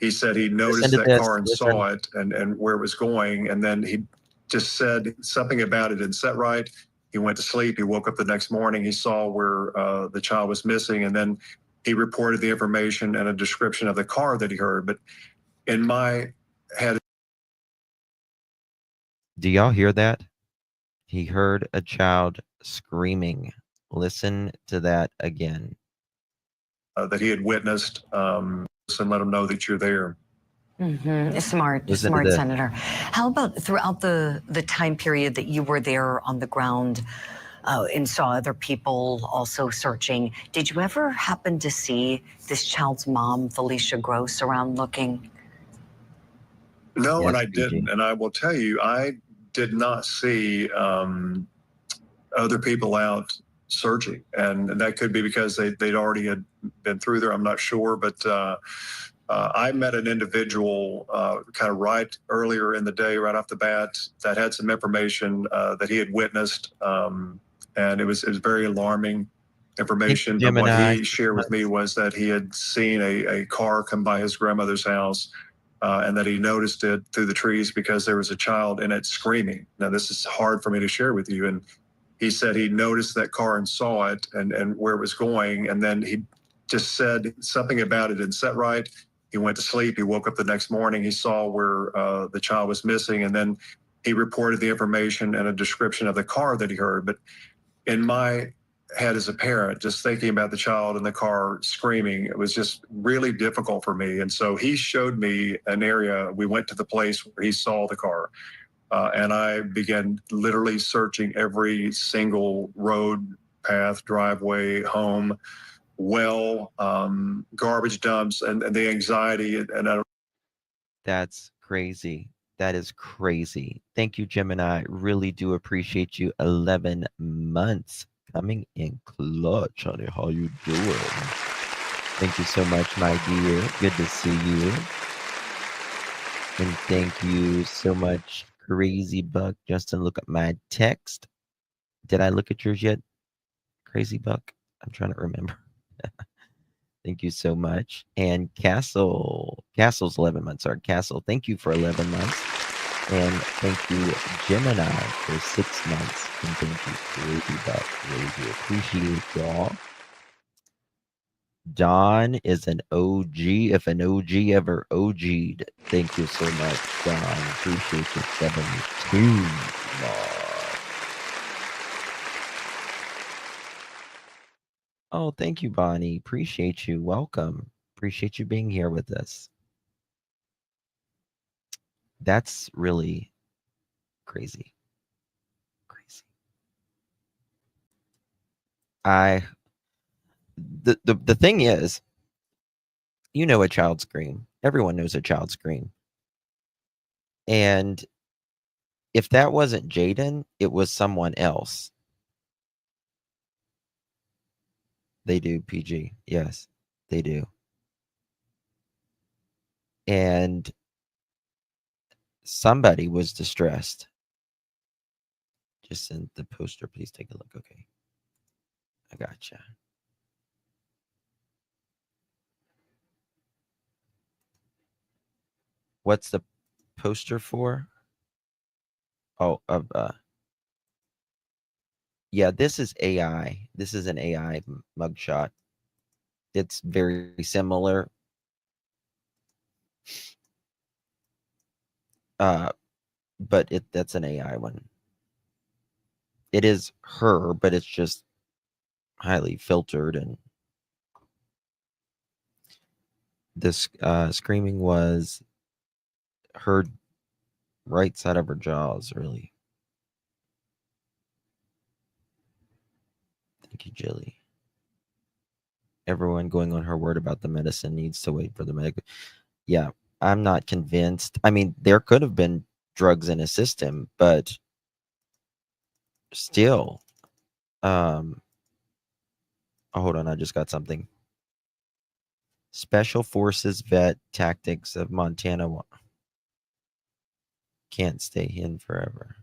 he said he noticed that car and saw it and where it was going, and then he just said something about it didn't set right. He went to sleep. He woke up the next morning. He saw where the child was missing, and then he reported the information and a description of the car that he heard. But in my head, do y'all hear that? He heard a child screaming. Listen to that again. That he had witnessed, and let him know that you're there. Smart, Senator. How about throughout the time period that you were there on the ground and saw other people also searching, did you ever happen to see this child's mom, Felicia Gross, around looking? No, yes, and I didn't. And I will tell you, I did not see other people out searching, and that could be because they'd already had been through there. I'm not sure, but I met an individual kind of right earlier in the day, right off the bat, that had some information that he had witnessed, and it was very alarming information. But what he shared with me was that he had seen a car come by his grandmother's house, and that he noticed it through the trees because there was a child in it screaming. Now, this is hard for me to share with you, and he said he noticed that car and saw it and where it was going, and then he just said something about it didn't set right. He went to sleep. He woke up the next morning. He saw where the child was missing, and then he reported the information and a description of the car that he heard. But in my head as a parent, just thinking about the child in the car screaming, it was just really difficult for me. And so he showed me an area. We went to the place where he saw the car, and I began literally searching every single road, path, driveway, home, well, garbage dumps, and the anxiety. And I don't. That's crazy. That is crazy. Thank you, Gemini. Really do appreciate you. 11 months coming in clutch, honey. How you doing? Thank you so much, my dear. Good to see you. And thank you so much, Crazy Buck. Justin, look at my text. Did I look at yours yet? Crazy Buck? I'm trying to remember. Thank you so much. And Castle's 11 months. Sorry, Castle, thank you for 11 months. And thank you, Gemini, for 6 months. And thank you, Crazy Buck. Really do appreciate y'all. Don is an OG, if an OG ever OG'd. Thank you so much, Don. Appreciate you. 72 more. Oh, thank you, Bonnie. Appreciate you. Welcome. Appreciate you being here with us. That's really crazy. Crazy. The thing is, you know a child scream. Everyone knows a child scream. And if that wasn't Jayden, it was someone else. They do, PG. Yes, they do. And somebody was distressed. Just send the poster. Please take a look. Okay. I gotcha. What's the poster for? Oh, yeah, this is AI. This is an AI mugshot. It's very similar. But that's an AI one. It is her, but it's just highly filtered, and this screaming was heard right side of her jaws, really. Thank you, Jilly. Everyone going on her word about the medicine needs to wait for the medical. Yeah, I'm not convinced. I mean, there could have been drugs in his system, but still. Oh, hold on, I just got something. Special Forces vet tactics of Montana can't stay in forever.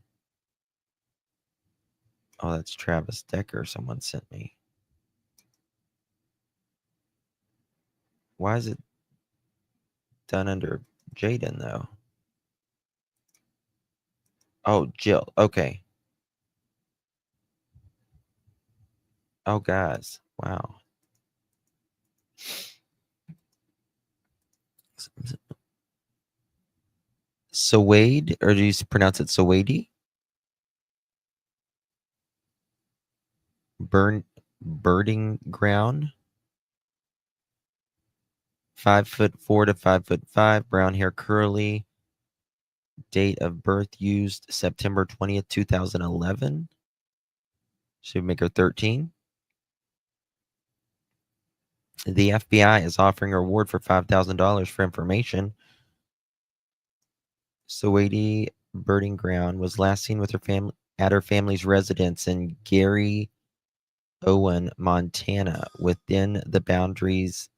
Oh, that's Travis Decker someone sent me. Why is it done under Jayden, though? Oh, Jill. Okay. Oh, guys. Wow. Sawade, or do you pronounce it Sawady? Birding ground. 5'4" to 5'5", brown hair, curly. Date of birth used September 20th, 2011. Should make her 13. The FBI is offering a reward for $5,000 for information. Sawady Birding Ground was last seen with her family at her family's residence in Gary Owen, Montana, within the boundaries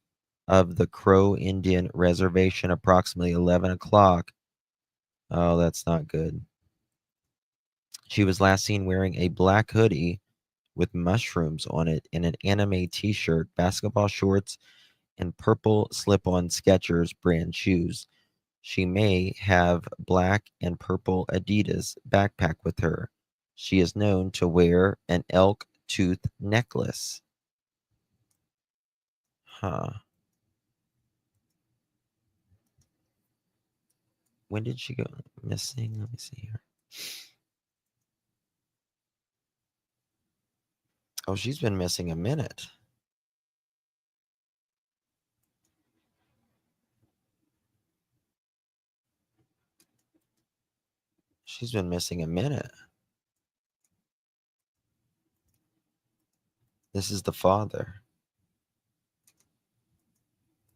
of the Crow Indian Reservation, approximately 11 o'clock. Oh, that's not good. She was last seen wearing a black hoodie with mushrooms on it and an anime t-shirt, basketball shorts, and purple slip-on Skechers brand shoes. She may have black and purple Adidas backpack with her. She is known to wear an elk tooth necklace. Huh. When did she go missing? Let me see here. Oh, she's been missing a minute. She's been missing a minute. This is the father.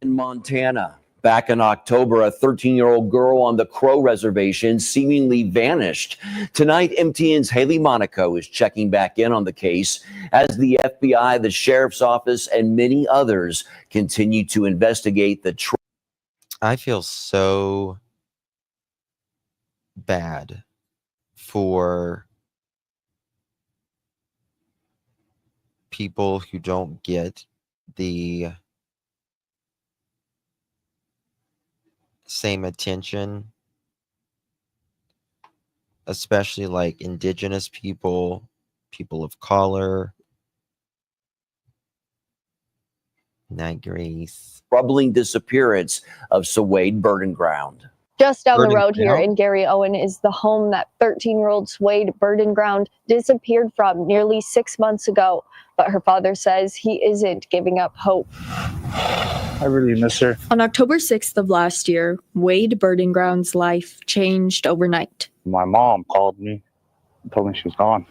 In Montana, back in October, a 13-year-old girl on the Crow Reservation seemingly vanished. Tonight, MTN's Haley Monaco is checking back in on the case as the FBI, the Sheriff's Office, and many others continue to investigate the I feel so bad for people who don't get the same attention, especially like indigenous people, people of color. Night Grace. troubling disappearance of Sawade Birding Ground. Just down the Burning road here ground? in Gary Owen is the home that 13-year-old Swade Burdenground disappeared from nearly 6 months ago. But her father says he isn't giving up hope. I really miss her. On October 6th of last year, Wade Burdenground's life changed overnight. My mom called me and told me she was gone.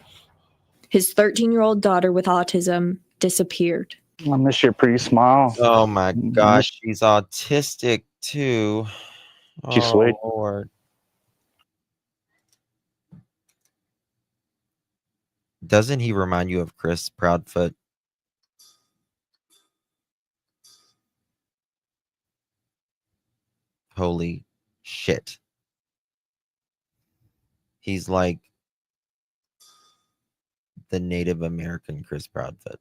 His 13-year-old daughter with autism disappeared. I miss your pretty smile. Oh my gosh, she's autistic too. She's Oh sweet. Lord. Doesn't he remind you of Chris Proudfoot? Holy shit. He's like the Native American Chris Proudfoot.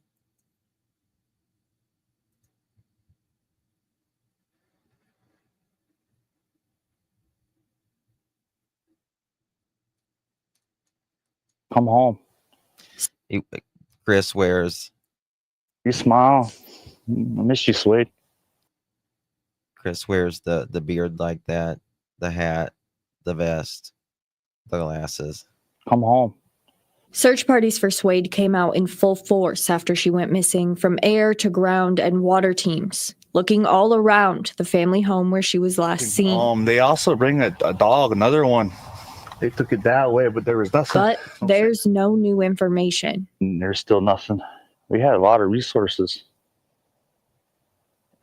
Come home. Chris wears. You smile. I miss you, sweet. Chris wears the beard like that, the hat, the vest, the glasses. Come home. Search parties for Swade came out in full force after she went missing, from air to ground and water teams, looking all around the family home where she was last seen. They also bring a dog, another one. They took it that way, but there was nothing. But there's no new information. There's still nothing. We had a lot of resources.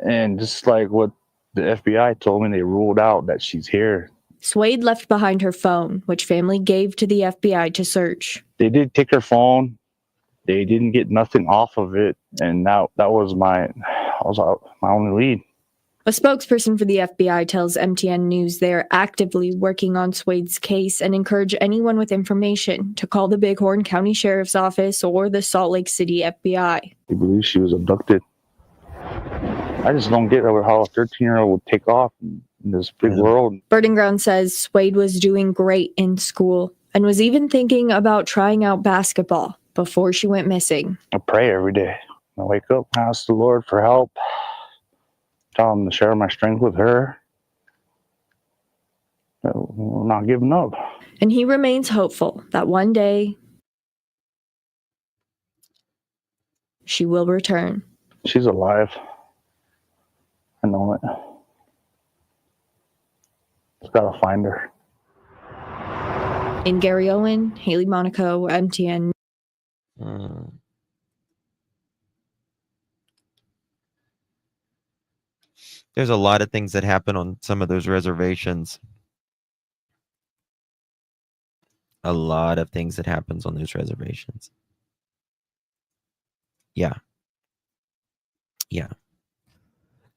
And just like what the FBI told me, they ruled out that she's here. Swade left behind her phone, which family gave to the FBI to search. They did take her phone. They didn't get nothing off of it. And that was my only lead. A spokesperson for the FBI tells MTN News they're actively working on Swade's case and encourage anyone with information to call the Bighorn County Sheriff's Office or the Salt Lake City FBI. They believe she was abducted. I just don't get how a 13-year-old would take off in this big world. Burdenground says Swade was doing great in school and was even thinking about trying out basketball before she went missing. I pray every day. I wake up, ask the Lord for help. Tell him to share my strength with her. We're not giving up. And he remains hopeful that one day she will return. She's alive. I know it. Just gotta find her. In Gary Owen, Haley Monaco, MTN. There's a lot of things that happen on some of those reservations. A lot of things that happens on those reservations. Yeah.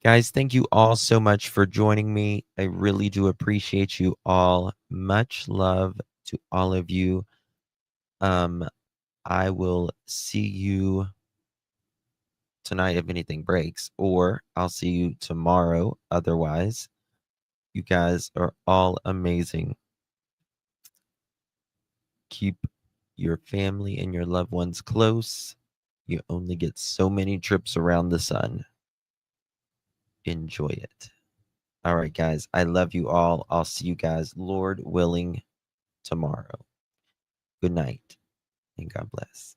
Guys, thank you all so much for joining me. I really do appreciate you all. Much love to all of you. I will see you tonight if anything breaks, or I'll see you tomorrow. Otherwise, you guys are all amazing. Keep your family and your loved ones close. You only get so many trips around the sun. Enjoy it. All right, guys. I love you all. I'll see you guys, Lord willing, tomorrow. Good night and God bless.